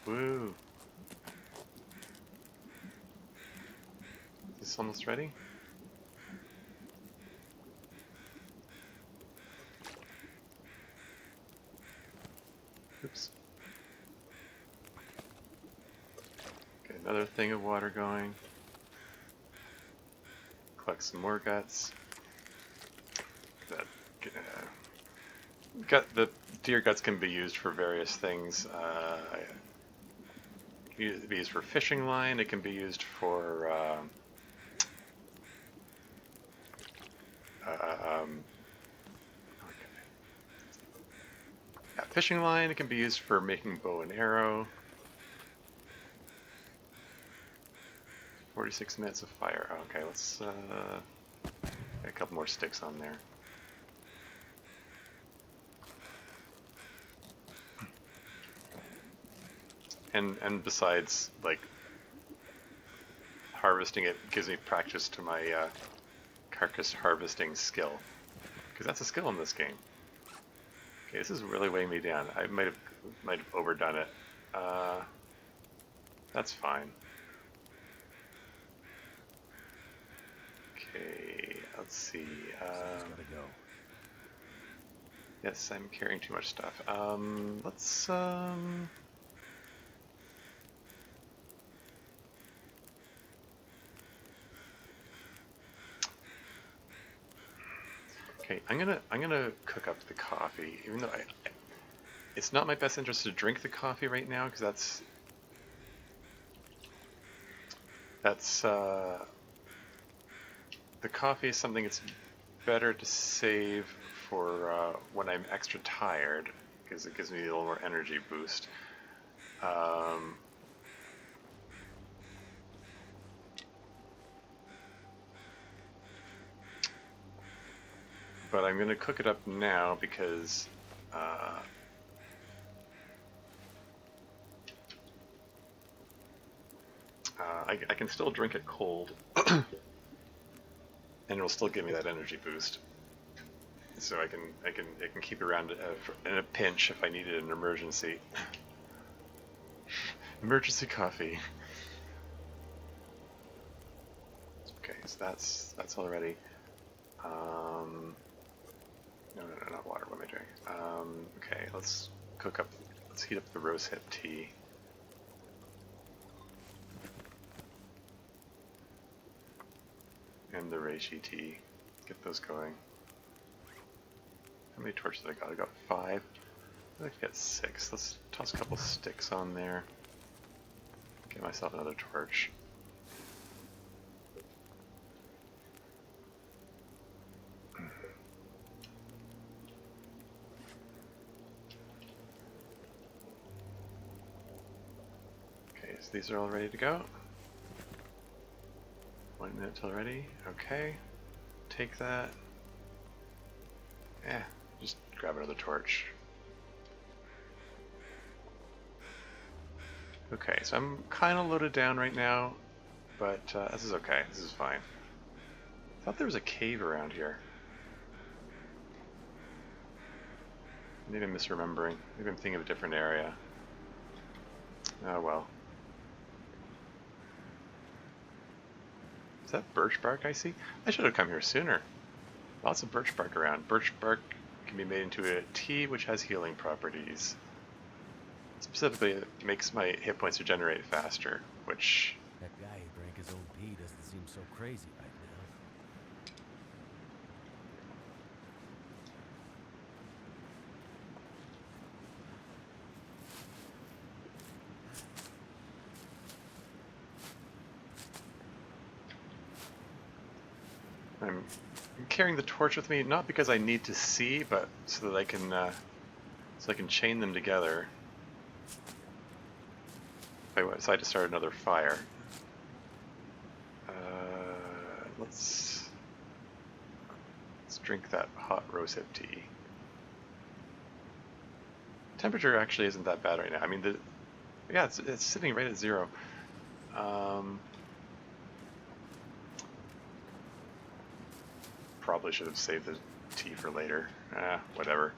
Woo! Is this almost ready? Oops. Get another thing of water going. Collect some more guts. The deer guts can be used for various things. It can be used for fishing line. It can be used for yeah, fishing line. It can be used for making bow and arrow. 46 minutes of fire. Okay, let's get a couple more sticks on there. And besides, like, harvesting it gives me practice to my carcass harvesting skill, because that's a skill in this game. Okay, this is really weighing me down. I might have overdone it. That's fine. Okay, let's see. Gotta go. Yes, I'm carrying too much stuff. Let's okay, I'm gonna cook up the coffee, even though it's not my best interest to drink the coffee right now, because that's the coffee is something that's better to save for when I'm extra tired, because it gives me a little more energy boost. Um, but I'm going to cook it up now because I can still drink it cold, and it'll still give me that energy boost. So I can keep it around in a pinch if I needed an emergency. Emergency coffee. Okay, so that's all ready. No, not water. What am I doing? Okay, let's heat up the rosehip tea. And the reishi tea. Get those going. How many torches have I got? I got 5. I'd like to get 6. Let's toss a couple sticks on there. Get myself another torch. Okay, so these are all ready to go. 1 minute till ready. Okay. Take that. Yeah, just grab another torch. Okay, so I'm kind of loaded down right now, but this is okay. This is fine. I thought there was a cave around here. Maybe I'm misremembering. Maybe I'm thinking of a different area. Oh well. Is that birch bark I see? I should have come here sooner. Lots of birch bark around. Birch bark can be made into a tea which has healing properties. Specifically, it makes my hit points regenerate faster, which... That guy who drank his own pee doesn't seem so crazy right I'm carrying the torch with me, not because I need to see, but so that I can chain them together. If I decide to start another fire. Let's drink that hot rosehip tea. Temperature actually isn't that bad right now. I mean, yeah, it's sitting right at 0. Probably should have saved the tea for later. Whatever.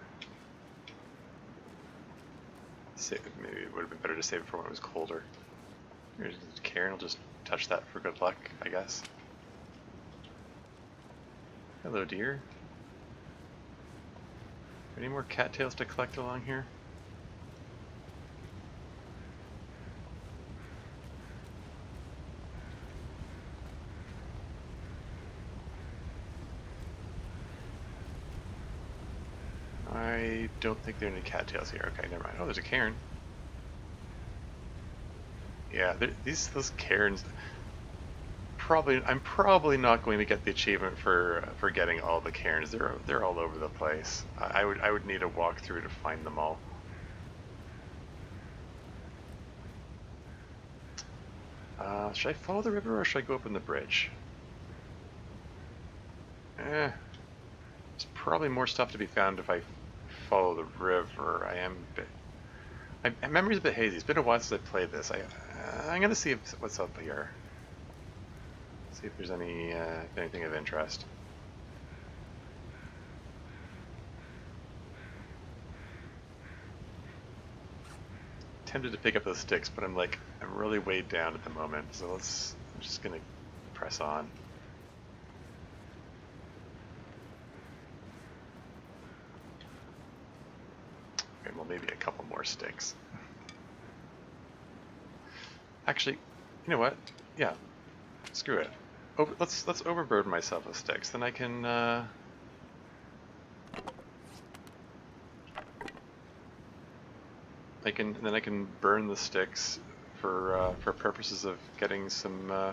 Maybe it would have been better to save it for when it was colder. Here's Karen will just touch that for good luck, I guess. Hello, dear. Any more cattails to collect along here? I don't think there are any cattails here. Okay, never mind. Oh, there's a cairn. Yeah, those cairns. I'm probably not going to get the achievement for getting all the cairns. They're all over the place. I would need a walkthrough to find them all. Should I follow the river or should I go up in the bridge? There's probably more stuff to be found if I follow the river. My memory's a bit hazy. It's been a while since I played this. I'm gonna see what's up here. See if there's anything of interest. Tempted to pick up those sticks, but I'm really weighed down at the moment. So I'm just gonna press on. Okay, well maybe a couple more sticks. Actually, you know what? Yeah, screw it. Let's overburden myself with sticks. Then I can. Then I can burn the sticks for purposes of getting some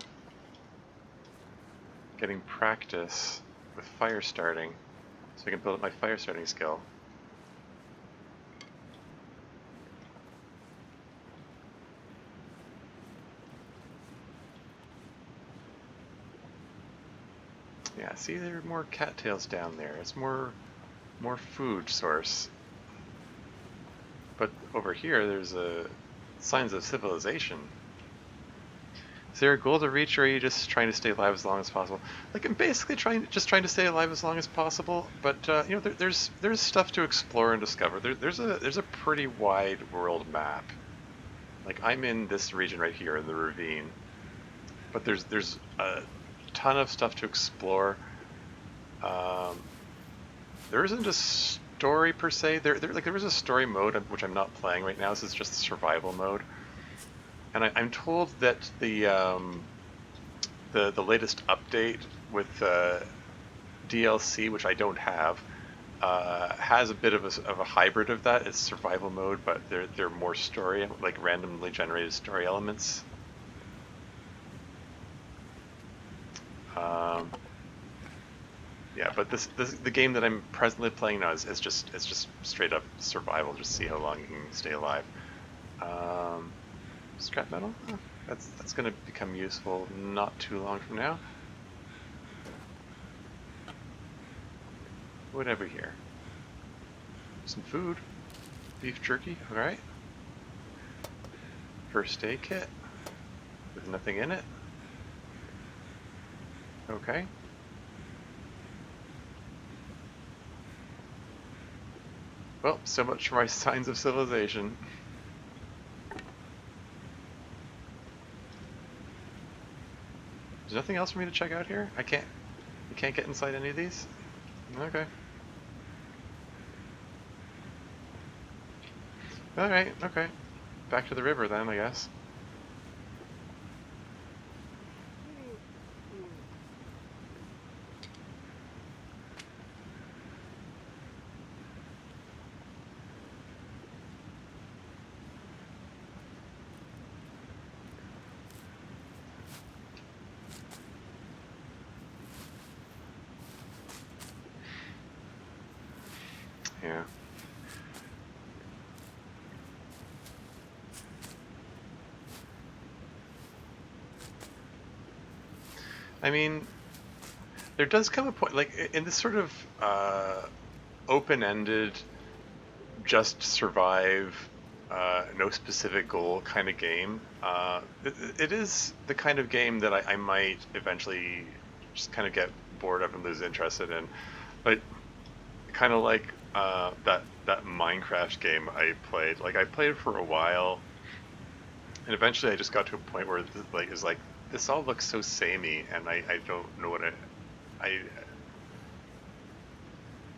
getting practice with fire starting, so I can build up my fire starting skill. Yeah, see, there are more cattails down there. It's more food source. But over here, there's signs of civilization. Is there a goal to reach, or are you just trying to stay alive as long as possible? Like, I'm basically just trying to stay alive as long as possible. But you know, there's stuff to explore and discover. There's a pretty wide world map. Like, I'm in this region right here in the ravine, but there's a ton of stuff to explore. There isn't a story per se. There was a story mode which I'm not playing right now. This is just the survival mode, and I'm told that the latest update with DLC, which I don't have, has a bit of a hybrid of that. It's survival mode, but they're more story, like randomly generated story elements. Yeah, but the game that I'm presently playing now is just straight up survival. Just see how long you can stay alive. Scrap metal. Oh, that's going to become useful not too long from now. Whatever here. Some food. Beef jerky. All right. First aid kit with nothing in it. Okay. Well, so much for my signs of civilization. There's nothing else for me to check out here? You can't get inside any of these? Okay. Alright, okay. Back to the river then, I guess. Yeah. I mean, there does come a point, like, in this sort of open-ended, just survive, no specific goal kind of game. It is the kind of game that I might eventually just kind of get bored of and lose interest in. But kind of like that Minecraft game I played. Like, I played for a while, and eventually I just got to a point where it's like this all looks so samey, and I don't know I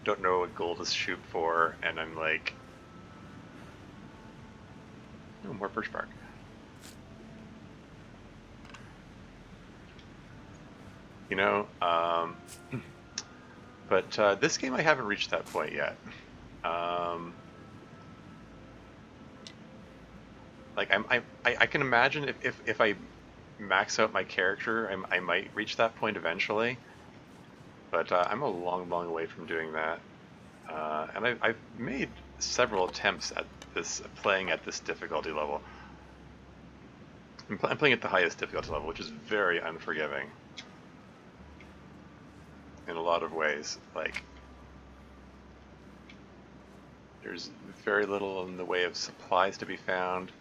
don't know what goal to shoot for, and I'm like, oh, more birch bark. You know, but this game I haven't reached that point yet. Like, I can imagine if I max out my character, I might reach that point eventually. But I'm a long way from doing that. And I've made several attempts at playing at this difficulty level. I'm playing at the highest difficulty level, which is very unforgiving in a lot of ways. Like, there's very little in the way of supplies to be found.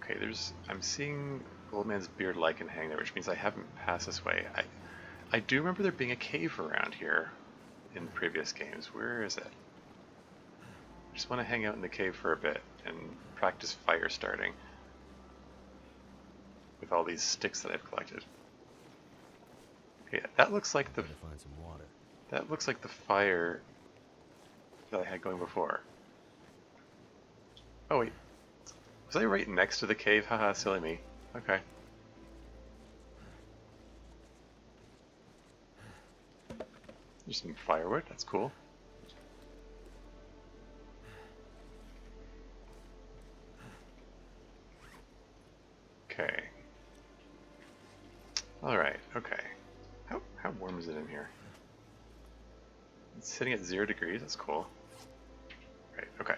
Okay, I'm seeing Goldman's beard lichen hang there, which means I haven't passed this way. I do remember there being a cave around here in previous games. Where is it? I just want to hang out in the cave for a bit and practice fire starting with all these sticks that I've collected. Okay, that looks like the Find some water. that looks like the fire that I had going before. Oh wait, was I right next to the cave? Haha, silly me. Okay. There's some firewood, that's cool. Okay. Alright, Okay. How warm is it in here? It's sitting at 0 degrees. That's cool. Right. Okay.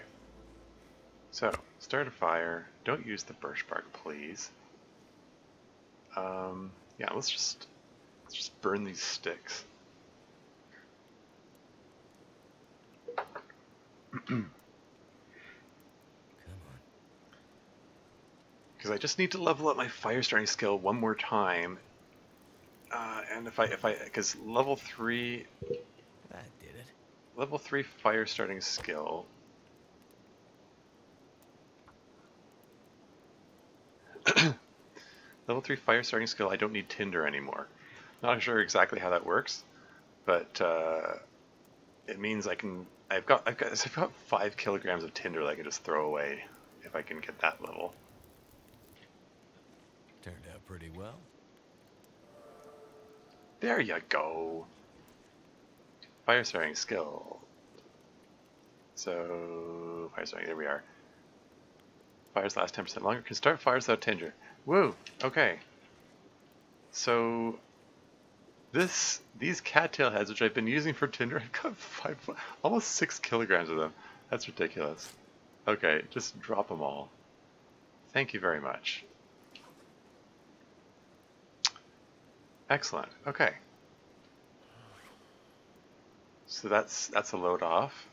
So start a fire. Don't use the birch bark, please. Yeah. Let's just burn these sticks. Come on. Because I just need to level up my fire starting skill one more time. And because level 3 That did it. fire starting skill. Level 3 fire starting skill, I don't need tinder anymore. Not sure exactly how that works, but it means I've got 5 kilograms of tinder that I can just throw away if I can get that level. Turned out pretty well. There you go. Fire starting skill. So fire starting, there we are. Fires last 10% longer. Can start fires without tinder. Woo! Okay. So these cattail heads, which I've been using for tinder, I've got almost 6 kilograms of them. That's ridiculous. Okay, just drop them all. Thank you very much. Excellent. Okay. So that's a load off.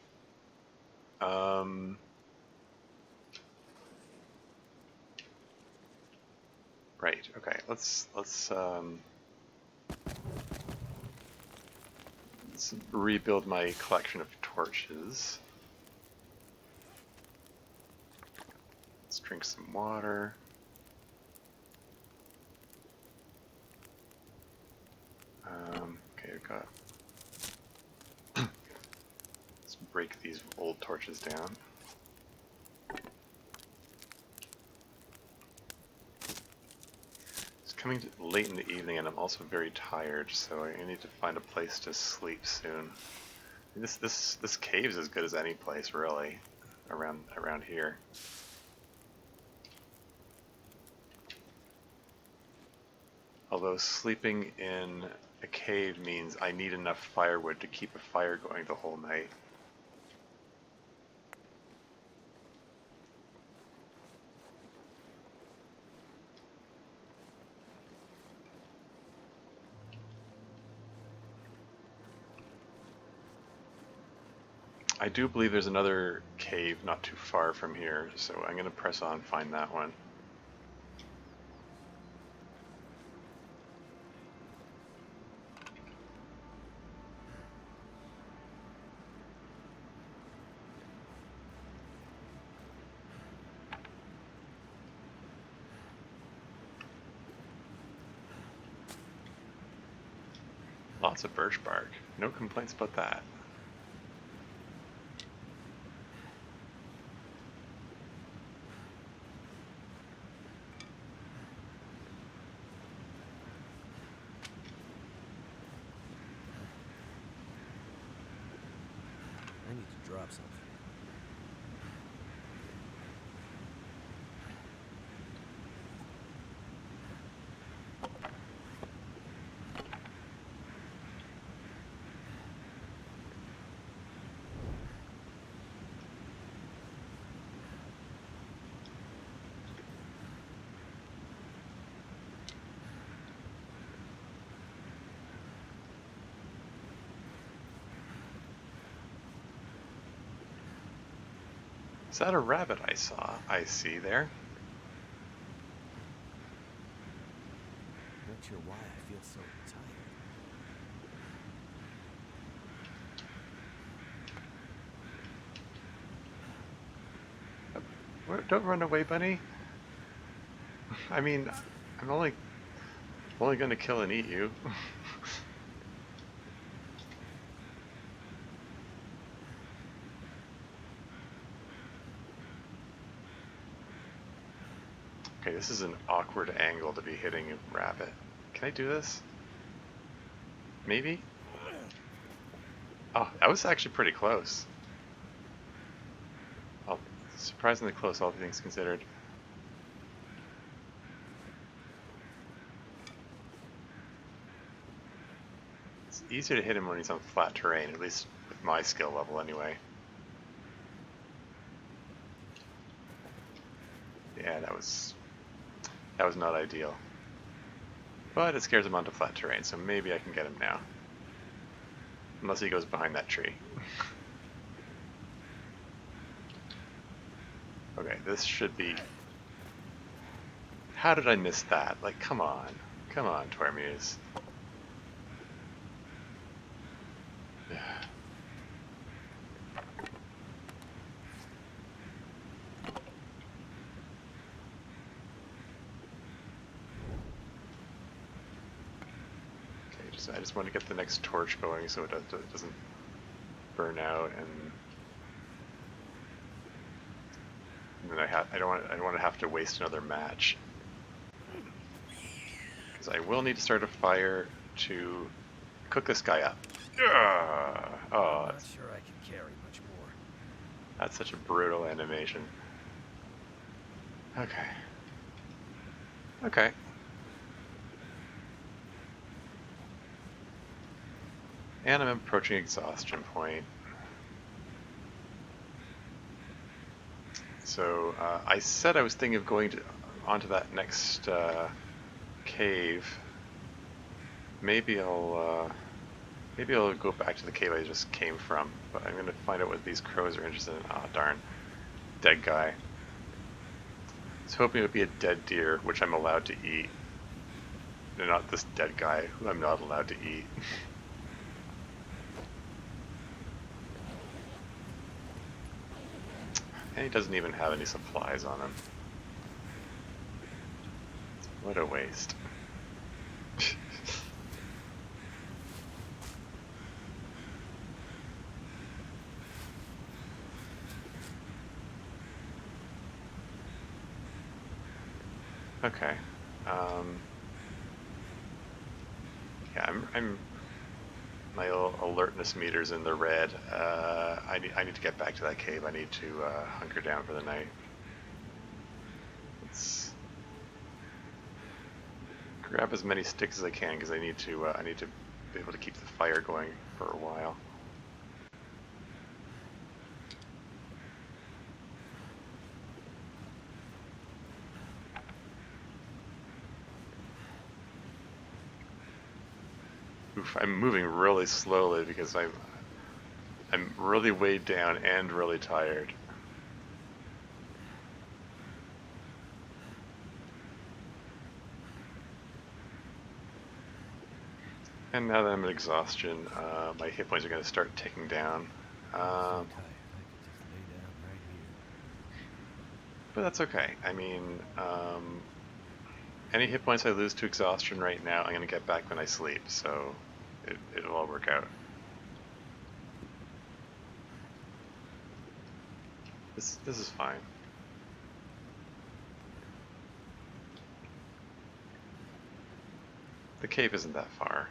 Right. Okay. Let's rebuild my collection of torches. Let's drink some water. Okay, I've got. Let's break these old torches down. It's coming late in the evening, and I'm also very tired, so I need to find a place to sleep soon. This cave's as good as any place, really, around here. Although sleeping in a cave means I need enough firewood to keep a fire going the whole night. I do believe there's another cave not too far from here, so I'm going to press on and find that one. Lots of birch bark. No complaints about that. I need to drop something. Is that a rabbit I see there? Not sure why I feel so tired. Don't run away, bunny. I mean, I'm only going to kill and eat you. Okay, this is an awkward angle to be hitting a rabbit. Can I do this? Maybe? Oh, that was actually pretty close. Oh, surprisingly close, all things considered. It's easier to hit him when he's on flat terrain, at least with my skill level anyway. Yeah, that was not ideal. But it scares him onto flat terrain, so maybe I can get him now. Unless he goes behind that tree. Okay, this should be... How did I miss that? Like, come on. Come on, Tormuse. I just want to get the next torch going so it doesn't burn out, and then I don't want to have to waste another match, because I will need to start a fire to cook this guy up. Oh, I'm not sure I can carry much more. that's such a brutal animation. Okay. Okay. And I'm approaching exhaustion point. So I said I was thinking of going onto that next cave. Maybe I'll go back to the cave I just came from, but I'm gonna find out what these crows are interested in. Ah, darn, dead guy. I was hoping it would be a dead deer, which I'm allowed to eat. And not this dead guy, who I'm not allowed to eat. And he doesn't even have any supplies on him. What a waste. Okay. Yeah, I'm my alertness meter's in the red. I need to get back to that cave. I need to hunker down for the night. Let's grab as many sticks as I can, because I need to be able to keep the fire going for a while. Oof, I'm moving really slowly because I'm really weighed down and really tired. And now that I'm at exhaustion, my hit points are going to start ticking down. I could just lay down right here. But that's okay. I mean, any hit points I lose to exhaustion right now, I'm going to get back when I sleep, so it'll all work out. This is fine. The cave isn't that far.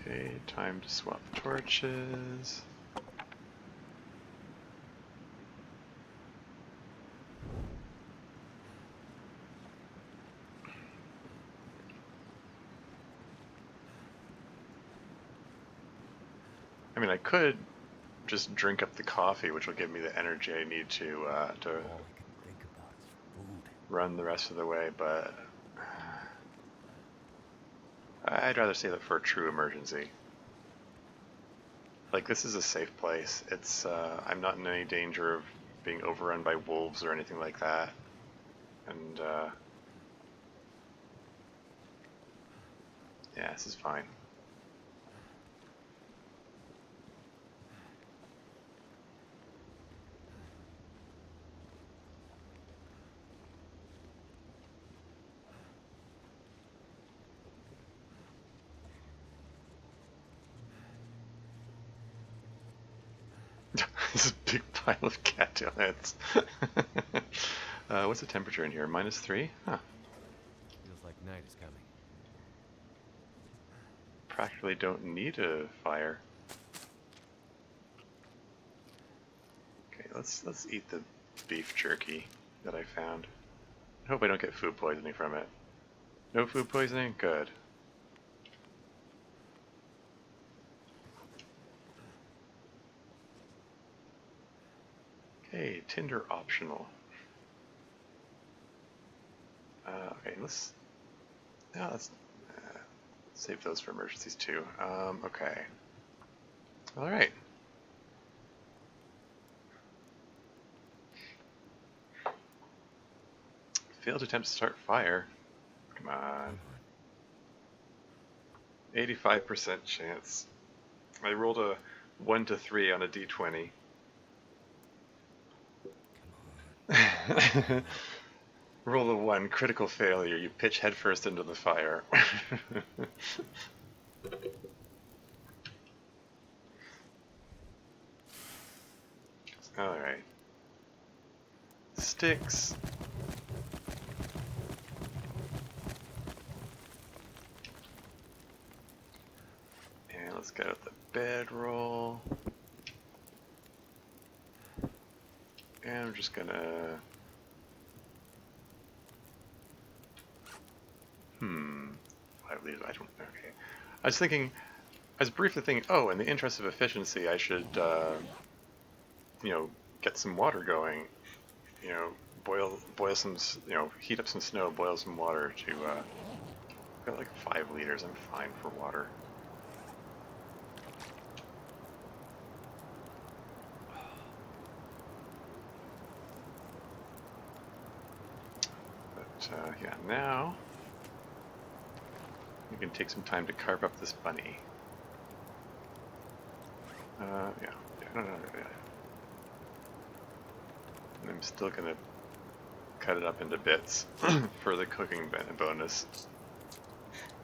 Okay, time to swap torches. I mean, I could just drink up the coffee, which will give me the energy I need to All I can think about is food. run the rest of the way, but I'd rather save it for a true emergency. Like, this is a safe place. It's I'm not in any danger of being overrun by wolves or anything like that. And yeah, this is fine. This big pile of cattails. What's the temperature in here? -3? Huh. Feels like night is coming. Practically don't need a fire. let's eat the beef jerky that I found. I hope I don't get food poisoning from it. No food poisoning? Good. Okay, Tinder optional. Okay, let's save those for emergencies too. Okay. All right. Failed attempt to start fire. Come on. 85% chance. I rolled a 1 to 3 on a d20. Roll a 1, critical failure. You pitch headfirst into the fire. Alright. Sticks. And let's get out the bedroll. And I'm just gonna... 5 liters, I don't... Okay. I was briefly thinking, oh, in the interest of efficiency, I should, you know, get some water going. You know, boil some, you know, heat up some snow, boil some water to, got like 5 liters, I'm fine for water. But, yeah, now, we can take some time to carve up this bunny. Yeah, no. And I'm still gonna cut it up into bits for the cooking bonus,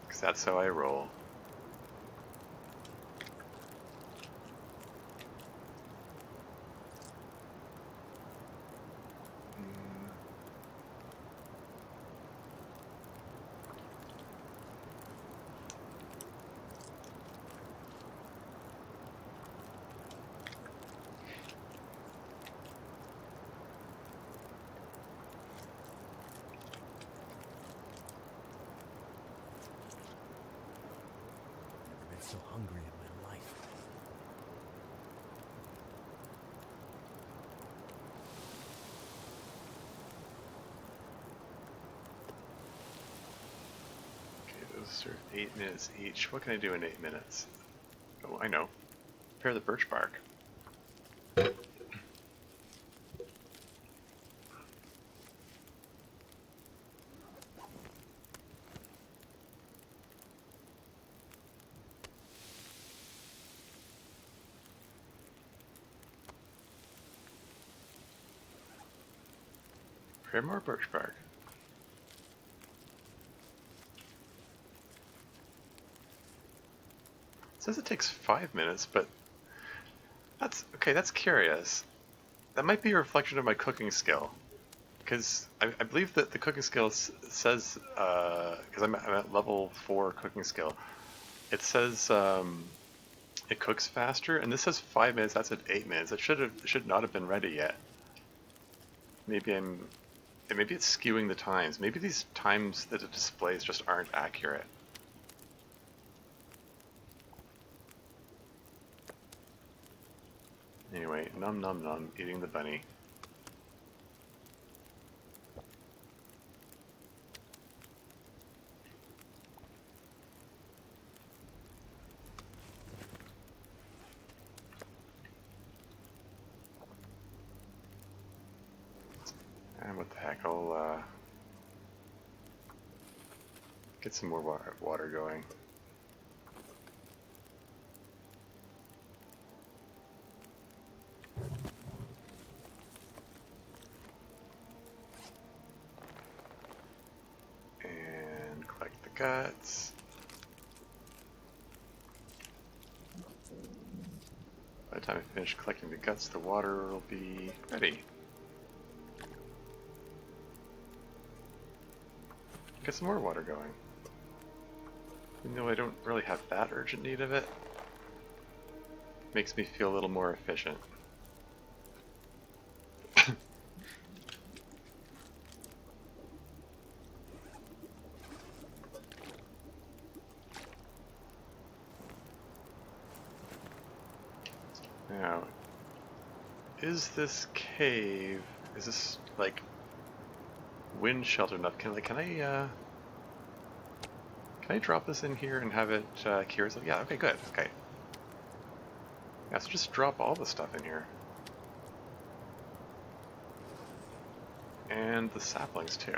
because that's how I roll. So hungry in my life. Okay, those are 8 minutes each. What can I do in 8 minutes? Oh, I know. Prepare the birch bark. Prepare more birch bark. It says it takes 5 minutes, but that's okay. That's curious. That might be a reflection of my cooking skill, because I believe that the cooking skill says, because I'm at level 4 cooking skill, it says it cooks faster, and this says 5 minutes. That's at 8 minutes. It should not have been ready yet. Maybe it's skewing the times. Maybe these times that it displays just aren't accurate. Anyway, num num num, eating the bunny. And what the heck, I'll get some more water going. And collect the guts. By the time I finish collecting the guts, the water will be ready. Get some more water going. Even though I don't really have that urgent need of it, makes me feel a little more efficient. Now, is this cave, is this like wind shelter enough? Can I drop this in here and have it cure itself? Yeah, okay, good, okay. Yeah, so just drop all the stuff in here. And the saplings too.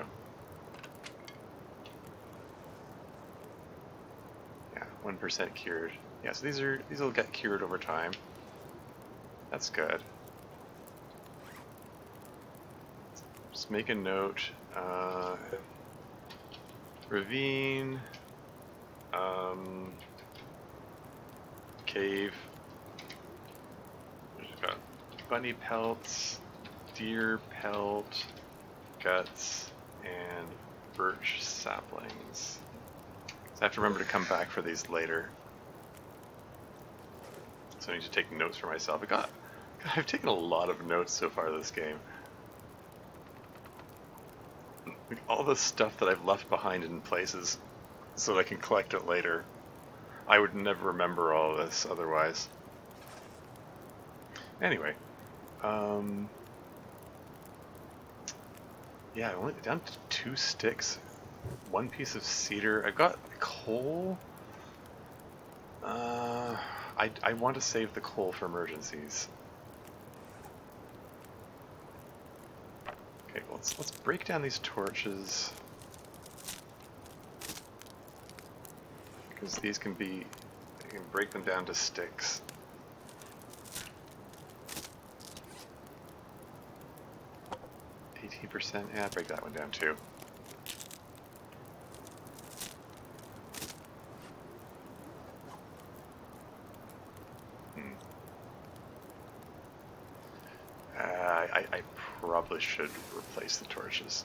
Yeah, 1% cured. Yeah, so these will get cured over time. That's good. Just make a note. Ravine. Cave. We've got bunny pelts, deer pelt, guts, and birch saplings. So I have to remember to come back for these later. So I need to take notes for myself. I've taken a lot of notes so far this game. Like all the stuff that I've left behind in places so that I can collect it later. I would never remember all of this otherwise. Anyway, yeah, I'm only down to 2 sticks, 1 piece of cedar. I've got coal. I want to save the coal for emergencies. Okay, well, let's break down these torches, because these you can break them down to sticks. %, yeah, break that one down too. I probably should replace the torches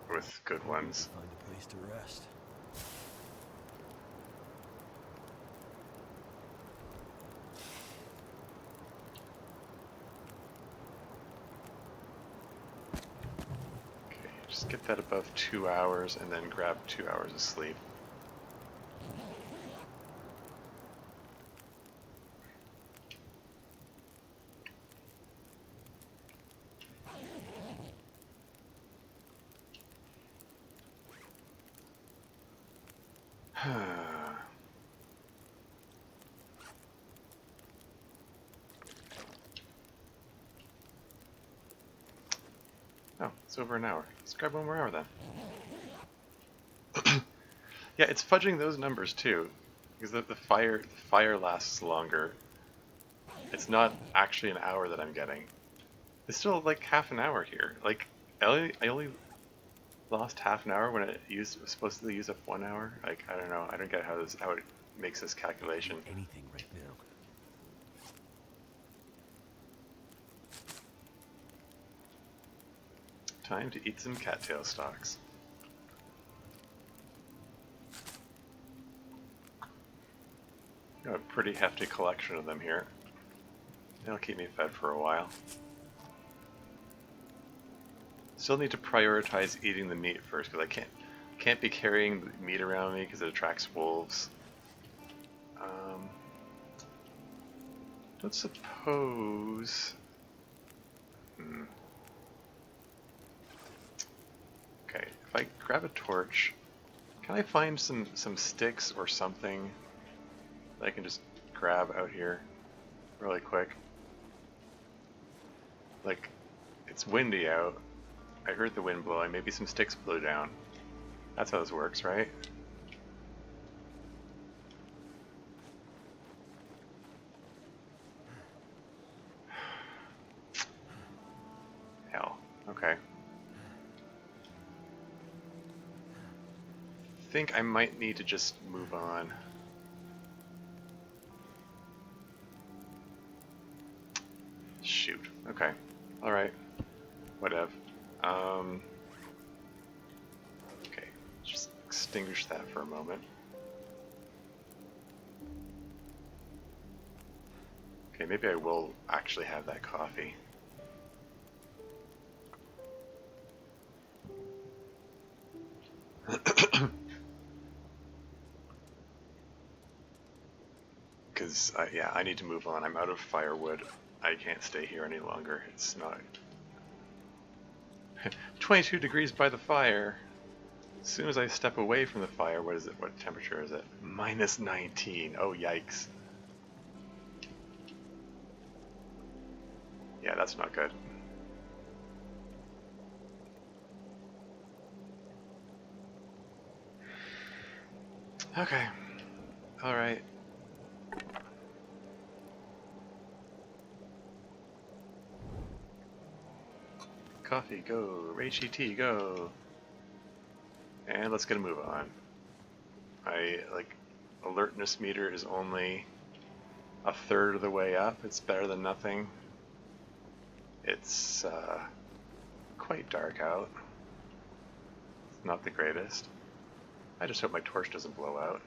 with good ones. Find a place to rest. Okay, just get that above 2 hours and then grab 2 hours of sleep. Oh, it's over an hour. Let's grab 1 more hour then. Yeah, it's fudging those numbers too, because the fire lasts longer. It's not actually an hour that I'm getting. It's still like half an hour here. Like I only lost half an hour when it was supposed to use up 1 hour. Like I don't know. I don't get how it makes this calculation. Anything right now. Time to eat some cattail stalks. Got a pretty hefty collection of them here. They'll keep me fed for a while. Still need to prioritize eating the meat first, because I can't be carrying the meat around me because it attracts wolves. Don't suppose. Okay, if I grab a torch, can I find some sticks or something that I can just grab out here really quick? Like, it's windy out. I heard the wind blowing. Maybe some sticks blew down. That's how this works, right? Hell. Okay. I think I might need to just move on. Shoot. Okay. Alright. Whatever. Okay. Just extinguish that for a moment. Okay, maybe I will actually have that coffee. because yeah, I need to move on. I'm out of firewood. I can't stay here any longer. It's not 22 degrees by the fire. As soon as I step away from the fire, what is it? What temperature is it? Minus 19. Oh, yikes. Yeah, that's not good. Okay. Alright. Coffee, go. Reishi tea, go. And let's get a move on. Alertness meter is only a third of the way up. It's better than nothing. It's quite dark out. It's not the greatest. I just hope my torch doesn't blow out.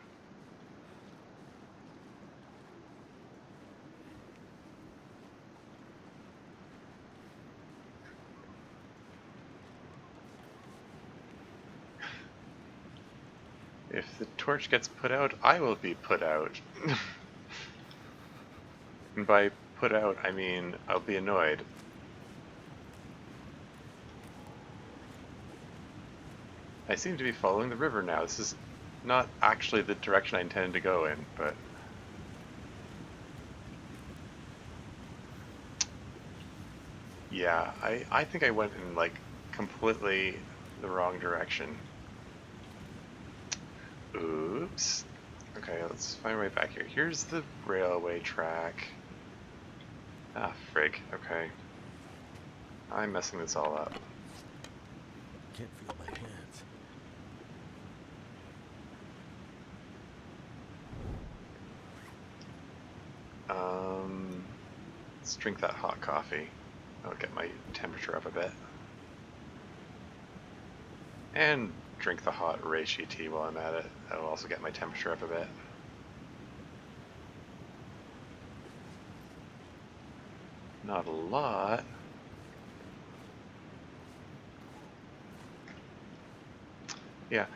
If the torch gets put out, I will be put out. And by put out, I mean I'll be annoyed. I seem to be following the river now. This is not actually the direction I intended to go in, but... Yeah, I think I went in, like, completely the wrong direction. Oops. Okay, let's find my way back here. Here's the railway track. Ah, frig. Okay. I'm messing this all up. Can't feel my hands. Let's drink that hot coffee. That'll get my temperature up a bit. And drink the hot reishi tea while I'm at it. That'll also get my temperature up a bit. Not a lot. Yeah,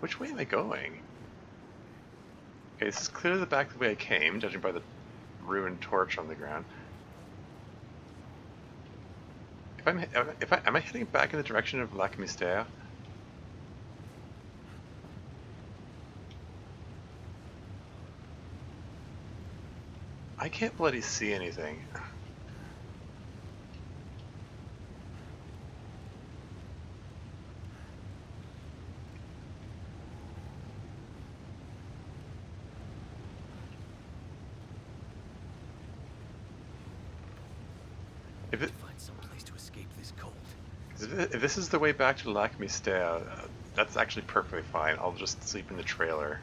Which way am I going? Okay, this is clearly the back the way I came, judging by the ruined torch on the ground. Am I heading back in the direction of Lac Mystère? I can't bloody see anything. Find some place to escape this cold. If this is the way back to Lac Mystère, that's actually perfectly fine. I'll just sleep in the trailer.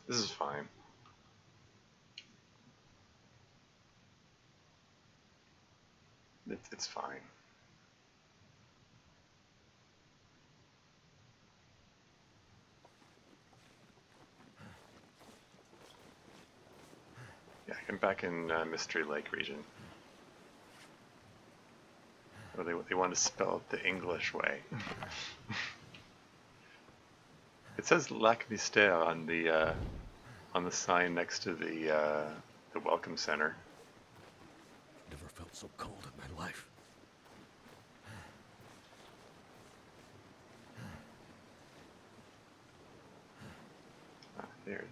This is fine. It's fine. Yeah, I'm back in Mystery Lake region. Oh, they want to spell it the English way. It says Lac Mystère on the sign next to the welcome center. Never felt so cold in my life.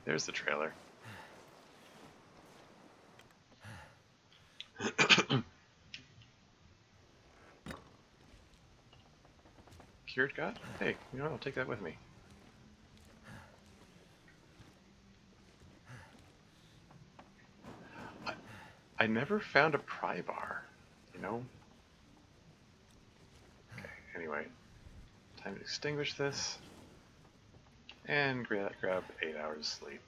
There's the trailer. Cured God? Hey, you know what? I'll take that with me. I never found a pry bar, you know? Okay, anyway. Time to extinguish this. And grab 8 hours of sleep.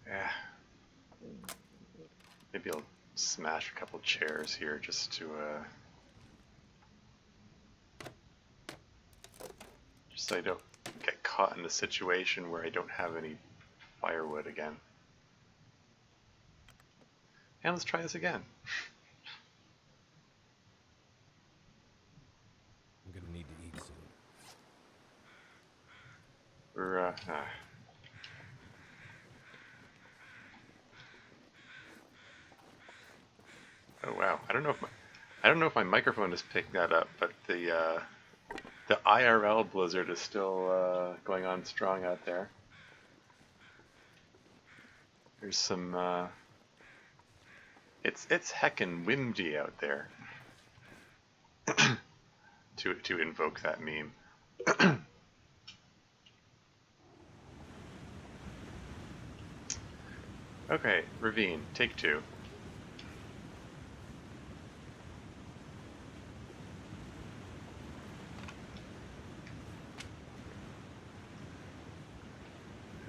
Yeah, Maybe I'll smash a couple chairs here just to just so I don't get caught in a situation where I don't have any firewood again. And let's try this again. I'm gonna need to eat soon. We're oh wow, I don't know if my microphone is picking that up, but the IRL blizzard is still going on strong out there. There's some it's heckin' windy out there. to invoke that meme. Okay, ravine, take 2.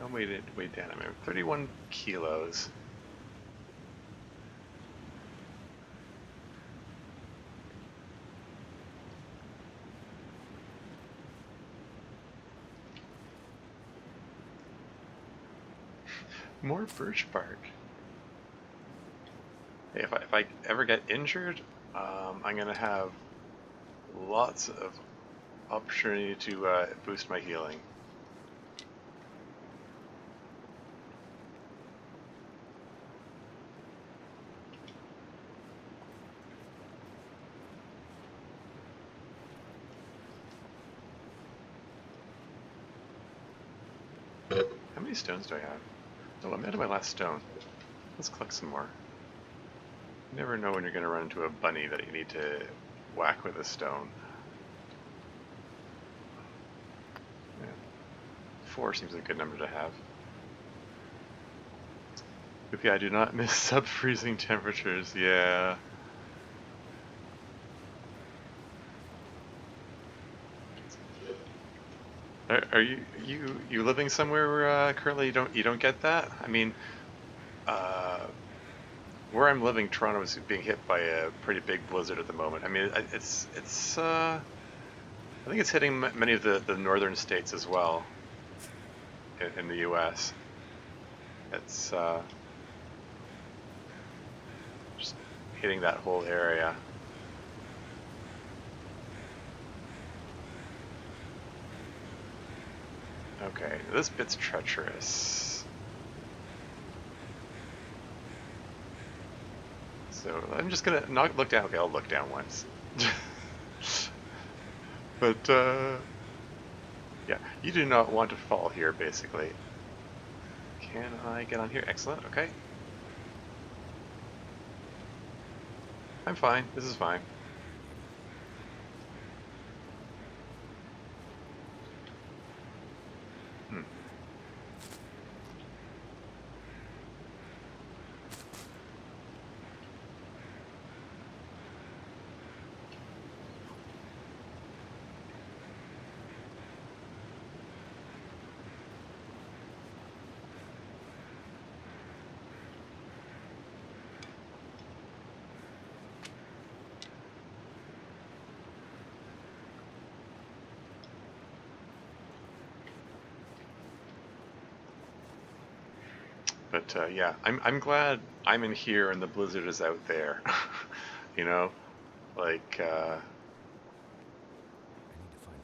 I'll weigh down. I'm at 31 kilos. More birch bark. Hey, if I ever get injured, I'm gonna have lots of opportunity to boost my healing. How many stones do I have? Oh, I'm out of my last stone. Let's collect some more. You never know when you're going to run into a bunny that you need to whack with a stone. Yeah. 4 seems a good number to have. But yeah, I do not miss sub-freezing temperatures, yeah. Are you living somewhere where currently you don't get that? I mean, uh, where I'm living, Toronto is being hit by a pretty big blizzard at the moment. I mean, it's I think it's hitting many of the northern states as well in the U.S. It's just hitting that whole area. Okay, this bit's treacherous. So I'm just gonna not look down. Okay, I'll look down once. But yeah, you do not want to fall here, basically. Can I get on here? Excellent. Okay. I'm fine. This is fine. Hmm. But yeah, I'm glad I'm in here and the blizzard is out there. You know, like I need to find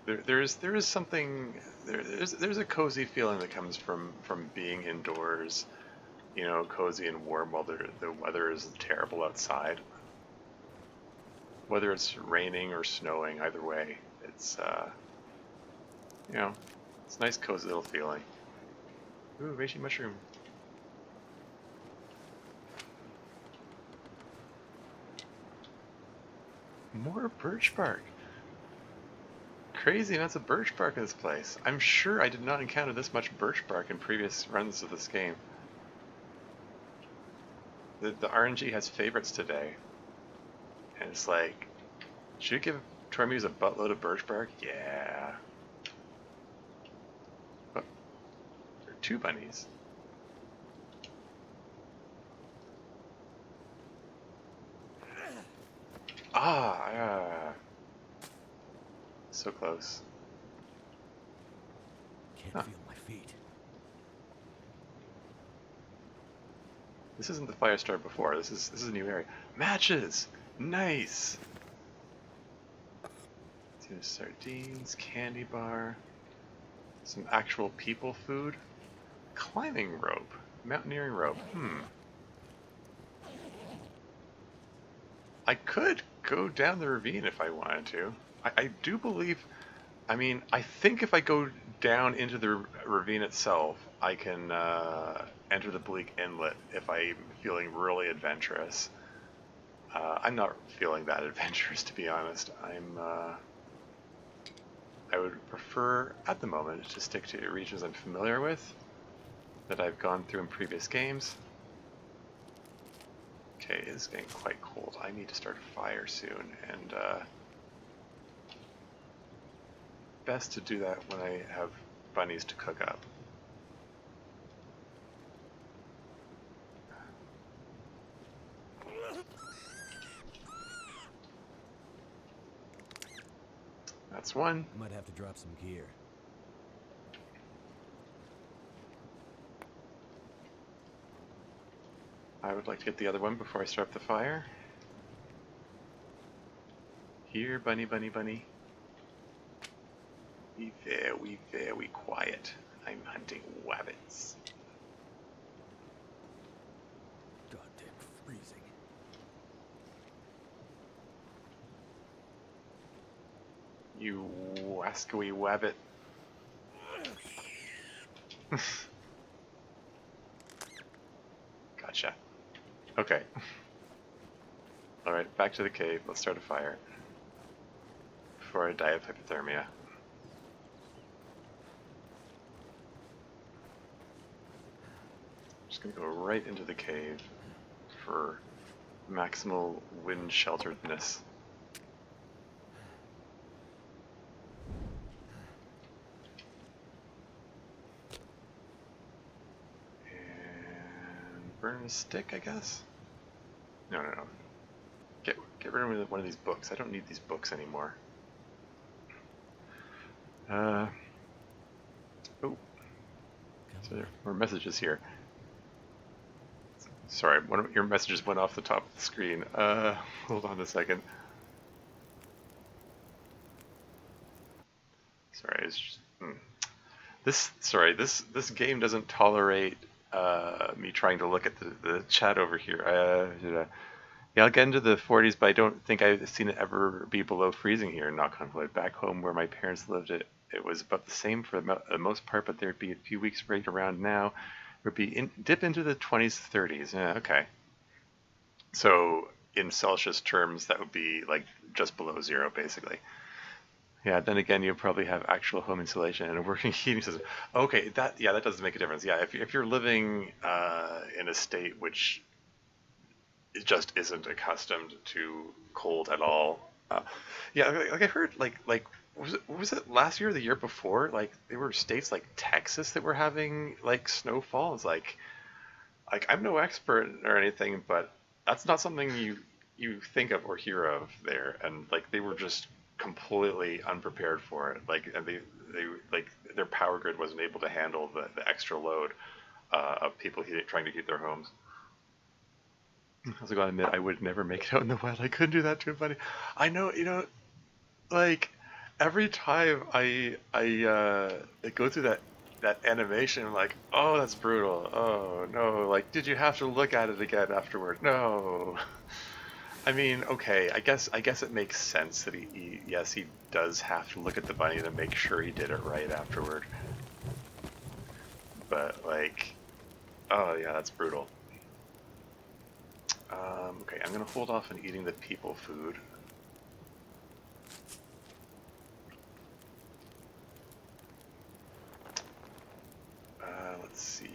food. there is something there's a cozy feeling that comes from being indoors. You know, cozy and warm while the weather is terrible outside. Whether it's raining or snowing, either way, it's you know, it's a nice cozy little feeling. Ooh, reishi mushroom. More birch bark. Crazy amounts of birch bark in this place. I'm sure I did not encounter this much birch bark in previous runs of this game. The RNG has favorites today. And it's like, should we give Tormuse a buttload of birch bark? Yeah. Oh, there are 2 bunnies. So close. Can't Huh. feel my feet. This isn't the fire start before. This is a new area. Matches! Nice! Tuna sardines, candy bar, some actual people food, climbing rope, mountaineering rope. I could go down the ravine if I wanted to. I do believe, I mean, I think if I go down into the ravine itself, I can enter the Bleak Inlet if I'm feeling really adventurous. I'm not feeling that adventurous, to be honest. I would prefer, at the moment, to stick to regions I'm familiar with, that I've gone through in previous games. Okay, it's getting quite cold. I need to start a fire soon, and best to do that when I have bunnies to cook up. That's one. I might have to drop some gear. I would like to get the other one before I start the fire. Here, bunny, bunny, bunny. Be very quiet. I'm hunting wabbits. Goddamn freezing. You wascoey wabbit. Gotcha. Okay. Alright, back to the cave. Let's start a fire. Before I die of hypothermia. Just gonna go right into the cave for maximal wind shelteredness. And burn a stick, I guess? No. Get rid of one of these books. I don't need these books anymore. Oh. So there are more messages here. Sorry, one of your messages went off the top of the screen. Hold on a second. Sorry, it's just, this game doesn't tolerate me trying to look at the chat over here. Yeah, I'll get into the 40s, but I don't think I've seen it ever be below freezing here in knock on wood. Back home where my parents lived, it was about the same for the most part, but there'd be a few weeks right around now. It would be dip into the 20s, 30s. Yeah, okay. So in Celsius terms, that would be like just below zero, basically. Yeah, then again, you probably have actual home insulation and a working heating system. Okay, that does make a difference. Yeah, if you're living in a state which it just isn't accustomed to cold at all. Yeah, like I heard, like was it last year or the year before? Like there were states like Texas that were having like snowfall. It's like I'm no expert or anything, but that's not something you think of or hear of there. And like they were just completely unprepared for it. Like and they like their power grid wasn't able to handle the extra load of people trying to heat their homes. I was gonna admit I would never make it out in the wet. I couldn't do that to a buddy. I know, like every time I go through that animation, I'm like, oh, that's brutal. Oh no, like did you have to look at it again afterward? No. I mean, okay, I guess it makes sense that he does have to look at the bunny to make sure he did it right afterward. But like, oh yeah, that's brutal. Okay, I'm gonna hold off on eating the people food. Let's see.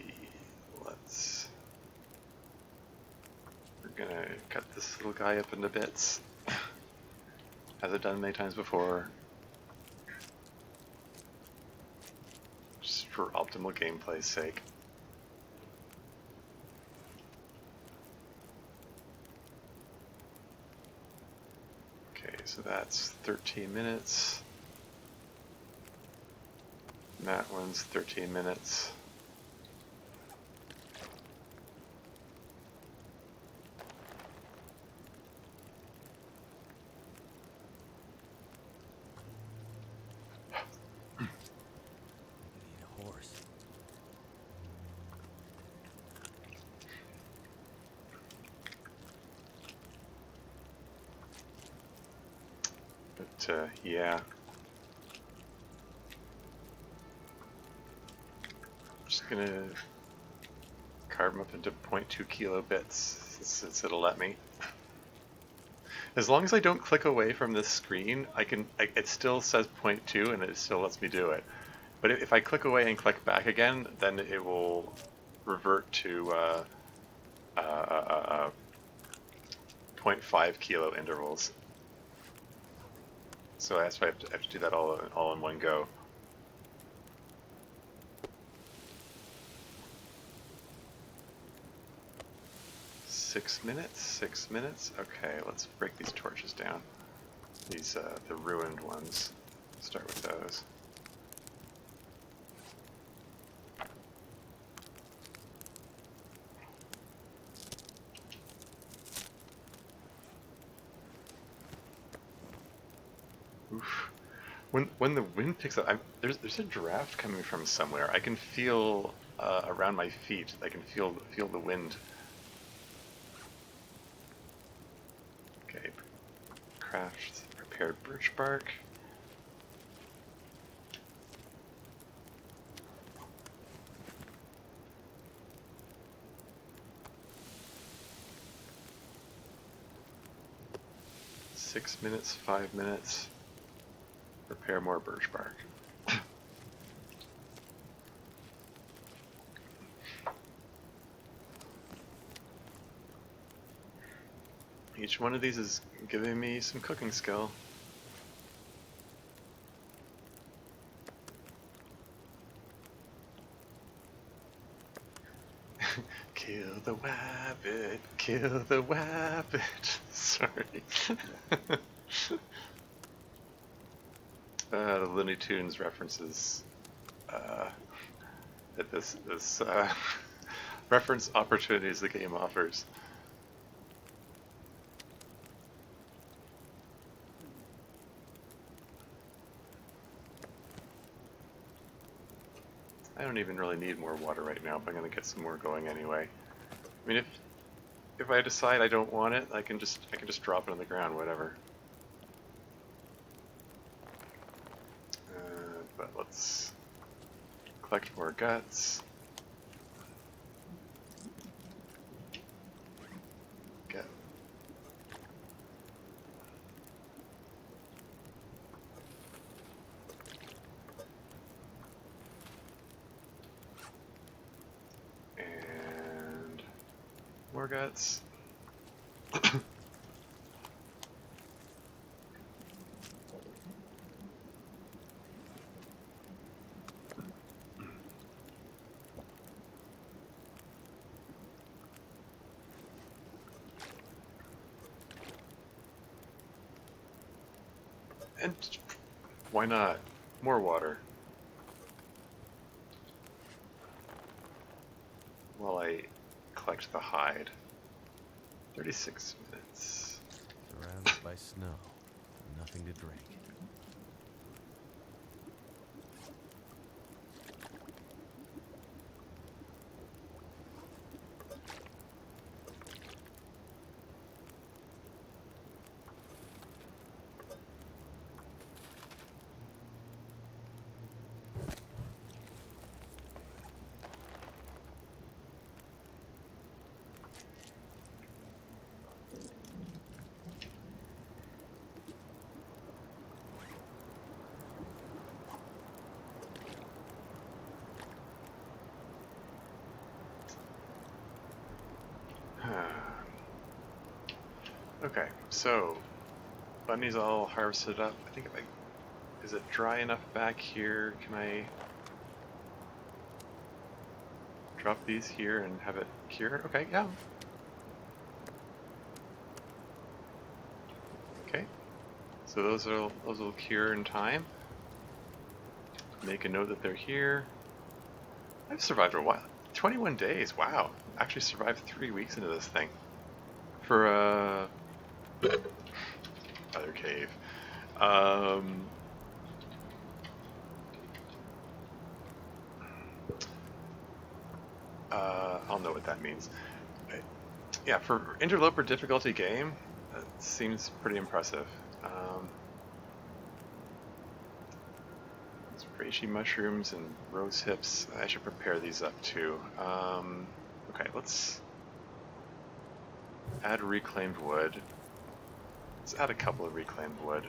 We're gonna cut this little guy up into bits, as I've done many times before, just for optimal gameplay's sake. Okay, so that's 13 minutes. And that one's 13 minutes. You need a horse. But yeah. Just gonna carve them up into 0.2 kilo bits since it'll let me. As long as I don't click away from this screen, it still says 0.2 and it still lets me do it. But if I click away and click back again, then it will revert to 0.5 kilo intervals. So that's why I have to do that all in one go. Six minutes. Okay, let's break these torches down. These the ruined ones. Start with those. Oof. When the wind picks up, there's a draft coming from somewhere. I can feel around my feet. I can feel the wind. Okay, craft prepared birch bark. Six minutes, 5 minutes. Prepare more birch bark. Each one of these is giving me some cooking skill. Kill the wabbit, kill the wabbit. Sorry. The Looney Tunes references that this reference opportunities the game offers. I don't even really need more water right now, but I'm gonna get some more going anyway. I mean, if I decide I don't want it, I can just drop it on the ground, whatever. But let's collect more guts. Get. And more guts. And why not? More water. While I collect the hide. 36 minutes. Surrounded by snow. Nothing to drink. Okay, so bunnies all harvested up. I think if I is it dry enough back here? Can I drop these here and have it cure? Okay, yeah. Okay. So those will cure in time. Make a note that they're here. I've survived a while. 21 days. Wow. Actually survived 3 weeks into this thing. For other cave. I'll know what that means. Yeah, for Interloper difficulty game, that seems pretty impressive. Reishi mushrooms and rose hips. I should prepare these up too. Okay, let's add reclaimed wood. Let's add a couple of reclaimed wood.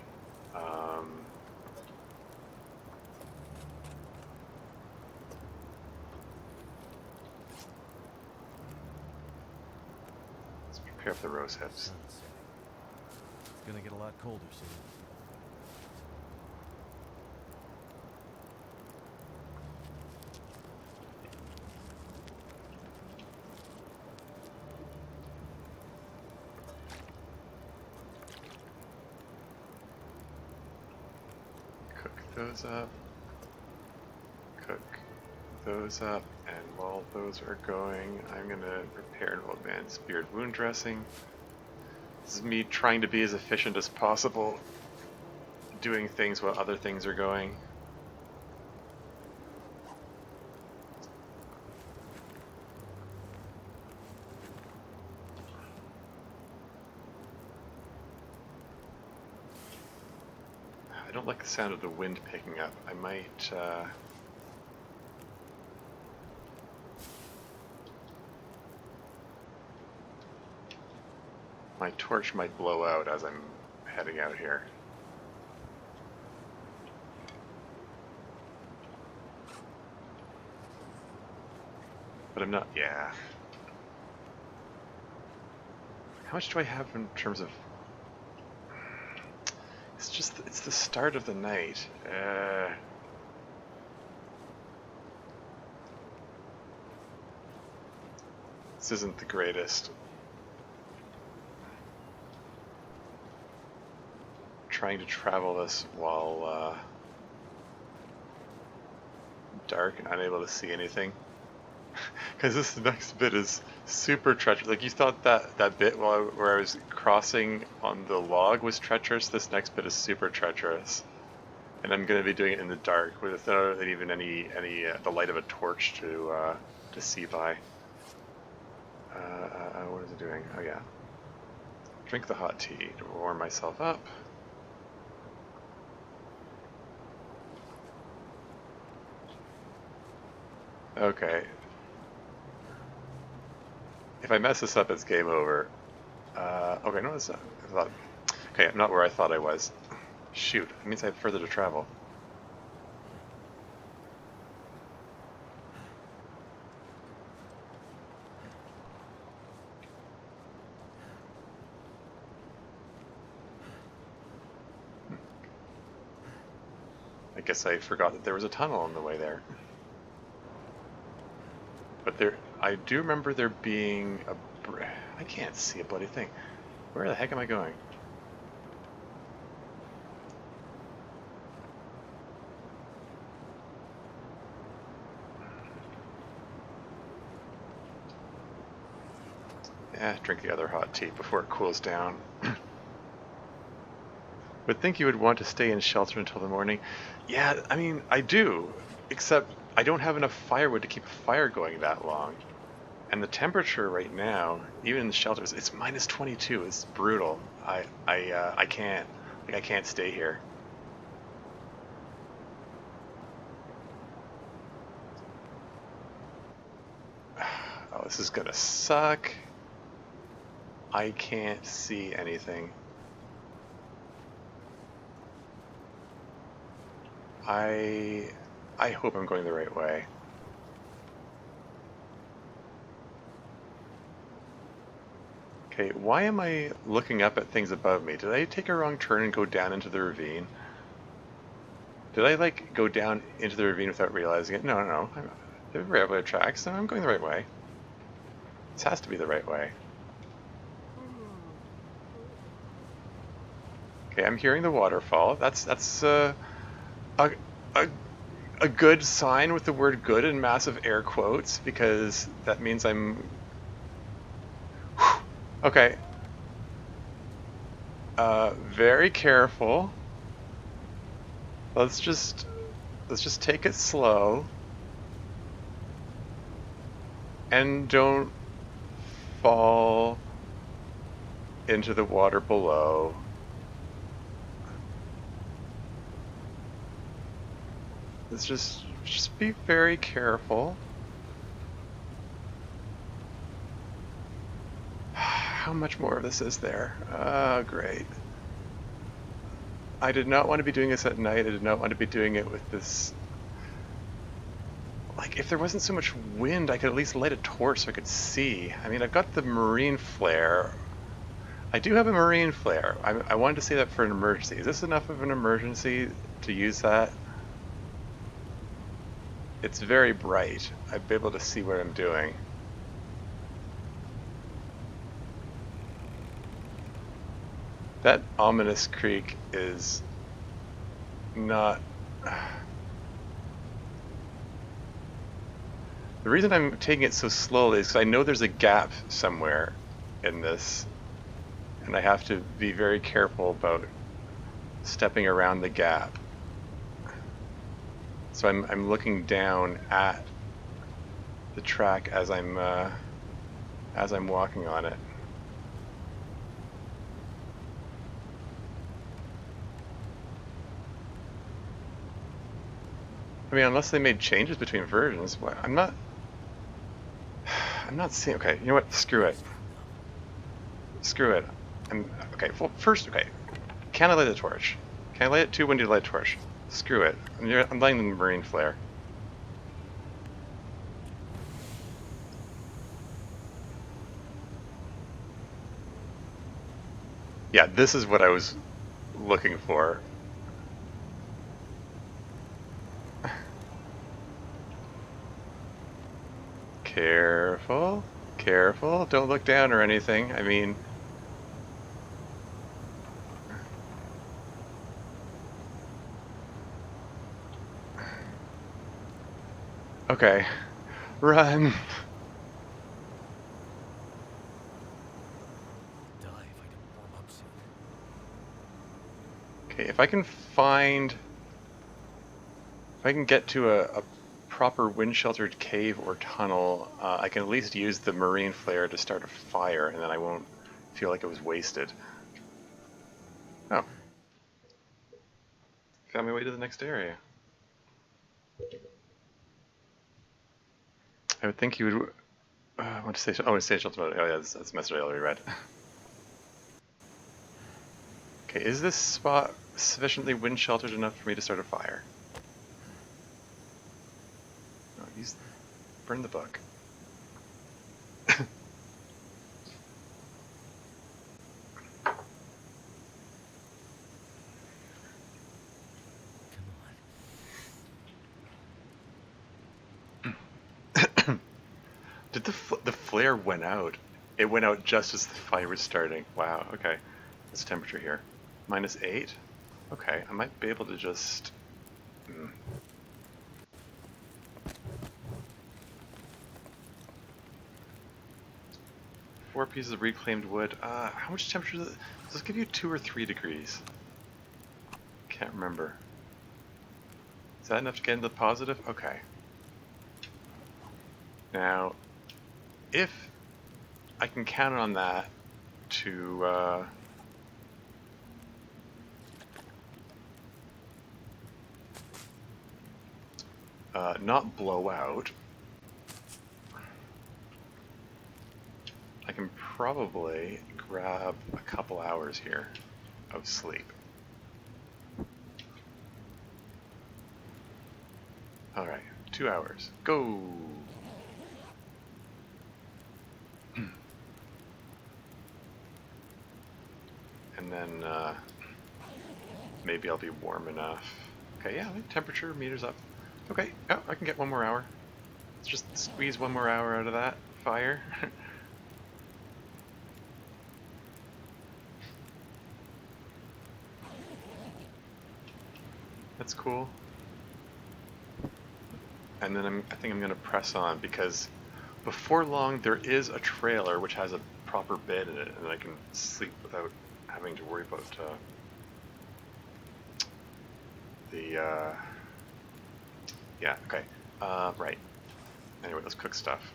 Let's prepare up the rose hips. Sunset. It's gonna get a lot colder soon. Cook those up. Cook those up. And while those are going, I'm going to prepare an old man's beard wound dressing. This is me trying to be as efficient as possible, doing things while other things are going. I don't like the sound of the wind picking up. I might... my torch might blow out as I'm heading out here. But I'm not... yeah. How much do I have in terms of... it's the start of the night. This isn't the greatest. Trying to travel this while dark and unable to see anything. Because this next bit is super treacherous. Like, you thought that bit where I was crossing on the log was treacherous, this next bit is super treacherous. And I'm going to be doing it in the dark without even any the light of a torch to see by. What is it doing? Oh yeah. Drink the hot tea to warm myself up. Okay. If I mess this up, it's game over. Okay, no, it's not. Okay, I'm not where I thought I was. Shoot, it means I have further to travel. I guess I forgot that there was a tunnel on the way there. But I do remember there being I can't see a bloody thing. Where the heck am I going? Drink the other hot tea before it cools down. Would think you would want to stay in shelter until the morning. Yeah, I mean, I do, except I don't have enough firewood to keep a fire going that long. And the temperature right now, even in the shelters, it's minus 22. It's brutal. I can't. Like, I can't stay here. Oh, this is gonna suck. I can't see anything. I hope I'm going the right way. Okay, why am I looking up at things above me? Did I take a wrong turn and go down into the ravine? Did I, like, go down into the ravine without realizing it? No. The railroad tracks, and I'm going the right way. This has to be the right way. Okay, I'm hearing the waterfall. That's a, a a good sign with the word good in massive air quotes because that means I'm okay. Very careful. Let's just let's just take it slow and don't fall into the water below. Let's just be very careful. How much more of this is there? Oh, great. I did not want to be doing this at night. I did not want to be doing it with this. Like, if there wasn't so much wind, I could at least light a torch so I could see. I mean, I've got the marine flare. I do have a marine flare. I wanted to say that for an emergency. Is this enough of an emergency to use that? It's very bright. I'd be able to see what I'm doing. That ominous creek is not... The reason I'm taking it so slowly is because I know there's a gap somewhere in this, and I have to be very careful about stepping around the gap. So I'm looking down at the track as I'm walking on it. I mean, unless they made changes between versions, I'm not seeing. Okay, you know what? Screw it. Screw it. Okay. Well, first, okay. Can I light a torch? Can I light it too windy to light a torch? Screw it. I'm lighting the marine flare. Yeah, this is what I was looking for. Careful. Careful. Don't look down or anything. I mean... Okay. Run. Okay, if I can find... If I can get to a proper wind-sheltered cave or tunnel, I can at least use the marine flare to start a fire, and then I won't feel like it was wasted. Oh. Found my way to the next area. I would think you would... I want to say... Oh, stage ultimate. Oh yeah, that's a message I already read. Okay, is this spot sufficiently wind-sheltered enough for me to start a fire? No, burn the book. Did the flare went out? It went out just as the fire was starting. Wow, okay. What's the temperature here? -8? Okay, I might be able to just... 4 pieces of reclaimed wood. How much temperature does this give you? 2 or 3 degrees? Can't remember. Is that enough to get into the positive? Okay. Now, if I can count on that to not blow out, I can probably grab a couple hours here of sleep. Alright, 2 hours. Go! And then maybe I'll be warm enough. Okay, yeah, temperature meters up. Okay, oh, I can get 1 more hour. Let's just squeeze 1 more hour out of that fire. That's cool. And then I think I'm going to press on because before long there is a trailer which has a proper bed in it, and I can sleep without having to worry about the yeah, okay. Right. Anyway, let's cook stuff.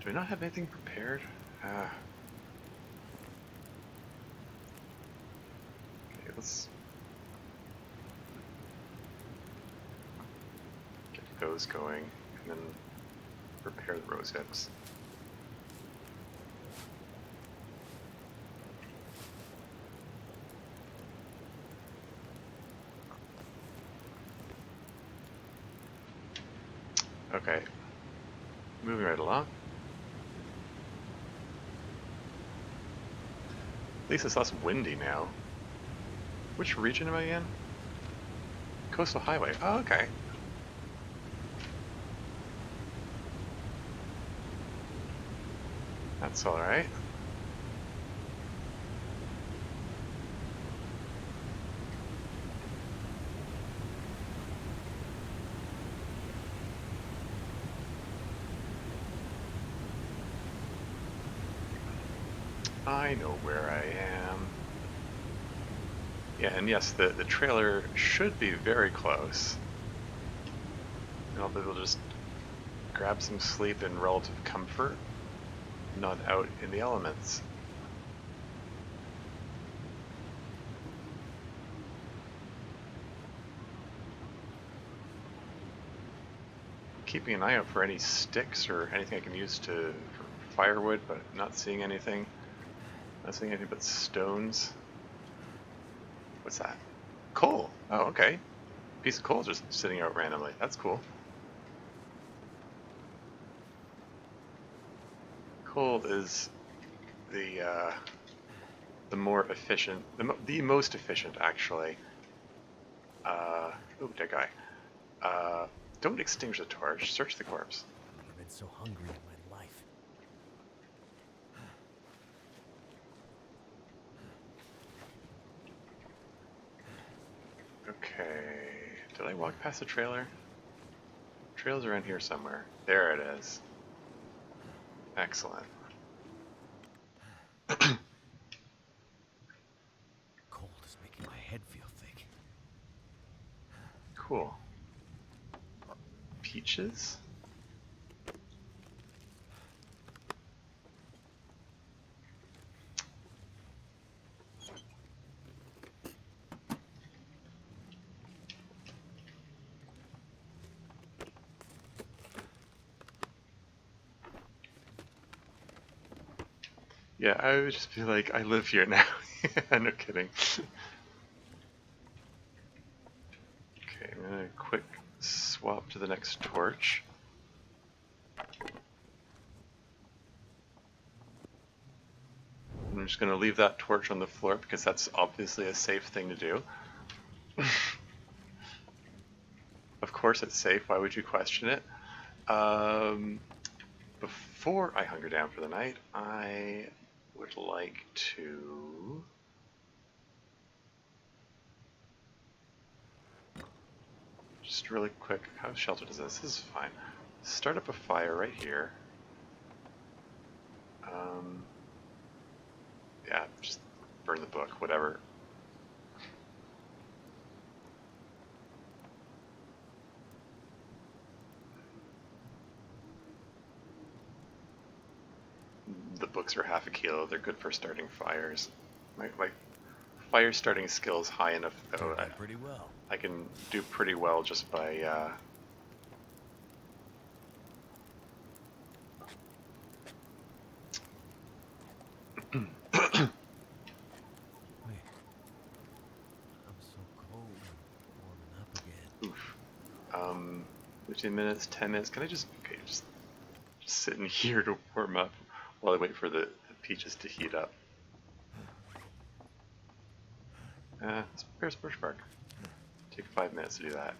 Do I not have anything prepared? Okay, let's get those going and then prepare the rose hips. Okay, moving right along. At least it's less windy now. Which region am I in? Coastal Highway. Oh, okay. That's alright. I know where I am. Yeah, and yes, the trailer should be very close. And I'll be able to just grab some sleep in relative comfort, not out in the elements. Keeping an eye out for any sticks or anything I can use for firewood, but not seeing anything. Not seeing anything but stones. What's that? Coal! Oh, okay. Piece of coal just sitting out randomly. That's cool. Coal is the more efficient, the most efficient actually. Oh, dead guy. Don't extinguish the torch. Search the corpse. I've never been so hungry in my life. Okay. Did I walk past the trailer? Trail's around here somewhere. There it is. Excellent. Cold is making my head feel thick. Cool. Peaches? Yeah, I would just be like, I live here now. No kidding. Okay, I'm gonna quick swap to the next torch. I'm just gonna leave that torch on the floor because that's obviously a safe thing to do. Of course it's safe, why would you question it? Before I hunker down for the night, I would like to... Just really quick, how sheltered is this? This is fine. Start up a fire right here. Yeah, just burn the book, whatever. The books are half a kilo. They're good for starting fires. My fire starting skill is high enough though. Turned out pretty well. I can do pretty well just by Wait. I'm so cold. Warming up again. oof. 15 minutes, 10 minutes. Can I just sit in here to warm up while I wait for the peaches to heat up? Let's prepare some birch bark. Take 5 minutes to do that.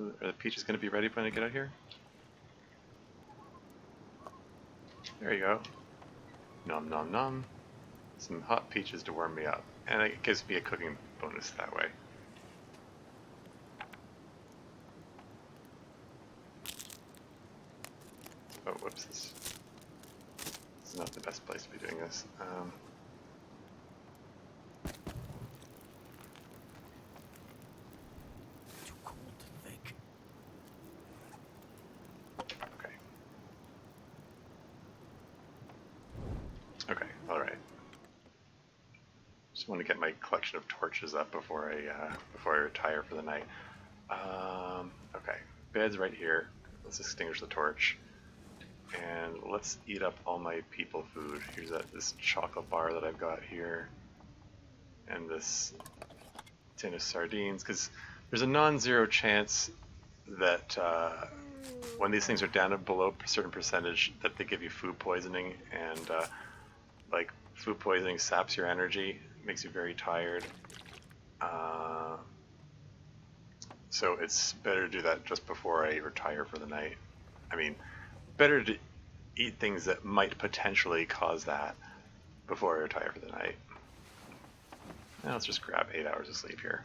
Are the peaches going to be ready when I get out here? There you go. Nom nom nom. Some hot peaches to warm me up. And it gives me a cooking bonus that way. Oh, whoops. This is not the best place to be doing this. Too cold to think. Okay. Okay, alright. Just want to get my collection of torches up before I retire for the night. Okay, bed's right here. Let's extinguish the torch. And let's eat up all my people food. Here's this chocolate bar that I've got here. And this tin of sardines, because there's a non-zero chance that when these things are down to below a certain percentage that they give you food poisoning, and like food poisoning saps your energy, makes you very tired. So it's better to do that just before I retire for the night. I mean, better to eat things that might potentially cause that before I retire for the night. Now let's just grab 8 hours of sleep here.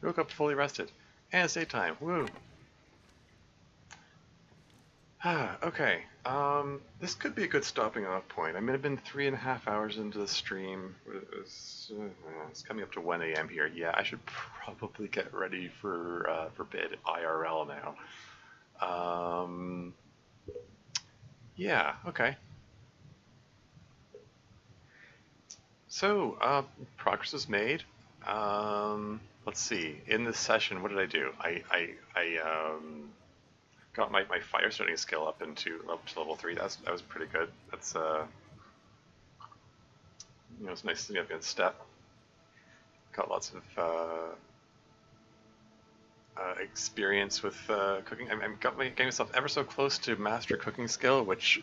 Woke up fully rested. And it's daytime. Woo! Okay. This could be a good stopping off point. I mean, I've been 3.5 hours into the stream. It's coming up to 1 a.m. here. Yeah, I should probably get ready for bed IRL now. Yeah, okay. So, progress is made. Let's see. In this session, what did I do? I got my fire starting skill up to level 3. That was pretty good. That's it's a nice significant step. Got lots of experience with cooking. I'm getting myself ever so close to master cooking skill, which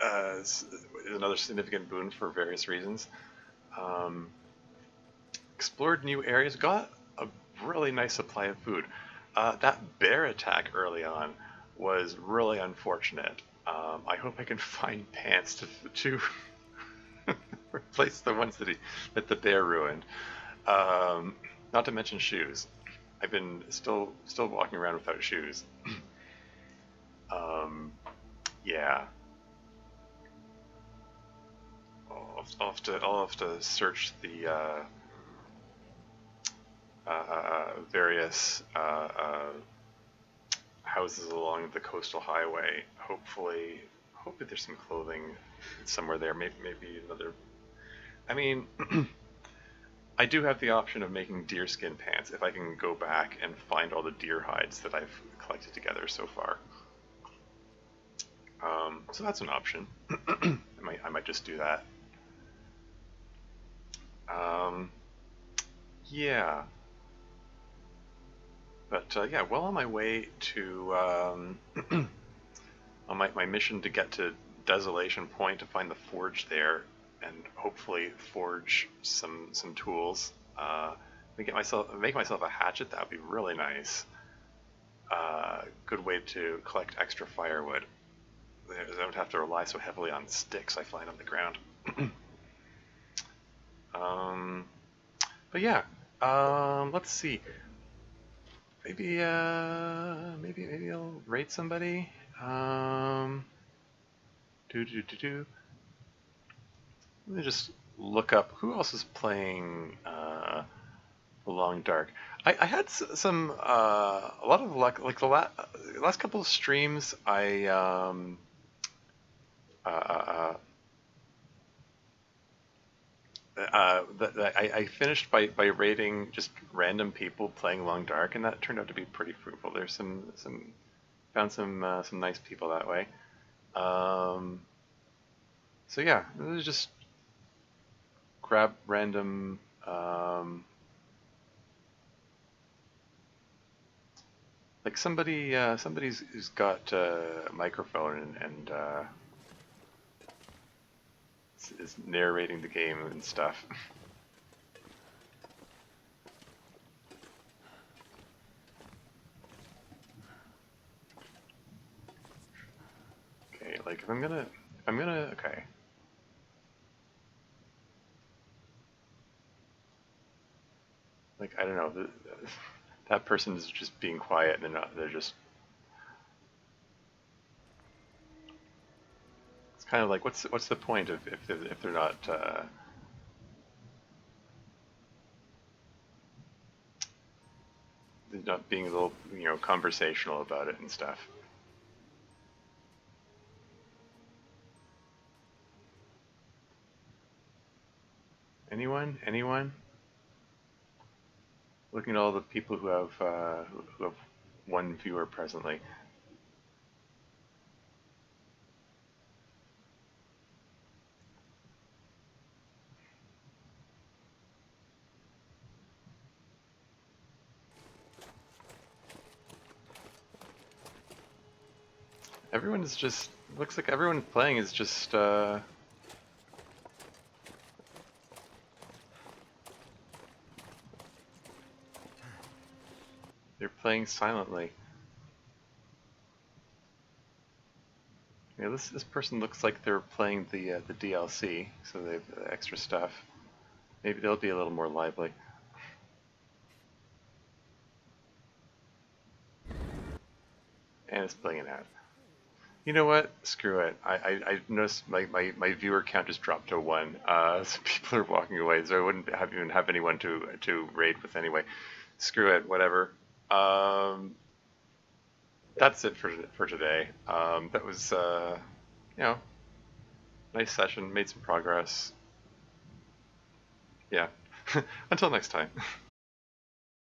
is another significant boon for various reasons. Explored new areas, got a really nice supply of food. That bear attack early on was really unfortunate. I hope I can find pants to replace the ones that the bear ruined. Not to mention shoes. I've been still walking around without shoes. Yeah. I'll have to search the various houses along the coastal highway. Hopefully there's some clothing somewhere there. Maybe another. I mean, I do have the option of making deerskin pants if I can go back and find all the deer hides that I've collected together so far. So that's an option. I might just do that. Yeah. But yeah, well on my way to on my mission to get to Desolation Point to find the forge there, and hopefully forge some tools. Make myself a hatchet. That would be really nice. Good way to collect extra firewood. I don't have to rely so heavily on sticks I find on the ground. But yeah, let's see. Maybe I'll rate somebody. Let me just look up who else is playing The Long Dark. I had some a lot of luck. Like the last couple of streams, I finished by rating just random people playing Long Dark, and that turned out to be pretty fruitful. There's found some nice people that way. So yeah, it was just grab random like somebody's who's got a microphone and is narrating the game and stuff. Okay, like if I'm gonna, okay. Like I don't know, that person is just being quiet and they're just. It's kind of like what's the point of if they're not being a little conversational about it and stuff. Anyone? Anyone? Looking at all the people who have one viewer presently. Everyone is just looks like everyone playing is just they're playing silently. Yeah, this person looks like they're playing the DLC, so they have the extra stuff. Maybe they'll be a little more lively. And it's playing an ad. You know what? Screw it. I noticed my viewer count just dropped to 1. So people are walking away, so I wouldn't even have anyone to raid with anyway. Screw it. Whatever. That's it for today. That was you know nice session. Made some progress. Yeah. Until next time.